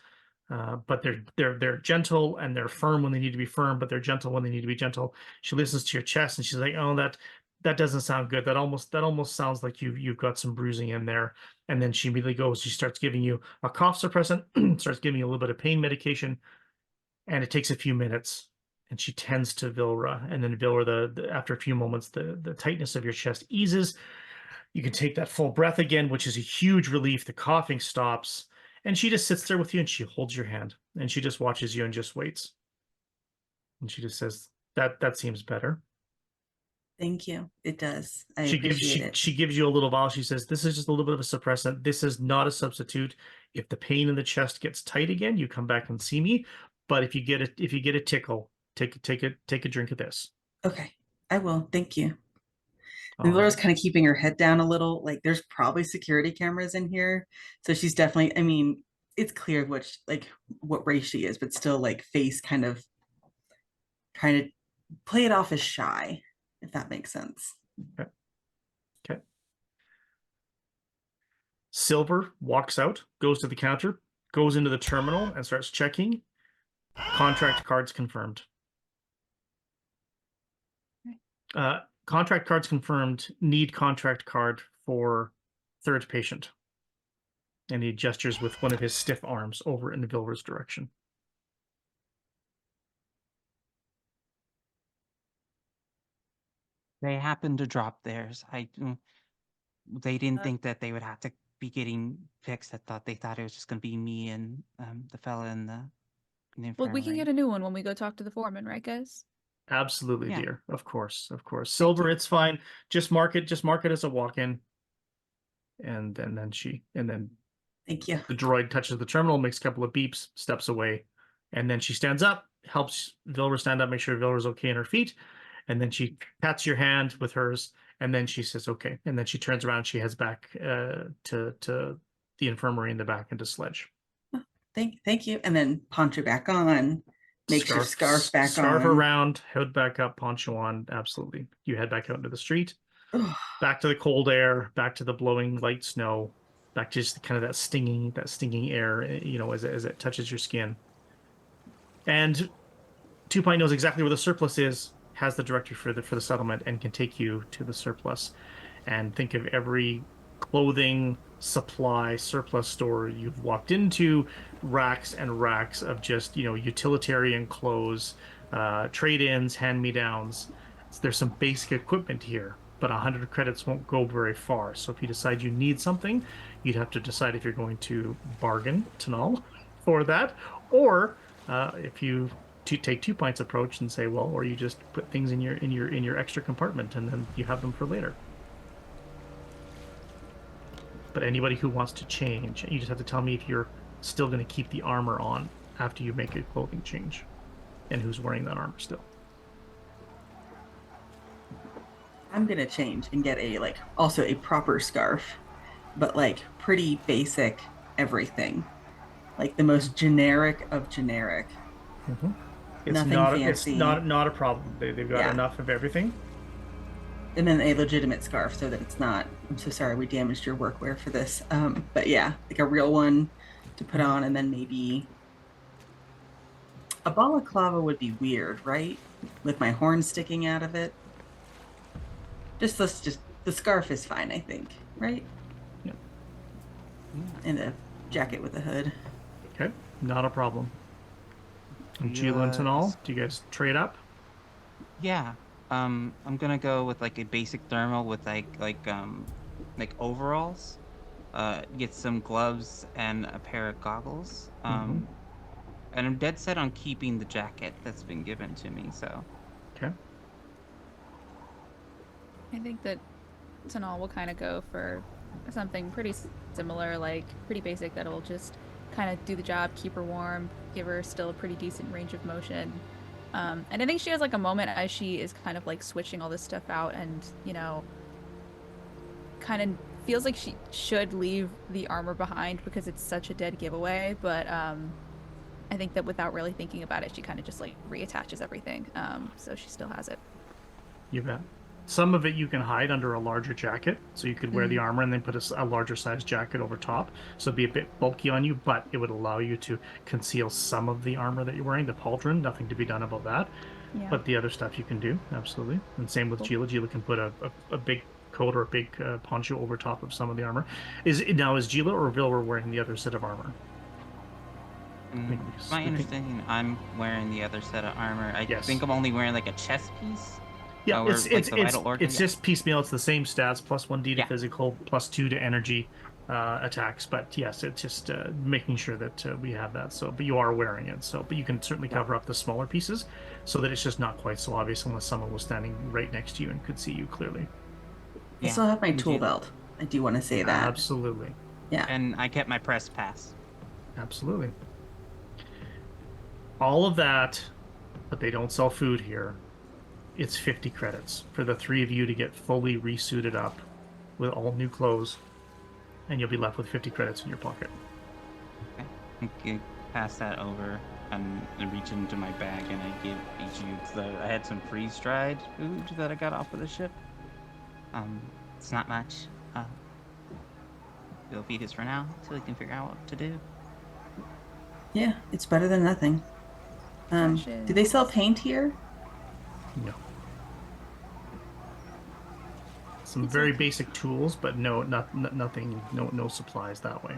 Speaker 1: but they're gentle, and they're firm when they need to be firm, but they're gentle when they need to be gentle. She listens to your chest, and she's like, "Oh, that doesn't sound good. That almost sounds like you've got some bruising in there." And then she immediately goes. She starts giving you a cough suppressant, starts giving you a little bit of pain medication, and it takes a few minutes. And she tends to Vilra, and then Vilra, after a few moments, the tightness of your chest eases. You can take that full breath again, which is a huge relief. The coughing stops, and she just sits there with you, and she holds your hand, and she just watches you and just waits. And she just says, that seems better.
Speaker 3: Thank you. It does. I appreciate it.
Speaker 1: She gives you a little vial. She says, this is just a little bit of a suppressant. This is not a substitute. If the pain in the chest gets tight again, you come back and see me. But if you get a tickle, take a drink of this.
Speaker 3: Okay, I will. Thank you. And Laura's kind of keeping her head down a little. Like, there's probably security cameras in here, so she's definitely. I mean, it's clear what race she is, but still, like, face kind of trying to play it off as shy, if that makes sense.
Speaker 1: Okay. Silver walks out, goes to the counter, goes into the terminal, and starts checking. Contract cards confirmed. Contract cards confirmed. Need contract card for third patient. And he gestures with one of his stiff arms over in Vilra's direction.
Speaker 4: They happened to drop theirs. They didn't think that they would have to be getting fixed. They thought it was just going to be me and the fella in the infirmary.
Speaker 5: Well, we can get a new one when we go talk to the foreman, right, guys?
Speaker 1: Absolutely, yeah. Dear. Of course. Silver, it's fine. Just mark it as a walk-in. And then
Speaker 3: thank you.
Speaker 1: The droid touches the terminal, makes a couple of beeps, steps away, and then she stands up, helps Vilra stand up, make sure Vilra's okay on her feet, and then she pats your hand with hers, and then she says okay, and then she turns around, she heads back to the infirmary in the back into Sledge.
Speaker 3: Oh, thank you, and then poncho back on. Make sure scarf back on.
Speaker 1: Scarf around, hood back up, poncho on. Absolutely. You head back out into the street. Back to the cold air, back to the blowing light snow, back to just kind of that stinging air, as it touches your skin. And 2 Pint knows exactly where the surplus is, has the directory for the settlement, and can take you to the surplus. And think of every clothing supply surplus store you've walked into, racks and racks of just utilitarian clothes, trade-ins, hand-me-downs. There's some basic equipment here, but 100 credits won't go very far. So if you decide you need something, you'd have to decide if you're going to bargain Tanal for that, or if you take 2 pints approach and say, well, or you just put things in your extra compartment and then you have them for later. But anybody who wants to change, you just have to tell me if you're still going to keep the armor on after you make a clothing change, and who's wearing that armor still.
Speaker 3: I'm gonna change and get also a proper scarf, but pretty basic everything, like the most generic of generic.
Speaker 1: Mm-hmm. It's
Speaker 3: Nothing
Speaker 1: not
Speaker 3: fancy.
Speaker 1: It's not a problem. They've got enough of everything.
Speaker 3: And then a legitimate scarf so that it's not, I'm so sorry we damaged your workwear for this. But yeah, like a real one to put on, and then maybe a balaclava would be weird, right? With my horn sticking out of it. Just the scarf is fine, I think, right?
Speaker 1: Yeah.
Speaker 3: And a jacket with a hood.
Speaker 1: Okay, not a problem. And Gila and Tanal, do you guys trade up?
Speaker 4: Yeah. I'm gonna go with like a basic thermal with like overalls. Get some gloves and a pair of goggles. And I'm dead set on keeping the jacket that's been given to me. So.
Speaker 1: Okay.
Speaker 5: I think that Tanal will kind of go for something pretty similar, like pretty basic, that'll just kind of do the job, keep her warm, give her still a pretty decent range of motion. And I think she has like a moment as she is kind of like switching all this stuff out and, you know, kind of feels like she should leave the armor behind because it's such a dead giveaway. But I think that without really thinking about it, she kind of just like reattaches everything. So she still has it.
Speaker 1: You bet. Some of it you can hide under a larger jacket, so you could wear the armor and then put a larger size jacket over top, so it'd be a bit bulky on you, but it would allow you to conceal some of the armor that you're wearing, the pauldron, nothing to be done about that. Yeah. But the other stuff you can do, absolutely. And same with Gila. Gila can put a big coat or a big poncho over top of some of the armor. Is Gila or Vilwer wearing the other set of armor?
Speaker 4: My understanding, I'm wearing the other set of armor. I think I'm only wearing like a chest piece.
Speaker 1: Yeah, it's just piecemeal. It's the same stats, +1d to physical, +2 to energy attacks. But yes, it's just making sure that we have that. So, but you are wearing it. So, but you can certainly cover up the smaller pieces, so that it's just not quite so obvious unless someone was standing right next to you and could see you clearly.
Speaker 3: I still have my tool belt. I do want to say that.
Speaker 1: Absolutely.
Speaker 3: Yeah.
Speaker 4: And I kept my press pass.
Speaker 1: Absolutely. All of that, but they don't sell food here. It's 50 credits for the 3 of you to get fully resuited up with all new clothes, and you'll be left with 50 credits in your pocket.
Speaker 4: Okay, pass that over and reach into my bag, and I give each of you, because I had some freeze-dried food that I got off of the ship. It's not much. We'll feed us for now until we can figure out what to do.
Speaker 3: Yeah, it's better than nothing. Do they sell paint here?
Speaker 1: No. Some very basic tools, but nothing, no supplies that way.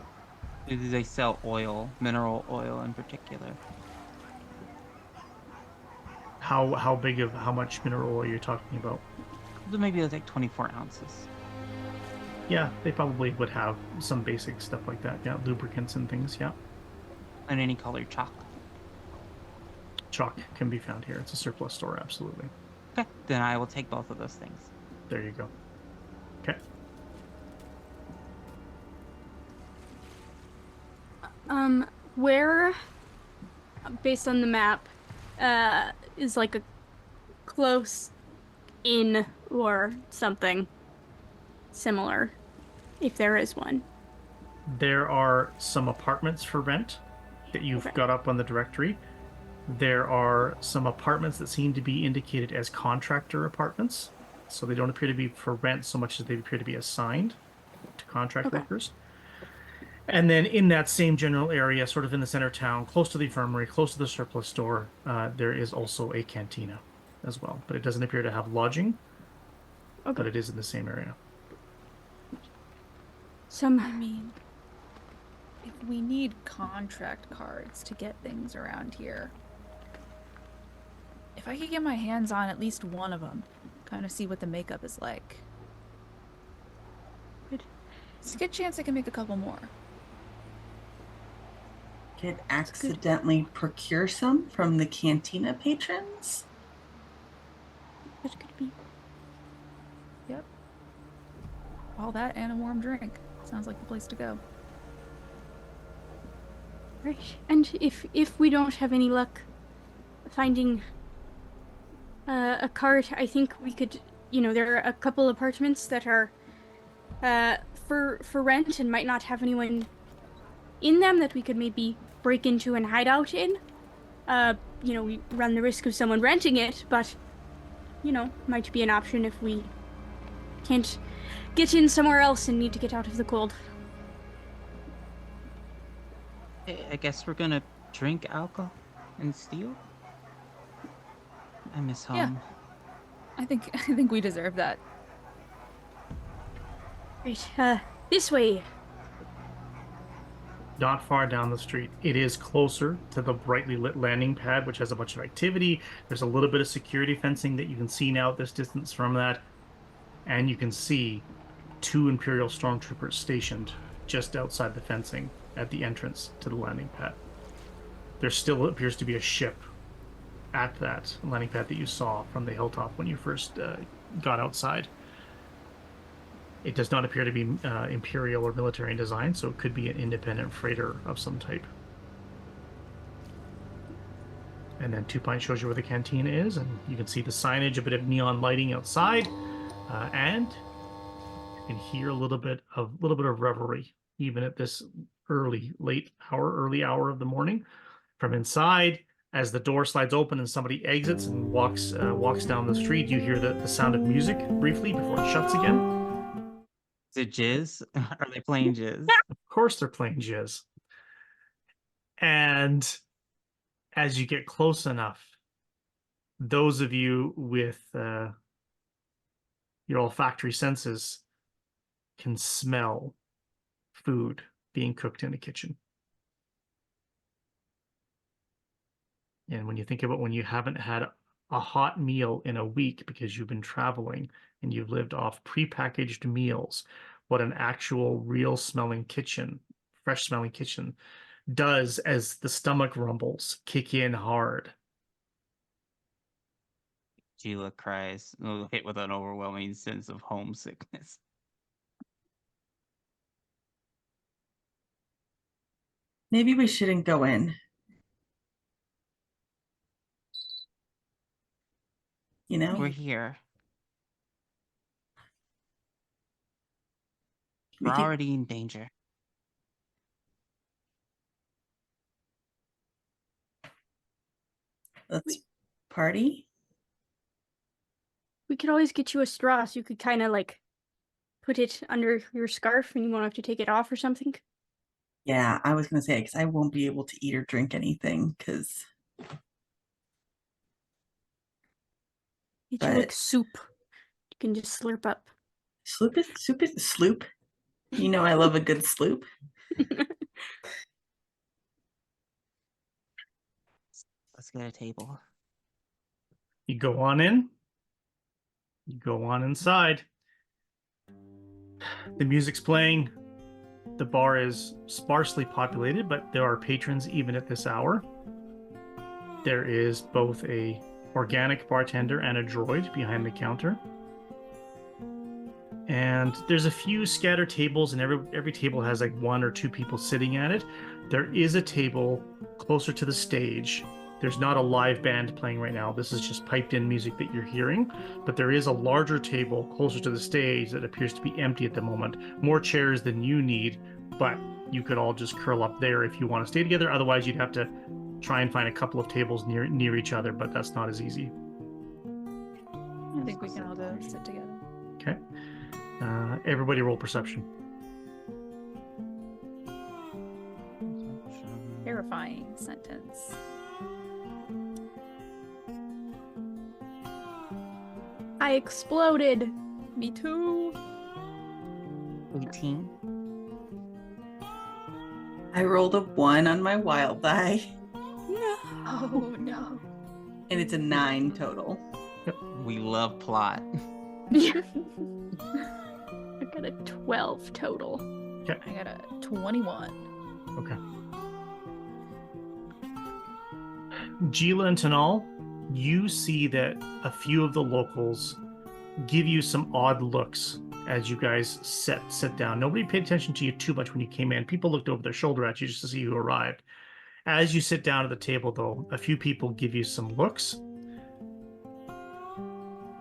Speaker 4: Do they sell oil, mineral oil in particular?
Speaker 1: How much mineral oil are you talking about?
Speaker 4: Maybe like 24 ounces.
Speaker 1: Yeah, they probably would have some basic stuff like that. Yeah, lubricants and things. Yeah.
Speaker 4: And any colored chalk.
Speaker 1: Chalk can be found here. It's a surplus store, absolutely.
Speaker 4: Okay, then I will take both of those things.
Speaker 1: There you go. Okay.
Speaker 2: Where, based on the map, is like a close inn or something similar, if there is one?
Speaker 1: There are some apartments for rent that you've got up on the directory. There are some apartments that seem to be indicated as contractor apartments, so they don't appear to be for rent so much as they appear to be assigned to contract workers. And then in that same general area, sort of in the center of town, close to the infirmary, close to the surplus store, there is also a cantina as well. But it doesn't appear to have lodging, but it is in the same area.
Speaker 5: I mean, if we need contract cards to get things around here, if I could get my hands on at least one of them, kind of see what the makeup is like. It's a good chance I can make a couple more.
Speaker 3: Could accidentally procure some from the cantina patrons.
Speaker 2: That could be.
Speaker 5: Yep. All that and a warm drink. Sounds like the place to go.
Speaker 2: Right. And if we don't have any luck finding a cart, I think we could, there are a couple apartments that are for rent and might not have anyone in them that we could maybe break into and hide out in. We run the risk of someone renting it, but might be an option if we can't get in somewhere else and need to get out of the cold.
Speaker 4: I guess we're gonna drink alcohol and steal? I miss home.
Speaker 5: Yeah. I think we deserve that.
Speaker 2: Right, this way.
Speaker 1: Not far down the street. It is closer to the brightly lit landing pad, which has a bunch of activity. There's a little bit of security fencing that you can see now at this distance from that. And you can see 2 Imperial stormtroopers stationed just outside the fencing at the entrance to the landing pad. There still appears to be a ship at that landing pad that you saw from the hilltop when you first got outside. It does not appear to be Imperial or military in design, so it could be an independent freighter of some type. And then 2 Pint shows you where the canteen is, and you can see the signage, a bit of neon lighting outside, and you can hear a little bit of revelry, even at this early hour of the morning. From inside, as the door slides open and somebody exits and walks down the street, you hear the sound of music briefly before it shuts again.
Speaker 4: Is it jizz? Are they playing jizz?
Speaker 1: Of course they're playing jizz. And as you get close enough, those of you with your olfactory senses can smell food being cooked in a kitchen. And when you think about when you haven't had a hot meal in a week because you've been traveling and you've lived off prepackaged meals, what an actual real smelling kitchen, fresh smelling kitchen does as the stomach rumbles kick in hard.
Speaker 4: Gila cries, hit with an overwhelming sense of homesickness.
Speaker 3: Maybe we shouldn't go in.
Speaker 4: We're here.
Speaker 3: We
Speaker 4: We're
Speaker 3: can-
Speaker 4: already in danger.
Speaker 3: Let's party.
Speaker 2: We could always get you a straw so you could kind of put it under your scarf and you won't have to take it off or something.
Speaker 3: Yeah, I was gonna say, because I won't be able to eat or drink anything because
Speaker 2: Get you soup. You can just slurp up.
Speaker 3: sloop. I love a good sloop.
Speaker 4: Let's get a table.
Speaker 1: You go on in. You go on inside. The music's playing. The bar is sparsely populated, but there are patrons even at this hour. There is both a organic bartender and a droid behind the counter. And there's a few scattered tables, and every table has 1 or 2 people sitting at it. There is a table closer to the stage. There's not a live band playing right now. This is just piped in music that you're hearing. But there is a larger table closer to the stage that appears to be empty at the moment. More chairs than you need, but you could all just curl up there if you want to stay together. Otherwise, you'd have to try and find a couple of tables near each other, but that's not as easy.
Speaker 5: I think we can all go sit together.
Speaker 1: Okay. Everybody roll perception.
Speaker 5: Terrifying sentence.
Speaker 2: I exploded.
Speaker 5: Me too.
Speaker 4: 18.
Speaker 3: I rolled a 1 on my wild die,
Speaker 2: No.
Speaker 5: Oh no.
Speaker 3: and it's a 9 total.
Speaker 4: We love plot.
Speaker 2: I got got a 12 total.
Speaker 5: I got a 21.
Speaker 1: Okay. Gila and Tanal, you see that a few of the locals give you some odd looks as you guys sit down. Nobody paid attention to you too much when you came in. People looked over their shoulder at you just to see who arrived. As you sit down at the table, though, a few people give you some looks.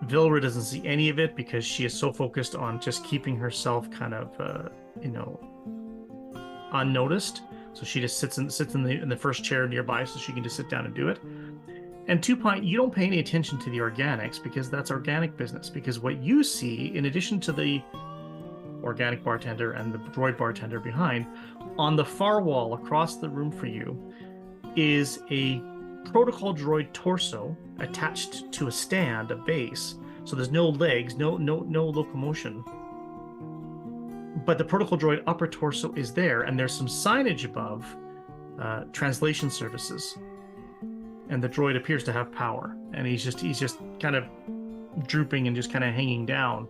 Speaker 1: Vilra doesn't see any of it because she is so focused on just keeping herself kind of, unnoticed. So she just sits in the first chair nearby so she can just sit down and do it. And 2 Pint, you don't pay any attention to the organics because that's organic business. Because what you see, in addition to the organic bartender and the droid bartender behind, on the far wall across the room for you is a protocol droid torso attached to a stand, a base. So there's no legs, no locomotion. But the protocol droid upper torso is there, and there's some signage above, translation services. And the droid appears to have power, and he's just kind of drooping and just kind of hanging down.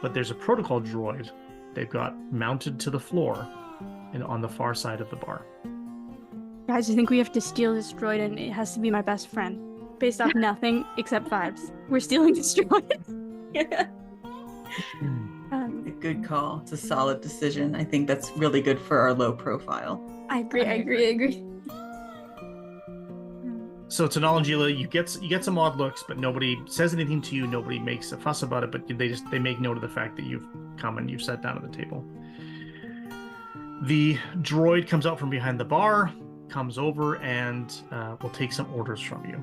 Speaker 1: But there's a protocol droid they've got mounted to the floor and on the far side of the bar.
Speaker 2: Guys, I think we have to steal this droid, and it has to be my best friend. Based off nothing except vibes. We're stealing this droid.
Speaker 3: A good call. It's a solid decision. I think that's really good for our low profile.
Speaker 2: I agree.
Speaker 1: So Tanal and Gila, you get some odd looks, but nobody says anything to you. Nobody makes a fuss about it, but they make note of the fact that you've come and you've sat down at the table. The droid comes out from behind the bar, comes over, and will take some orders from you.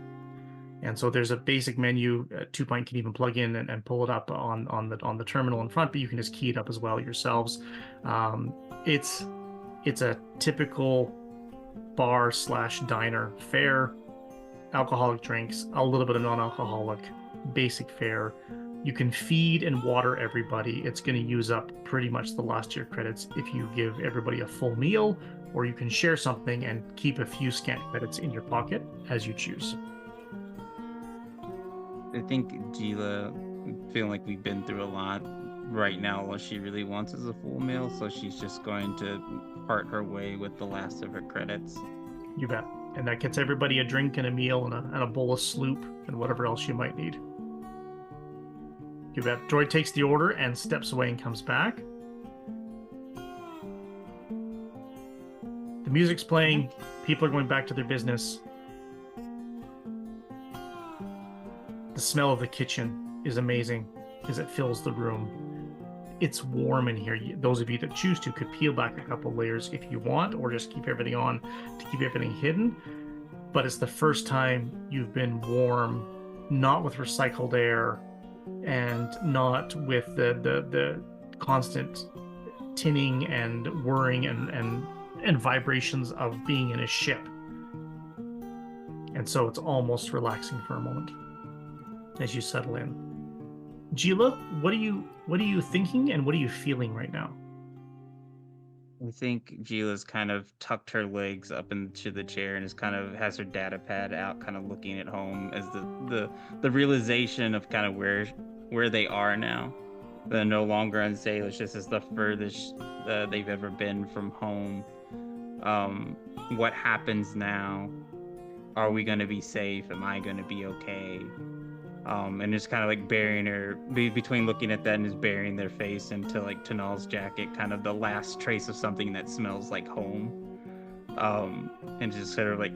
Speaker 1: And so there's a basic menu. 2 Pint can even plug in and pull it up on the terminal in front, but you can just key it up as well yourselves. It's a typical bar/diner fare. Alcoholic drinks, a little bit of non-alcoholic, basic fare. You can feed and water everybody. It's going to use up pretty much the last of your credits if you give everybody a full meal, or you can share something and keep a few scant credits in your pocket as you choose.
Speaker 4: I think Gila, feeling like we've been through a lot right now, what she really wants is a full meal, so she's just going to part her way with the last of her credits.
Speaker 1: You bet. And that gets everybody a drink and a meal and a bowl of sloop and whatever else you might need. You bet. Droid takes the order and steps away and comes back. The music's playing. People are going back to their business. The smell of the kitchen is amazing as it fills the room. It's warm in here. Those of you that choose to could peel back a couple layers if you want, or just keep everything on to keep everything hidden. But it's the first time you've been warm, not with recycled air and not with the constant tinning and whirring and vibrations of being in a ship. And so it's almost relaxing for a moment as you settle in. Gila, what are you thinking and what are you feeling right now?
Speaker 4: I think Gila's kind of tucked her legs up into the chair and is kind of has her data pad out, kind of looking at home as the realization of kind of where they are now. They're no longer on Salish. This is the furthest they've ever been from home. What happens now? Are we going to be safe? Am I going to be okay? And just kind of like burying her between looking at that and just burying their face into like Tanal's jacket, kind of the last trace of something that smells like home. And just sort of like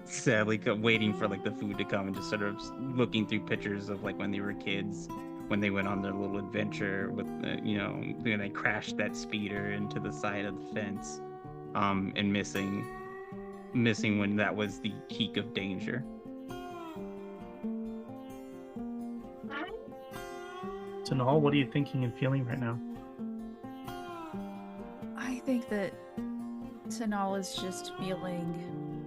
Speaker 4: sadly waiting for like the food to come and just sort of looking through pictures of like when they were kids, when they went on their little adventure with, when they crashed that speeder into the side of the fence, and missing when that was the peak of danger.
Speaker 1: Tanal, what are you thinking and feeling right now?
Speaker 5: I think that Tanal is just feeling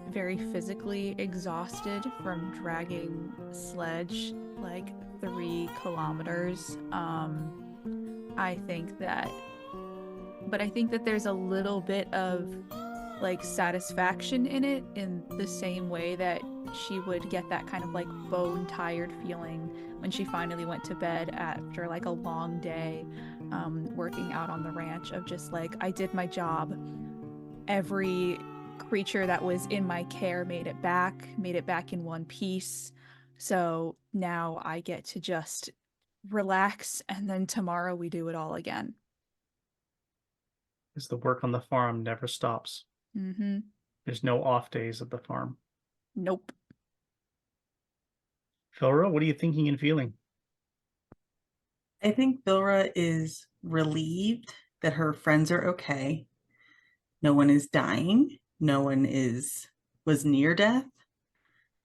Speaker 5: very physically exhausted from dragging sledge like 3 kilometers. I think that there's a little bit of like satisfaction in it, in the same way that she would get that kind of like bone tired feeling when she finally went to bed after like a long day. working out on the ranch, of just like, I did my job. Every creature that was in my care made it back in one piece. So now I get to just relax, and then tomorrow we do it all again.
Speaker 1: Because the work on the farm never stops.
Speaker 5: Mm-hmm.
Speaker 1: There's no off days at the farm.
Speaker 5: Nope.
Speaker 1: Philra, what are you thinking and feeling?
Speaker 3: I think Bilra is relieved that her friends are okay. No one is dying. No one was near death,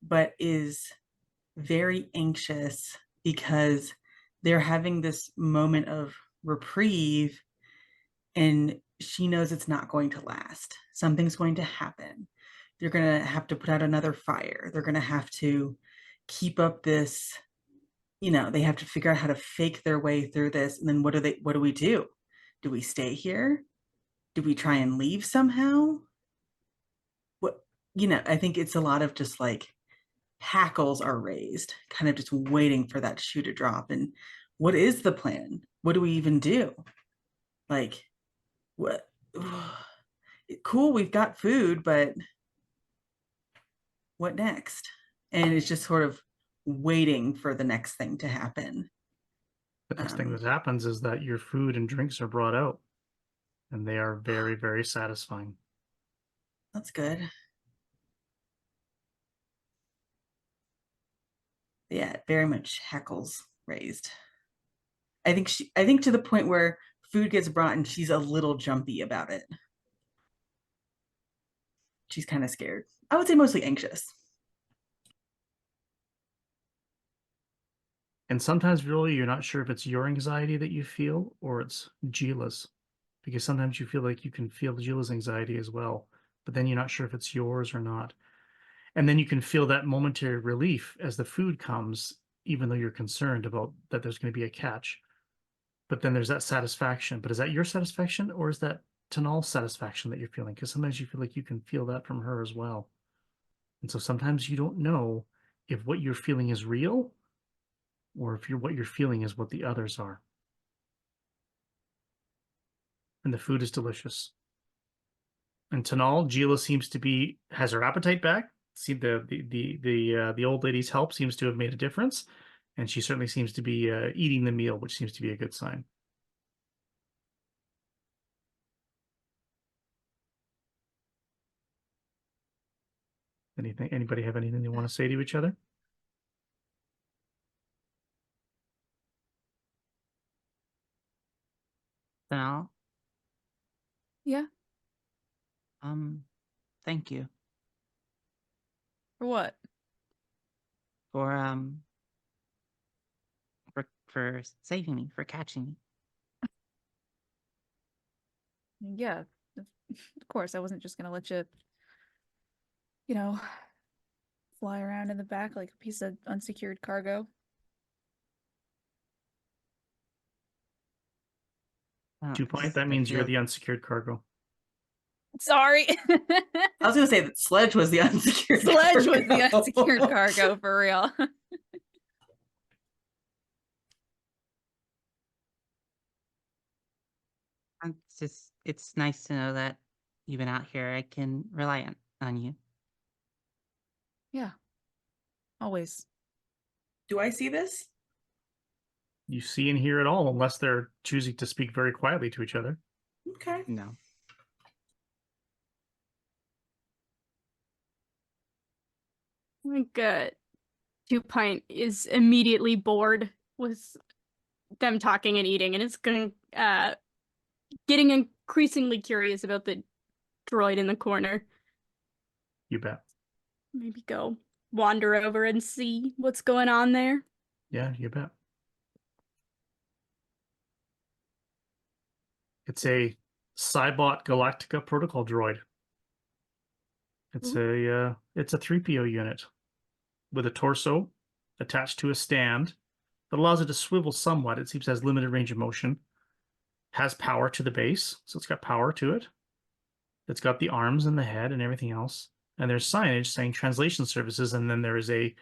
Speaker 3: but is very anxious because they're having this moment of reprieve, and she knows it's not going to last. Something's going to happen. They're going to have to put out another fire. They're going to have to keep up this, they have to figure out how to fake their way through this. And then what do we do? Do we stay here? Do we try and leave somehow? I think it's a lot of just like hackles are raised, kind of just waiting for that shoe to drop. And what is the plan? What do we even do? Like, what? Cool, we've got food, but what next? And it's just sort of waiting for the next thing to happen.
Speaker 1: The next thing that happens is that your food and drinks are brought out, and they are very, very satisfying.
Speaker 3: That's good. Yeah, very much hackles raised. I think to the point where food gets brought and she's a little jumpy about it. She's kind of scared. I would say mostly anxious.
Speaker 1: And sometimes really you're not sure if it's your anxiety that you feel or it's Gila's. Because sometimes you feel like you can feel Gila's anxiety as well, but then you're not sure if it's yours or not. And then you can feel that momentary relief as the food comes, even though you're concerned about that there's going to be a catch. But then there's that satisfaction. But is that your satisfaction, or is that Tanal's satisfaction that you're feeling? Because sometimes you feel like you can feel that from her as well. And so sometimes you don't know if what you're feeling is real, or if what you're feeling is what the others are. And the food is delicious. And Tanal, Gila has her appetite back. See, the old lady's help seems to have made a difference, and she certainly seems to be eating the meal, which seems to be a good sign. Anybody have anything they want to say to each other?
Speaker 4: Now,
Speaker 5: Yeah.
Speaker 4: thank you
Speaker 5: For what?
Speaker 4: for for saving me, for catching me.
Speaker 5: Yeah, of course. I wasn't just gonna let you, fly around in the back like a piece of unsecured cargo.
Speaker 1: Two point. That means you're the unsecured cargo.
Speaker 5: Sorry.
Speaker 3: I was going to say that Sledge was the unsecured
Speaker 5: Sledge
Speaker 3: cargo.
Speaker 5: was the unsecured cargo, for real.
Speaker 4: It's nice to know that even out here I can rely on you.
Speaker 5: Yeah. Always.
Speaker 3: Do I see this?
Speaker 1: You see and hear it all, unless they're choosing to speak very quietly to each other.
Speaker 3: Okay.
Speaker 4: No.
Speaker 2: Good. 2 Pint is immediately bored with them talking and eating, and it's getting increasingly curious about the droid in the corner.
Speaker 1: You bet.
Speaker 2: Maybe go wander over and see what's going on there.
Speaker 1: Yeah, you bet. It's a Cybot Galactica protocol droid. It's a 3PO unit with a torso attached to a stand that allows it to swivel somewhat. It seems it has limited range of motion. Has power to the base, so it's got power to it. It's got the arms and the head and everything else. And there's signage saying translation services, and then there is a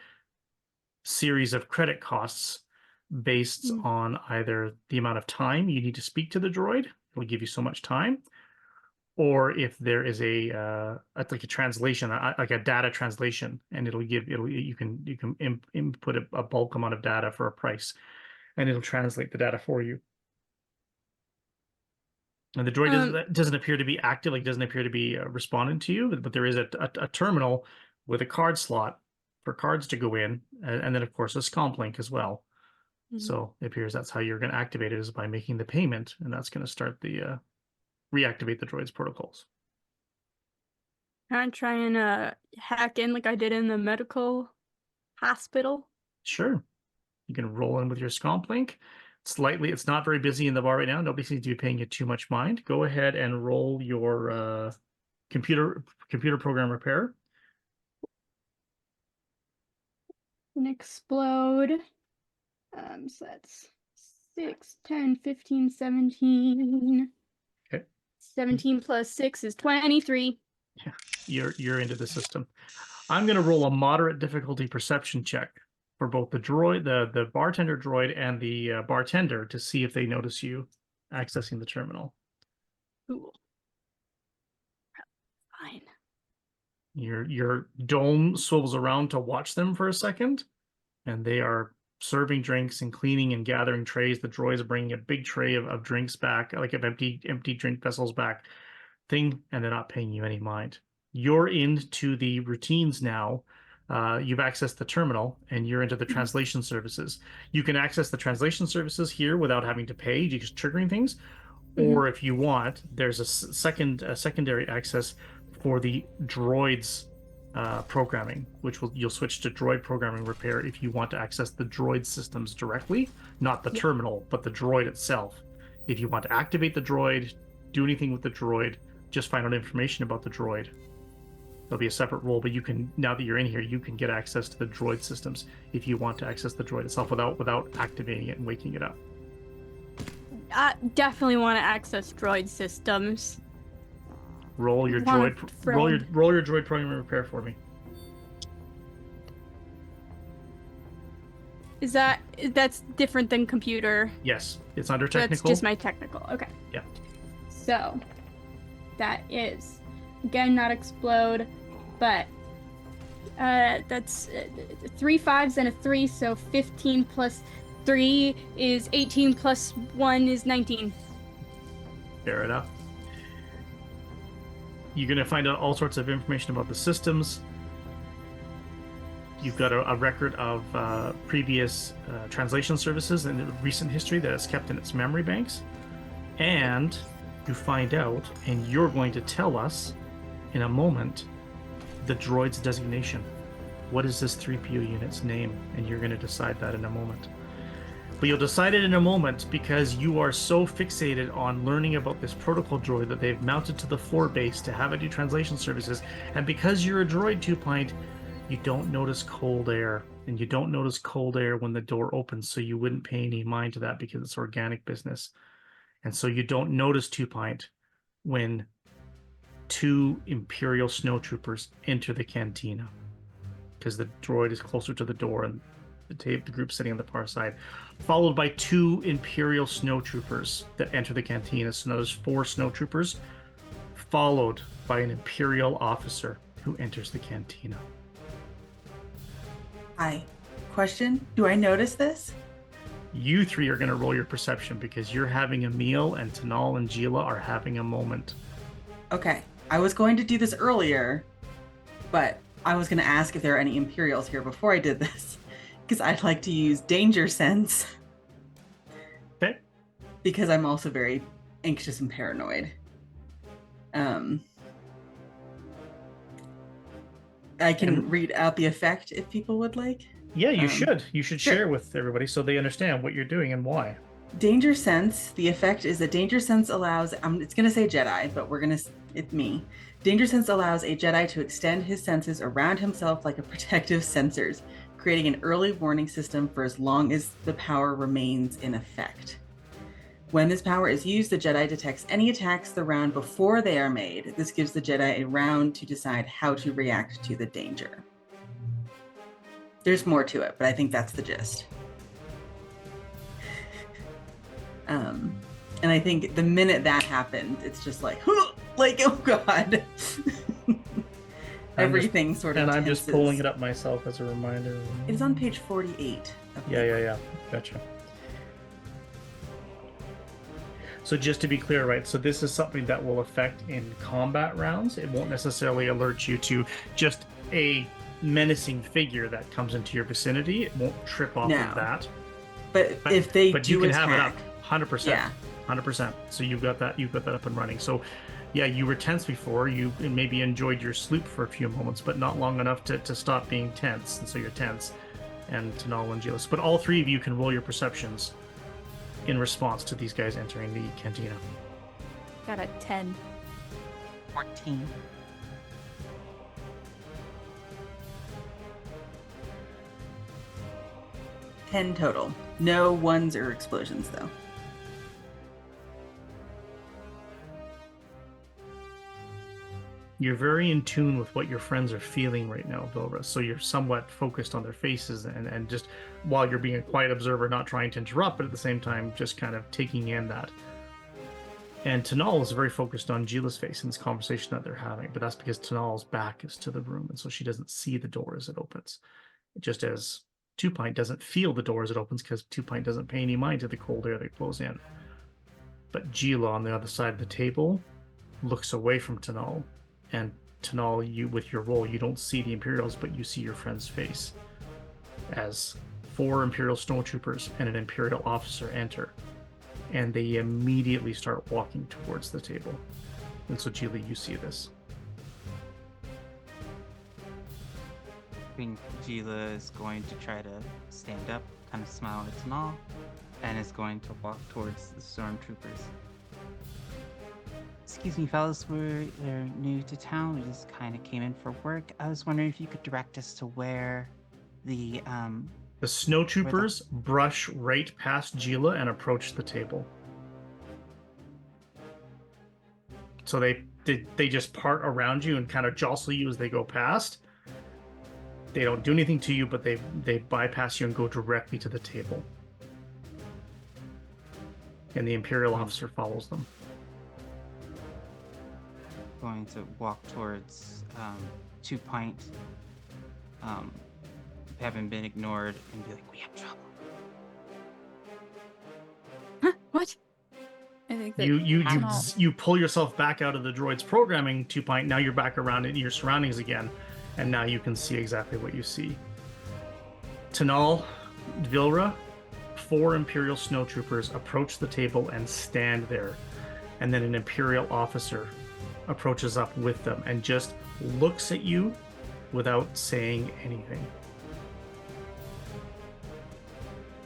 Speaker 1: series of credit costs based on either the amount of time you need to speak to the droid. It'll give you so much time, or if there is like a translation, like a data translation, and you can input a bulk amount of data for a price, and it'll translate the data for you. And the droid doesn't appear to be active, like doesn't appear to be responding to you, but there is a terminal with a card slot for cards to go in, and then of course a scomp link as well. So it appears that's how you're going to activate it, is by making the payment, and that's going to start the reactivate the droid's protocols.
Speaker 2: Can I try and hack in like I did in the medical hospital?
Speaker 1: Sure. You can roll in with your scomp link. It's not very busy in the bar right now. Nobody seems to be paying it too much mind. Go ahead and roll your computer program repair.
Speaker 2: And explode. So that's 6, 10, 15, 17.
Speaker 1: Okay.
Speaker 2: 17 plus 6 is 23.
Speaker 1: Yeah, you're into the system. I'm going to roll a moderate difficulty perception check for both the droid, the bartender droid, and the bartender to see if they notice you accessing the terminal.
Speaker 2: Cool. Fine.
Speaker 1: Your dome swivels around to watch them for a second, and they are serving drinks and cleaning and gathering trays. The droids are bringing a big tray of drinks back, like of empty drink vessels back, and they're not paying you any mind. You're into the routines now. You've accessed the terminal, and you're into the translation services. You can access the translation services here without having to pay, you just triggering things. Or if you want, there's a secondary access for the droids programming, which you'll switch to droid programming repair if you want to access the droid systems directly, not the terminal, but the droid itself. If you want to activate the droid, do anything with the droid, just find out information about the droid. There'll be a separate role, but you can, now that you're in here, you can get access to the droid systems if you want to access the droid itself without activating it and waking it up.
Speaker 2: I definitely want to access droid systems.
Speaker 1: Roll your droid programming repair for me.
Speaker 2: That's different than computer?
Speaker 1: Yes, it's under technical.
Speaker 2: That's just my technical. Okay.
Speaker 1: Yeah.
Speaker 2: So that is again not explode, but that's 3 5s and a 3, so 15 plus 3 is 18 plus 1 is 19.
Speaker 1: Fair enough. You're going to find out all sorts of information about the systems. You've got a record of previous translation services and recent history that is kept in its memory banks. And you find out, and you're going to tell us in a moment, the droid's designation. What is this 3PO unit's name? And you're going to decide that in a moment. But you'll decide it in a moment because you are so fixated on learning about this protocol droid that they've mounted to the 4 base to have it do translation services. And because you're a droid 2-pint, you don't notice cold air. And you don't notice cold air when the door opens, so you wouldn't pay any mind to that because it's organic business. And so you don't notice 2-pint when 2 Imperial snowtroopers enter the cantina, because the droid is closer to the door and the group sitting on the far side, followed by 2 Imperial snowtroopers that enter the cantina. So now there's 4 snowtroopers, followed by an Imperial officer who enters the cantina.
Speaker 3: Hi. Question, do I notice this?
Speaker 1: You 3 are going to roll your perception because you're having a meal and Tanal and Gila are having a moment.
Speaker 3: Okay. I was going to do this earlier, but I was going to ask if there are any Imperials here before I did this, because I'd like to use danger sense.
Speaker 1: Okay.
Speaker 3: Because I'm also very anxious and paranoid. I can read out the effect if people would like.
Speaker 1: Yeah, you should. You should share with everybody so they understand what you're doing and why.
Speaker 3: Danger sense. The effect is that danger sense allows, it's going to say Jedi, but it's me. Danger sense allows a Jedi to extend his senses around himself like a protective sensors, creating an early warning system for as long as the power remains in effect. When this power is used, the Jedi detects any attacks the round before they are made. This gives the Jedi a round to decide how to react to the danger. There's more to it, but I think that's the gist. And I think the minute that happened, it's just like, like, oh God. Everything sort of
Speaker 1: And I'm just
Speaker 3: tenses.
Speaker 1: pulling it up myself as a reminder.
Speaker 3: It is on page 48.
Speaker 1: Yeah. Gotcha. So just to be clear, right? So this is something that will affect in combat rounds. It won't necessarily alert you to just a menacing figure that comes into your vicinity. It won't trip off of that.
Speaker 3: But if they
Speaker 1: but
Speaker 3: do
Speaker 1: you can
Speaker 3: attack,
Speaker 1: have it up 100%.
Speaker 3: Yeah.
Speaker 1: 100%. So you've got that up and running. So yeah, you were tense before. You maybe enjoyed your sleep for a few moments, but not long enough to stop being tense. And so you're tense. And Tanal and Gilas. But all three of you can roll your perceptions in response to these guys entering the cantina.
Speaker 5: Got a 10.
Speaker 4: 14.
Speaker 3: $10 total. No ones or explosions, though.
Speaker 1: You're very in tune with what your friends are feeling right now, Vilra. So you're somewhat focused on their faces and just while you're being a quiet observer, not trying to interrupt, but at the same time, just kind of taking in that. And Tanal is very focused on Gila's face in this conversation that they're having, but that's because Tanal's back is to the room, and so she doesn't see the door as it opens. Just as Two Pint doesn't feel the door as it opens because Two Pint doesn't pay any mind to the cold air that blows in. But Gila on the other side of the table looks away from Tanal. And Tanal, you with your roll, you don't see the Imperials, but you see your friend's face. As 4 Imperial snowtroopers and an Imperial officer enter. And they immediately start walking towards the table. And so, Gila, you see this.
Speaker 4: I think Gila is going to try to stand up, kind of smile at Tanal, and is going to walk towards the stormtroopers. Excuse me, fellas, we're new to town. We just kind of came in for work. I was wondering if you could direct us to where the
Speaker 1: snowtroopers brush right past Gila and approach the table. So they just part around you and kind of jostle you as they go past. They don't do anything to you, but they bypass you and go directly to the table. And the Imperial officer follows them.
Speaker 4: Going to walk towards Two Pint, having been ignored, and be like, "We have trouble."
Speaker 2: Huh? What?
Speaker 5: I think that
Speaker 1: You pull yourself back out of the droid's programming, Two Pint. Now you're back around in your surroundings again, and now you can see exactly what you see. Tanal, Vilra, 4 Imperial snowtroopers approach the table and stand there, and then an Imperial officer approaches up with them and just looks at you without saying anything.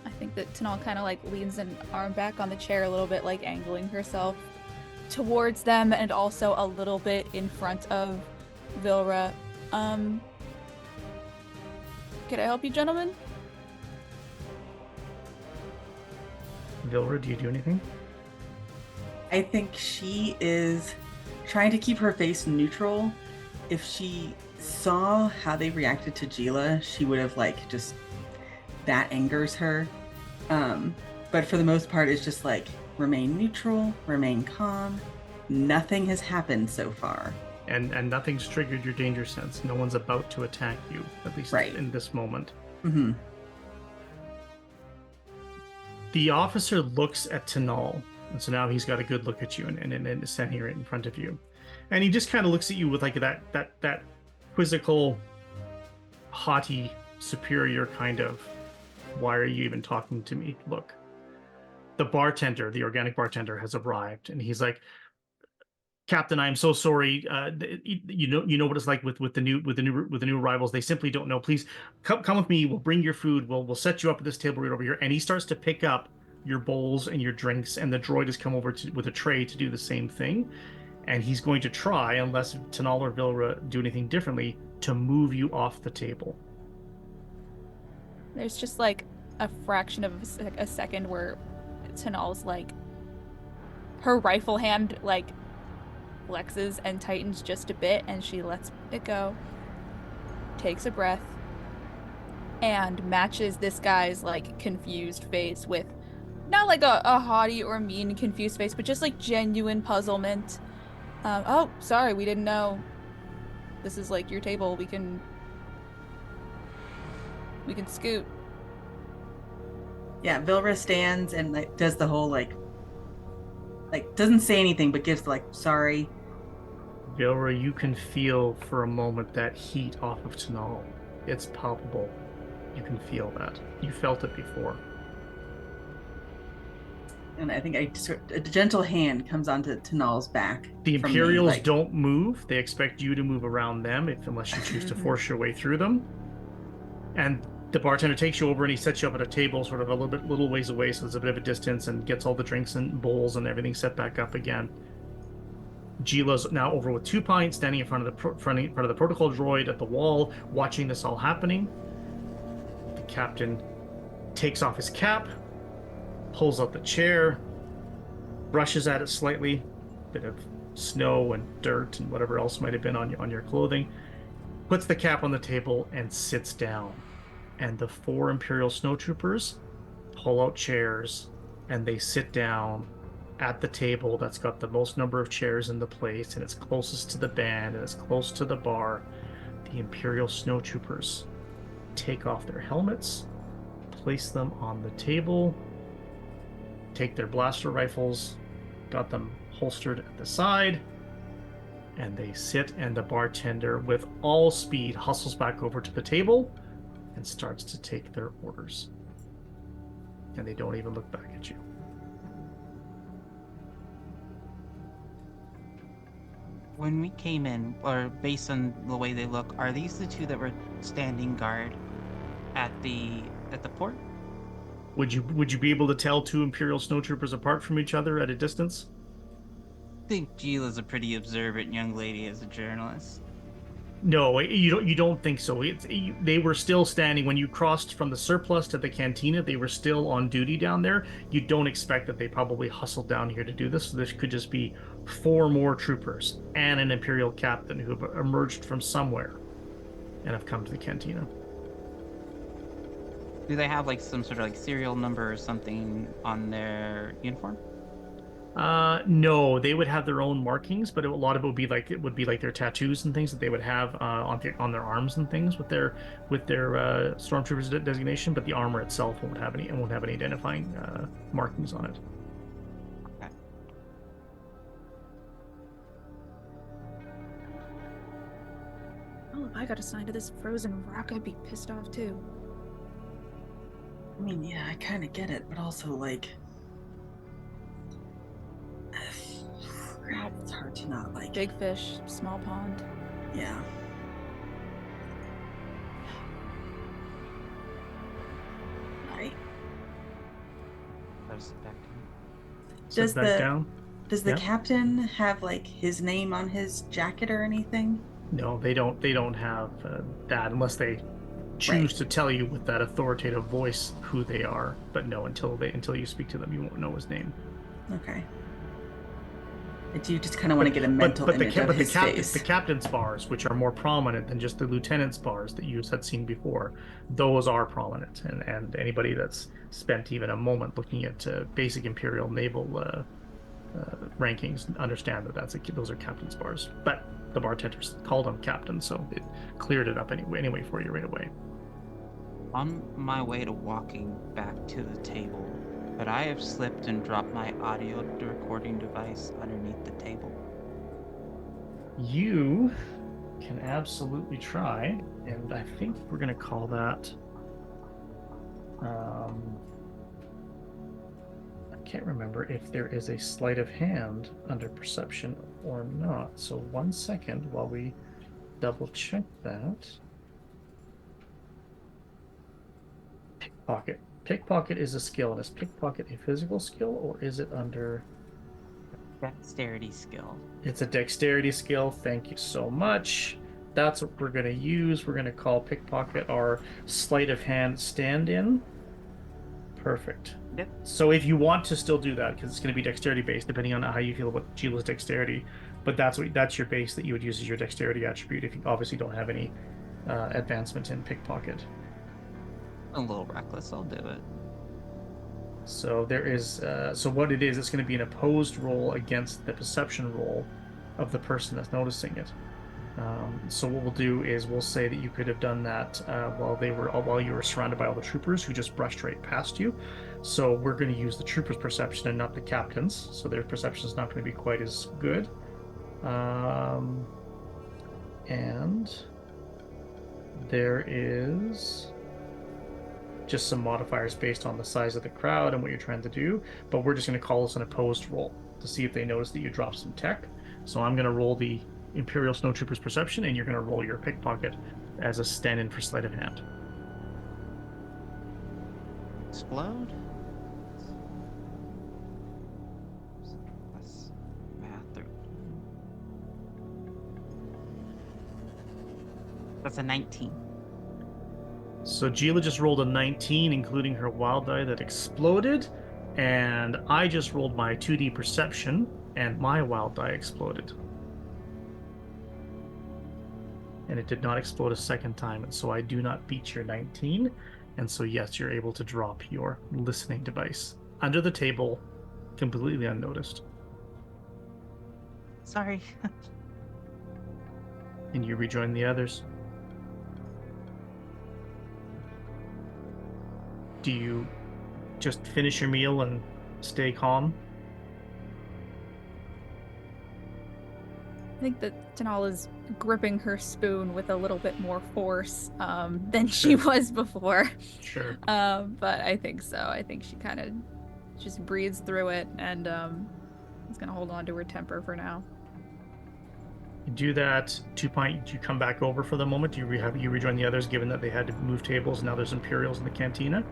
Speaker 5: I think that Tanal kind of like leans an arm back on the chair a little bit, like angling herself towards them and also a little bit in front of Vilra. Can I help you, gentlemen?
Speaker 1: Vilra, do you do anything?
Speaker 3: I think she is trying to keep her face neutral. If she saw how they reacted to Gila, she would have just that angers her. But for the most part, it's just remain neutral, remain calm. Nothing has happened so far.
Speaker 1: And nothing's triggered your danger sense. No one's about to attack you, at least in this moment.
Speaker 3: Mm-hmm.
Speaker 1: The officer looks at Tanal, and so now he's got a good look at you and is standing right in front of you. And he just kind of looks at you with that quizzical, haughty, superior kind of, why are you even talking to me look. The bartender, the organic bartender, has arrived, and he's like, Captain, I'm so sorry. You know what it's like with the new arrivals. They simply don't know. Please come with me. We'll bring your food. We'll set you up at this table right over here. And he starts to pick up your bowls and your drinks, and the droid has come over with a tray to do the same thing. And he's going to try, unless Tanal or Vilra do anything differently, to move you off the table.
Speaker 5: There's just a fraction of a second where Tanal's her rifle hand flexes and tightens just a bit, and she lets it go, takes a breath, and matches this guy's confused face with not like a haughty or mean confused face, but just like genuine puzzlement. Oh, sorry, we didn't know. This is like your table. We can scoot.
Speaker 3: Yeah, Vilra stands and like does the whole like doesn't say anything but gives like sorry.
Speaker 1: Vilra, you can feel for a moment that heat off of Tanal. It's palpable. You can feel that. You felt it before.
Speaker 3: And I think a gentle hand comes onto Tanal's back.
Speaker 1: The
Speaker 3: from me,
Speaker 1: Imperials
Speaker 3: like,
Speaker 1: don't move. They expect you to move around them unless you choose to force your way through them. And the bartender takes you over and he sets you up at a table sort of a little ways away, so there's a bit of a distance, and gets all the drinks and bowls and everything set back up again. Gila's now over with 2 pints, standing in front of the protocol droid at the wall, watching this all happening. The captain takes off his cap, pulls out the chair, brushes at it slightly, bit of snow and dirt and whatever else might have been on your clothing, puts the cap on the table and sits down. And the 4 Imperial snowtroopers pull out chairs and they sit down at the table that's got the most number of chairs in the place, and it's closest to the band and it's close to the bar. The Imperial snowtroopers take off their helmets, place them on the table, take their blaster rifles, got them holstered at the side, and they sit, and the bartender with all speed hustles back over to the table and starts to take their orders. And they don't even look back at you.
Speaker 4: When we came in, or based on the way they look, are these the 2 that were standing guard at the port?
Speaker 1: Would you be able to tell 2 Imperial snowtroopers apart from each other at a distance?
Speaker 4: I think Gila's a pretty observant young lady as a journalist.
Speaker 1: No, you don't think so. They were still standing when you crossed from the surplus to the cantina. They were still on duty down there. You don't expect that they probably hustled down here to do this. So this could just be 4 more troopers and an Imperial captain who have emerged from somewhere and have come to the cantina.
Speaker 4: Do they have like some sort of like serial number or something on their uniform?
Speaker 1: No, they would have their own markings, but a lot of it would be like their tattoos and things that they would have on their arms and things with their stormtroopers designation. But the armor itself won't have any identifying markings on it.
Speaker 4: Okay.
Speaker 5: Oh, if I got assigned to this frozen rock, I'd be pissed off too.
Speaker 3: I mean, yeah, I kind of get it, but also like, God, it's hard to not like.
Speaker 5: Big fish, small pond.
Speaker 3: Yeah. Right.
Speaker 4: There's back
Speaker 3: Does
Speaker 1: Sit back down.
Speaker 3: Does the
Speaker 1: Yeah.
Speaker 3: captain have like his name on his jacket or anything?
Speaker 1: No, they don't. They don't have that unless they choose to tell you with that authoritative voice who they are. But no, until you speak to them, you won't know his name.
Speaker 3: Okay. I do just kind of want to get a mental image of his face.
Speaker 1: The captain's bars, which are more prominent than just the lieutenant's bars that you had seen before, those are prominent, and anybody that's spent even a moment looking at basic Imperial naval rankings understand that those are captain's bars. But the bartenders called him captain, so it cleared it up anyway for you right away.
Speaker 4: On my way to walking back to the table, but I have slipped and dropped my audio recording device underneath the table.
Speaker 1: You can absolutely try, and I think we're going to call that. I can't remember if there is a sleight of hand under perception or not. So 1 second while we double check that. Pickpocket. Pickpocket is a skill, and is pickpocket a physical skill, or is it under
Speaker 4: Dexterity skill.
Speaker 1: It's a dexterity skill. Thank you so much. That's what we're going to use. We're going to call pickpocket our sleight of hand stand-in. Perfect.
Speaker 4: Yep.
Speaker 1: So if you want to still do that, because it's going to be dexterity based, depending on how you feel about Gila's dexterity, but that's your base that you would use as your dexterity attribute if you obviously don't have any advancement in pickpocket.
Speaker 4: A little reckless, I'll do it.
Speaker 1: So there is, so what it is, it's going to be an opposed roll against the perception roll of the person that's noticing it. So what we'll do is we'll say that you could have done that while you were surrounded by all the troopers who just brushed right past you. So we're going to use the troopers' perception and not the captain's. So their perception is not going to be quite as good. And there is just some modifiers based on the size of the crowd and what you're trying to do, but we're just going to call this an opposed roll to see if they notice that you drop some tech. So I'm going to roll the Imperial Snowtrooper's perception, and you're going to roll your pickpocket as a stand-in for sleight of hand.
Speaker 4: Explode. That's math. That's a 19.
Speaker 1: So Gila just rolled a 19, including her wild die that exploded, and I just rolled my 2D perception, and my wild die exploded. And it did not explode a second time, and so I do not beat your 19, and so yes, you're able to drop your listening device under the table, completely unnoticed.
Speaker 4: Sorry.
Speaker 1: And you rejoin the others. Do you just finish your meal and stay calm?
Speaker 5: I think that Tanal is gripping her spoon with a little bit more force than she was before.
Speaker 1: Sure.
Speaker 5: But I think so. I think she kind of just breathes through it and is going to hold on to her temper for now.
Speaker 1: You do that. 2 Pint, do you come back over for the moment? Do you rejoin the others, given that they had to move tables and now there's Imperials in the cantina?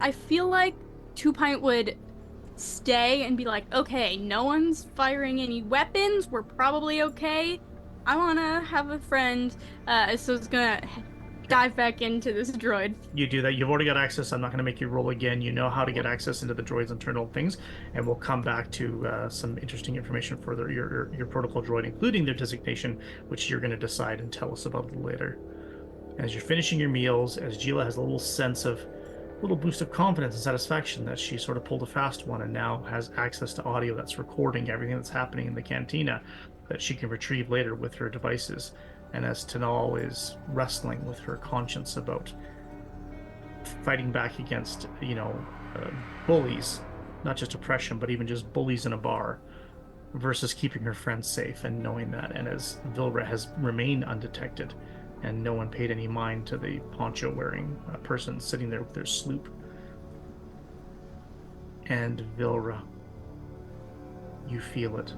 Speaker 2: I feel like 2 Pint would stay and be like, okay, no one's firing any weapons, we're probably okay. I want to have a friend, so it's gonna dive back into this droid.
Speaker 1: You do that. You've already got access. I'm not going to make you roll again. You know how to get access into the droid's internal things, and we'll come back to some interesting information further. Your protocol droid, including their designation, which you're going to decide and tell us about a little later. As you're finishing your meals, as Gila has a little boost of confidence and satisfaction that she sort of pulled a fast one and now has access to audio that's recording everything that's happening in the cantina that she can retrieve later with her devices. And as Tanal is wrestling with her conscience about fighting back against, bullies, not just oppression, but even just bullies in a bar, versus keeping her friends safe and knowing that. And as Vilra has remained undetected, and no one paid any mind to the poncho-wearing person sitting there with their sloop. And Vilra, you feel it.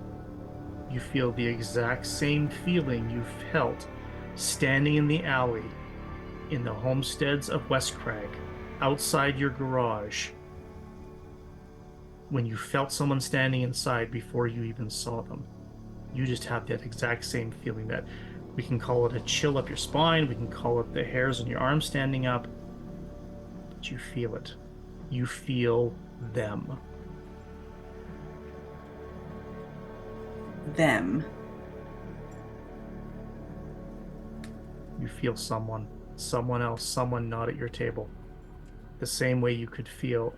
Speaker 1: You feel the exact same feeling you felt standing in the alley in the homesteads of West Crag, outside your garage, when you felt someone standing inside before you even saw them. You just have that exact same feeling. That we can call it a chill up your spine, we can call it the hairs on your arms standing up, but you feel it. You feel them.
Speaker 3: Them.
Speaker 1: You feel someone else, someone not at your table. The same way you could feel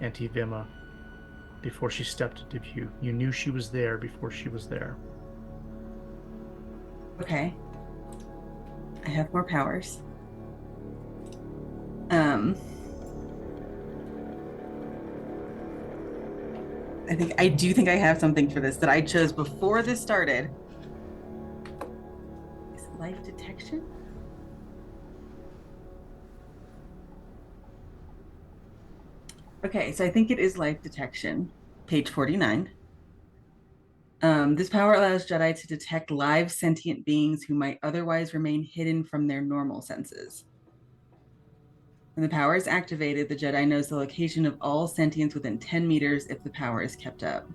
Speaker 1: Auntie Vima before she stepped into view. You knew she was there before she was there.
Speaker 3: Okay. I have more powers. I do think I have something for this that I chose before this started. Is it life detection? Okay, so I think it is life detection. Page 49. This power allows Jedi to detect live sentient beings who might otherwise remain hidden from their normal senses. When the power is activated, the Jedi knows the location of all sentients within 10 meters if the power is kept up.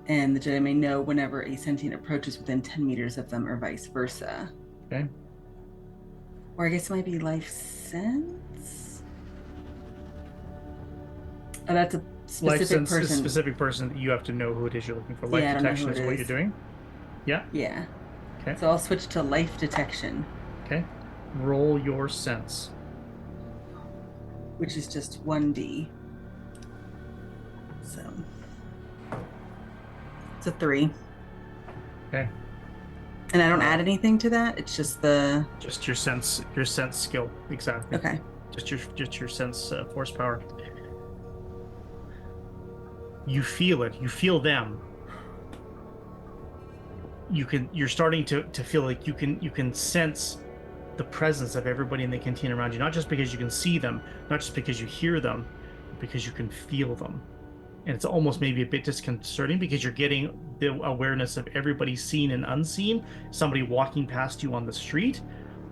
Speaker 3: And the Jedi may know whenever a sentient approaches within 10 meters of them or vice versa.
Speaker 1: Okay.
Speaker 3: Or I guess it might be life sense? Oh, that's a specific person.
Speaker 1: Is a specific person that you have to know who it is you're looking for. Life detection is what you're doing? Yeah?
Speaker 3: Yeah.
Speaker 1: Okay.
Speaker 3: So I'll switch to life detection.
Speaker 1: Okay. Roll your sense.
Speaker 3: which is just 1d. So it's a 3.
Speaker 1: Okay.
Speaker 3: And I don't add anything to that. It's just
Speaker 1: your sense skill. Exactly.
Speaker 3: okay.
Speaker 1: Just your sense force power. You feel it. You feel them. You're starting to feel like you can sense the presence of everybody in the canteen around you, not just because you can see them, not just because you hear them, but because you can feel them. And it's almost maybe a bit disconcerting because you're getting the awareness of everybody seen and unseen, somebody walking past you on the street,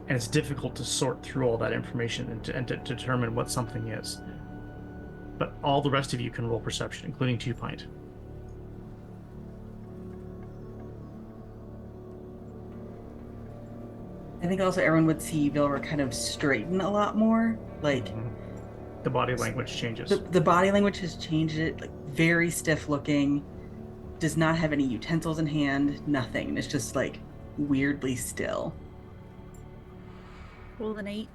Speaker 1: and it's difficult to sort through all that information and to determine what something is. But all the rest of you can roll perception, including 2 Pint.
Speaker 3: I think also everyone would see Vilra kind of straighten a lot more. Like
Speaker 1: the body language changes.
Speaker 3: The body language has changed it, like very stiff looking, does not have any utensils in hand, nothing. And it's just like weirdly still.
Speaker 5: Roll an 8.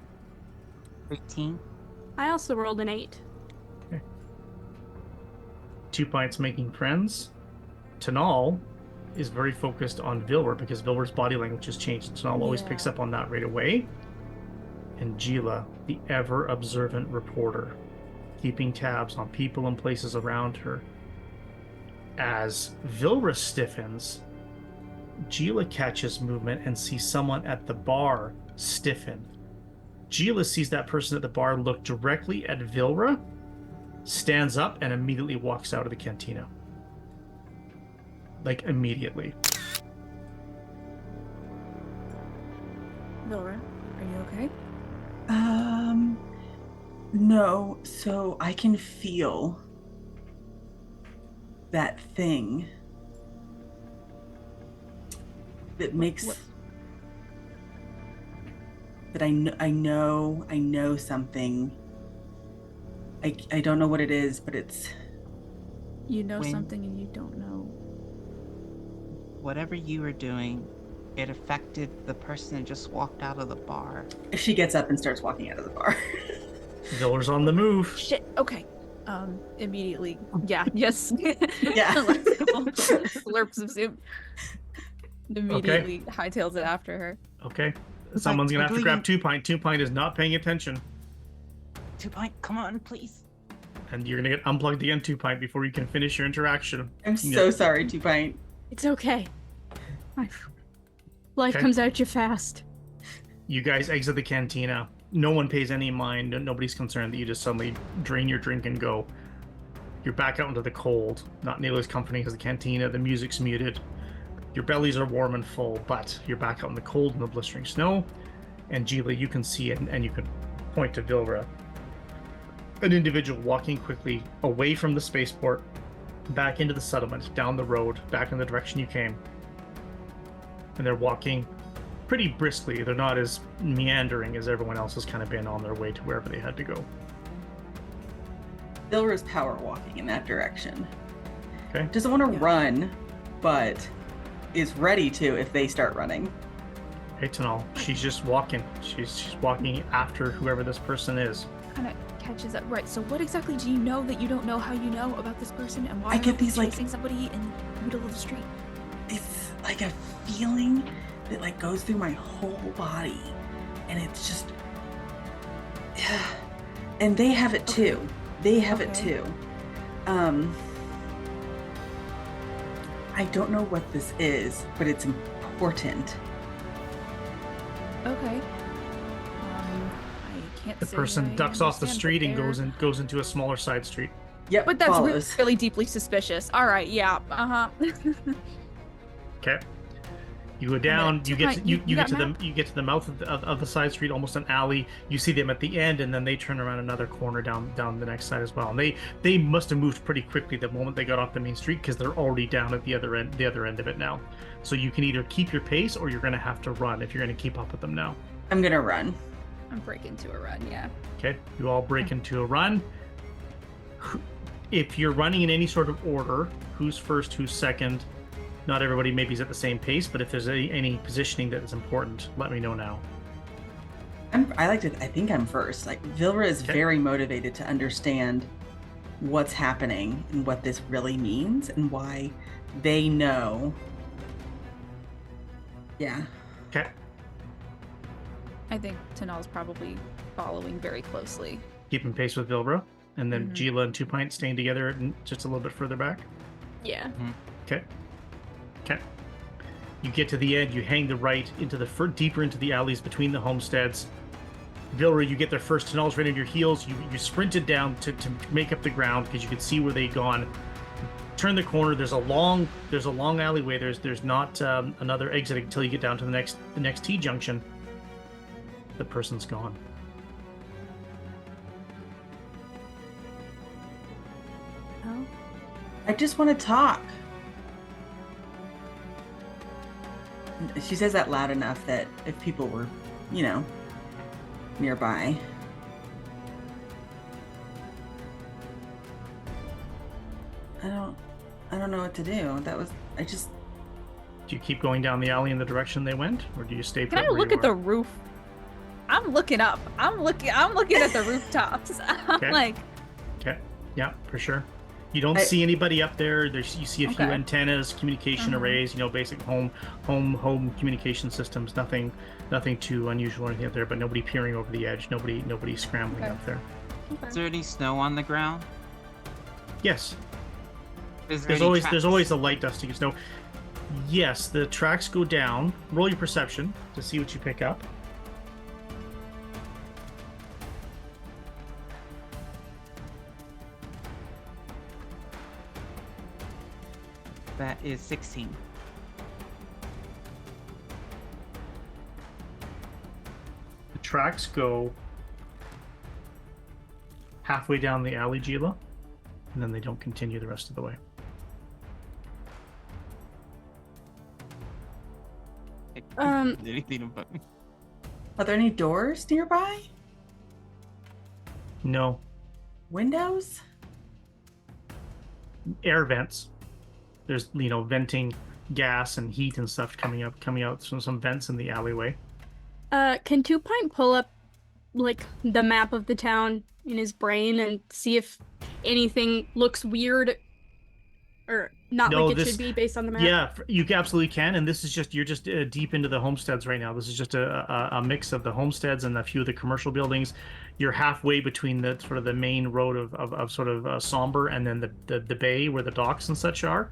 Speaker 4: 13.
Speaker 2: I also rolled an 8.
Speaker 1: Okay. 2 Pints making friends. Tanal is very focused on Vilra because Vilra's body language has changed. Tanal always picks up on that right away. And Gila, the ever-observant reporter, keeping tabs on people and places around her. As Vilra stiffens, Gila catches movement and sees someone at the bar stiffen. Gila sees that person at the bar look directly at Vilra, stands up, and immediately walks out of the cantina. Like, immediately.
Speaker 5: Vilra, are you okay?
Speaker 3: No. So I can feel that thing that makes that I know something. I don't know what it is, but it's
Speaker 5: You know
Speaker 4: When-
Speaker 5: something and you don't know.
Speaker 4: Whatever you were doing, it affected the person that just walked out of the bar.
Speaker 3: she gets up and starts walking out of the bar.
Speaker 1: Vilra's on the move.
Speaker 5: Shit. Okay. Immediately. Yeah. Yes.
Speaker 3: Yeah.
Speaker 5: Slurps of soup. Immediately hightails it after her.
Speaker 1: Okay. Someone's gonna have to
Speaker 4: completely-
Speaker 1: grab 2 Pint. 2 Pint is not paying attention.
Speaker 4: 2 Pint, come on, please.
Speaker 1: And you're gonna get unplugged again, 2 Pint, before you can finish your interaction.
Speaker 3: I'm so sorry, 2 Pint.
Speaker 2: It's okay. Life
Speaker 1: Okay.
Speaker 2: comes at you fast.
Speaker 1: You guys exit the cantina. No one pays any mind. Nobody's concerned that you just suddenly drain your drink and go. You're back out into the cold. Not nearly as comforting as the cantina. The music's muted. Your bellies are warm and full, but you're back out in the cold and the blistering snow. And Gila, you can see it, and you can point to Vilra. An individual walking quickly away from the spaceport, back into the settlement, down the road, back in the direction you came. And they're walking pretty briskly. They're not as meandering as everyone else has kind of been on their way to wherever they had to go.
Speaker 3: Vilra's power walking in that direction.
Speaker 1: Okay.
Speaker 3: Doesn't want to run, but is ready to if they start running.
Speaker 1: Hey, Tanal, she's just walking. She's walking after whoever this person is.
Speaker 5: Kind of catches up. Right. So what exactly do you know that you don't know how you know about this person, and why
Speaker 3: I get
Speaker 5: are
Speaker 3: these,
Speaker 5: you
Speaker 3: like-
Speaker 5: chasing somebody in the middle of the street?
Speaker 3: It's like a feeling that like goes through my whole body, and it's just and they have it too. They have it
Speaker 5: Okay.
Speaker 3: too. I don't know what this is, but it's important.
Speaker 5: Okay. I can't
Speaker 1: The
Speaker 5: say
Speaker 1: person
Speaker 5: I
Speaker 1: ducks off the
Speaker 5: understand,
Speaker 1: street
Speaker 5: but
Speaker 1: and
Speaker 5: they're-
Speaker 1: goes into a smaller side street.
Speaker 3: Yep,
Speaker 5: But that's
Speaker 3: follows.
Speaker 5: really deeply suspicious. All right. Yeah.
Speaker 1: Okay. You go down. You get to,
Speaker 5: Right,
Speaker 1: you,
Speaker 5: you
Speaker 1: you get
Speaker 5: got
Speaker 1: to the
Speaker 5: map?
Speaker 1: you get to the mouth of the side street, almost an alley. You see them at the end, and then they turn around another corner down the next side as well. And they must have moved pretty quickly the moment they got off the main street because they're already down at the other end of it now. So you can either keep your pace or you're going to have to run if you're going to keep up with them now.
Speaker 3: I'm gonna run.
Speaker 5: I'm breaking to a run. Yeah.
Speaker 1: Okay, you all break into a run. If you're running in any sort of order, who's first, who's second? Not everybody maybe is at the same pace, but if there's any positioning that is important, let me know now.
Speaker 3: I like to. I think I'm first. Like Vilra is
Speaker 1: Okay.
Speaker 3: very motivated to understand what's happening and what this really means and why they know. Yeah.
Speaker 1: Okay.
Speaker 5: I think Tanal's probably following very closely.
Speaker 1: Keeping pace with Vilbra. And then
Speaker 5: Mhm.
Speaker 1: Gila and Two Pint staying together and just a little bit further back.
Speaker 2: Yeah.
Speaker 1: Okay. Okay. You get to the end, you hang the right into the deeper into the alleys between the homesteads. Vilra, you get there first. Tanal's right on your heels. You sprinted down to make up the ground because you could see where they'd gone. Turn the corner. There's a long alleyway. There's not another exit until you get down to the next T junction. The person's gone.
Speaker 2: Oh.
Speaker 3: I just want to talk. She says that loud enough that if people were, nearby. I don't know what to do.
Speaker 1: Do you keep going down the alley in the direction they went, or do you stay
Speaker 5: Can
Speaker 1: put
Speaker 5: I
Speaker 1: where
Speaker 5: look
Speaker 1: you
Speaker 5: at the
Speaker 1: are?
Speaker 5: roof? I'm looking up. I'm looking at the rooftops. I'm
Speaker 1: Okay.
Speaker 5: like,
Speaker 1: Okay. Yeah, for sure. You don't
Speaker 3: I-
Speaker 1: see anybody up there. You see a few
Speaker 5: Okay.
Speaker 1: antennas, communication
Speaker 5: Mhm.
Speaker 1: arrays, basic home communication systems. Nothing too unusual or anything up there, but nobody peering over the edge. Nobody scrambling
Speaker 5: Okay.
Speaker 1: up there.
Speaker 4: Is there any snow on the ground?
Speaker 1: Yes.
Speaker 4: Is there
Speaker 1: There's
Speaker 4: any
Speaker 1: always
Speaker 4: tracks?
Speaker 1: a light dusting of snow. Yes, the tracks go down. Roll your perception to see what you pick up.
Speaker 4: That is 16.
Speaker 1: The tracks go halfway down the alley, Gila, and then they don't continue the rest of the way.
Speaker 4: Anything about me?
Speaker 3: Are there any doors nearby?
Speaker 1: No.
Speaker 3: Windows?
Speaker 1: Air vents. There's venting gas and heat and stuff coming out from some vents in the alleyway.
Speaker 2: Can Two Pint pull up like the map of the town in his brain and see if anything looks weird or not
Speaker 1: No,
Speaker 2: like it
Speaker 1: this-
Speaker 2: should be based on the map?
Speaker 1: Yeah, you absolutely can. And this is you're just deep into the homesteads right now. This is just a mix of the homesteads and a few of the commercial buildings. You're halfway between the sort of the main road of sort of somber and then the bay where the docks and such are.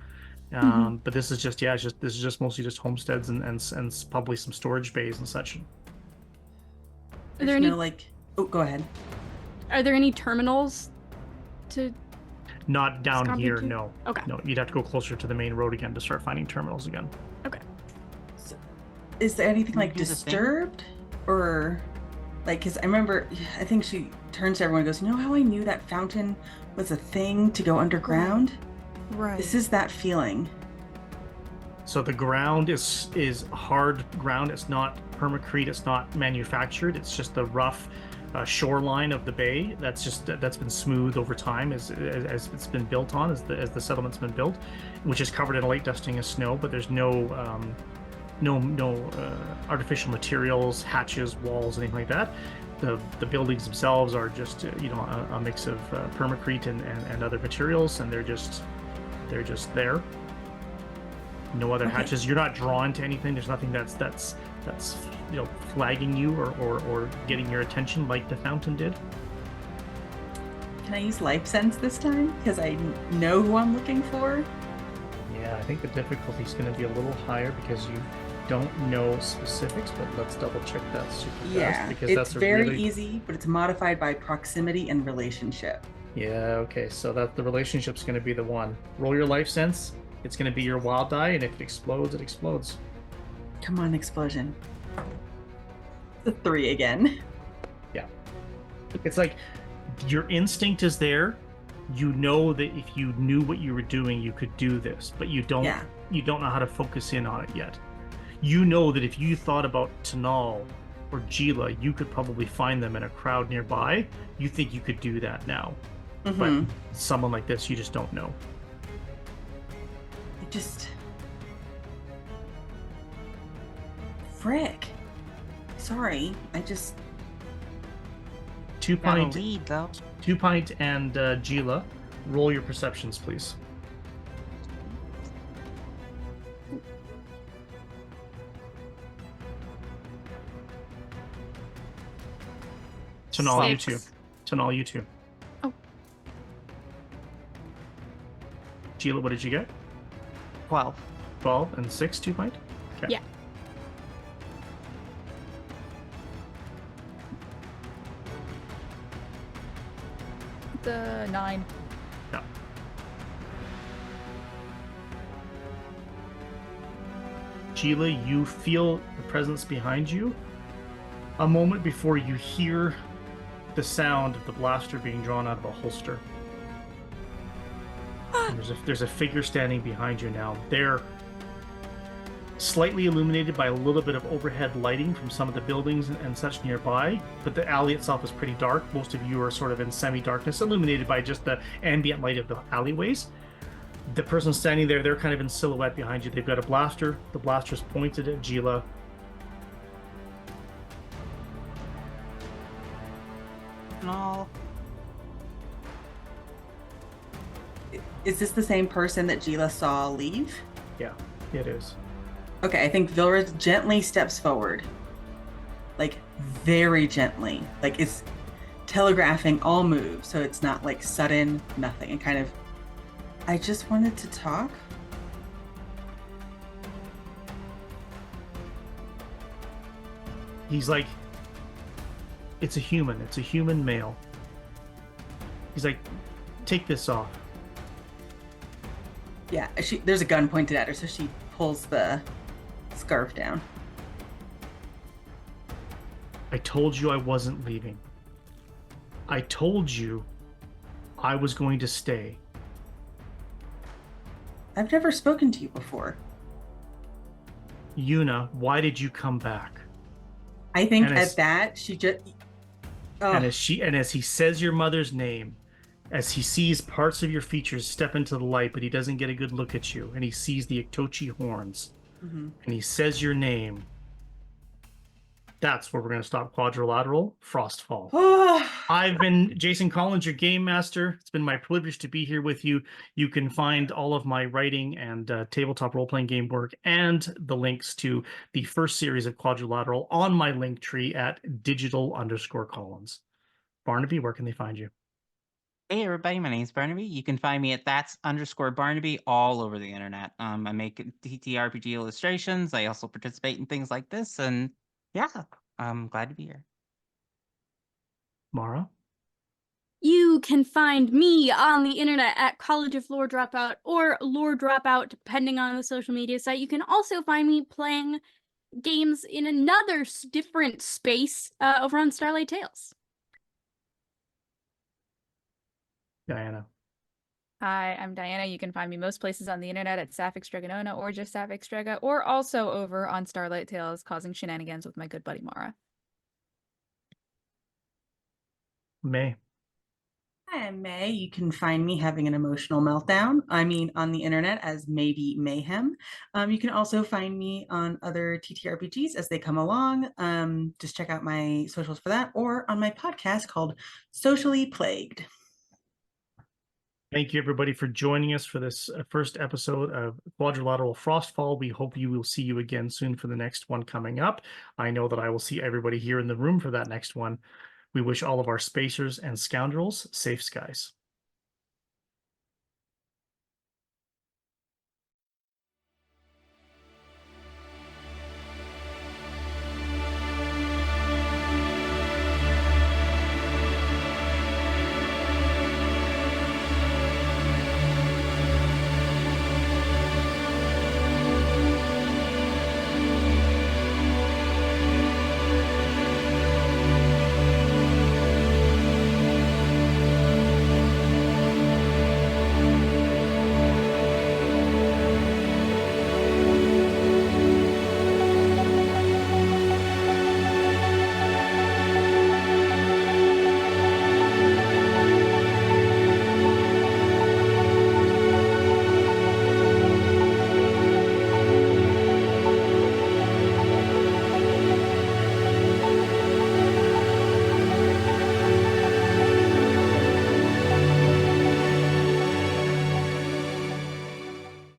Speaker 1: But this is just this is just mostly just homesteads and probably some storage bays and such.
Speaker 2: Are there
Speaker 3: There's
Speaker 2: any
Speaker 3: no Oh, go ahead.
Speaker 2: Are there any terminals to
Speaker 1: Not down
Speaker 2: Scotland
Speaker 1: here,
Speaker 2: too?
Speaker 1: no.
Speaker 2: Okay.
Speaker 1: No, you'd have to go closer to the main road again to start finding terminals again.
Speaker 3: Is there anything
Speaker 4: Can you
Speaker 3: like
Speaker 4: do the thing?
Speaker 3: disturbed or like? Because I remember, I think she turns to everyone and goes, "You know how I knew that fountain was a thing to go underground?
Speaker 5: right.
Speaker 3: This is that feeling."
Speaker 1: So the ground is hard ground. It's not permacrete. It's not manufactured. It's just the rough shoreline of the bay. That's been smoothed over time as it's been built on, as the settlement's been built, which is covered in light dusting of snow. But there's no artificial materials, hatches, walls, anything like that. The buildings themselves are just a mix of permacrete and other materials, and they're just there. No other
Speaker 3: Okay.
Speaker 1: hatches. You're not drawn to anything. There's nothing that's flagging you or getting your attention like the fountain did.
Speaker 3: Can I use life sense this time? Because I know who I'm looking for.
Speaker 1: Yeah, I think the difficulty is going to be a little higher because you don't know specifics, but let's double check that super fast
Speaker 3: Yeah,
Speaker 1: because
Speaker 3: it's
Speaker 1: that's a
Speaker 3: very
Speaker 1: really
Speaker 3: easy, but it's modified by proximity and relationship.
Speaker 1: Yeah, okay, so that the relationship's going to be the one. Roll your life sense. It's going to be your wild die, and if it explodes, it explodes.
Speaker 3: Come on, explosion. The 3 again.
Speaker 1: It's like your instinct is there. You know that if you knew what you were doing, you could do this, but you don't.
Speaker 3: Yeah.
Speaker 1: You don't know how to focus in on it yet. You know that if you thought about Tanal or Gila, you could probably find them in a crowd nearby. You think you could do that now,
Speaker 3: Mhm.
Speaker 1: but someone like this, you just don't know.
Speaker 3: It just. Frick. Sorry.
Speaker 1: 2
Speaker 4: Got a
Speaker 1: Pint,
Speaker 4: lead though.
Speaker 1: 2 Pint and Gila, roll your perceptions, please. Tanal, you two.
Speaker 2: 6.
Speaker 1: Tanal, you two.
Speaker 2: Oh.
Speaker 1: Gila, what did you get?
Speaker 4: 12.
Speaker 1: 12 and 6, 2 Pint? Okay.
Speaker 2: Yeah.
Speaker 5: The 9.
Speaker 1: Yeah. Gila, you feel the presence behind you a moment before you hear the sound of the blaster being drawn out of a holster. And there's a figure standing behind you now. They're slightly illuminated by a little bit of overhead lighting from some of the buildings and such nearby, but the alley itself is pretty dark. Most of you are sort of in semi-darkness, illuminated by just the ambient light of the alleyways. The person standing there, they're kind of in silhouette behind you. They've got a blaster. The blaster's pointed at Gila.
Speaker 4: No.
Speaker 3: Is this the same person that Gila saw leave?
Speaker 1: Yeah, it is.
Speaker 3: Okay, I think Vilra gently steps forward. Like, very gently. Like, it's telegraphing all moves, so it's not like sudden, nothing. And kind of, I just wanted to talk.
Speaker 1: He's like, it's a human male. He's like, take this off.
Speaker 3: Yeah, there's a gun pointed at her, so she pulls the scarf down.
Speaker 1: I told you I wasn't leaving. I told you I was going to stay.
Speaker 3: I've never spoken to you before.
Speaker 1: Yuna, why did you come back?
Speaker 3: I think
Speaker 1: And
Speaker 3: at that, she just... Oh,
Speaker 1: And as he says your mother's name, as he sees parts of your features step into the light, but he doesn't get a good look at you, and he sees the Iktochi horns,
Speaker 3: mhm.
Speaker 1: and he says your name, that's where we're going to stop Quadrilateral Frostfall. I've been Jason Collins, your game master. It's been my privilege to be here with you. You can find all of my writing and tabletop role-playing game work and the links to the first series of Quadrilateral on my link tree at digital_Collins. Barnaby, where can they find you?
Speaker 4: Hey everybody, my name is Barnaby. You can find me at that's_Barnaby all over the internet. I make TTRPG illustrations. I also participate in things like this, and yeah, I'm glad to be here.
Speaker 1: Mara?
Speaker 2: You can find me on the internet at College of Lore Dropout or Lore Dropout, depending on the social media site. You can also find me playing games in another different space over on Starlight Tales.
Speaker 1: Diana?
Speaker 5: Hi, I'm Diana. You can find me most places on the internet at Sapphic Stregonona or just Sapphic Strega, or also over on Starlight Tales, causing shenanigans with my good buddy Mara.
Speaker 1: May?
Speaker 3: Hi, I'm May. You can find me having an emotional meltdown. I mean, on the internet as Maybe Mayhem. You can also find me on other TTRPGs as they come along. Just check out my socials for that, or on my podcast called Socially Plagued.
Speaker 1: Thank you, everybody, for joining us for this first episode of Quadrilateral Frostfall. We hope we will see you again soon for the next one coming up. I know that I will see everybody here in the room for that next one. We wish all of our spacers and scoundrels safe skies.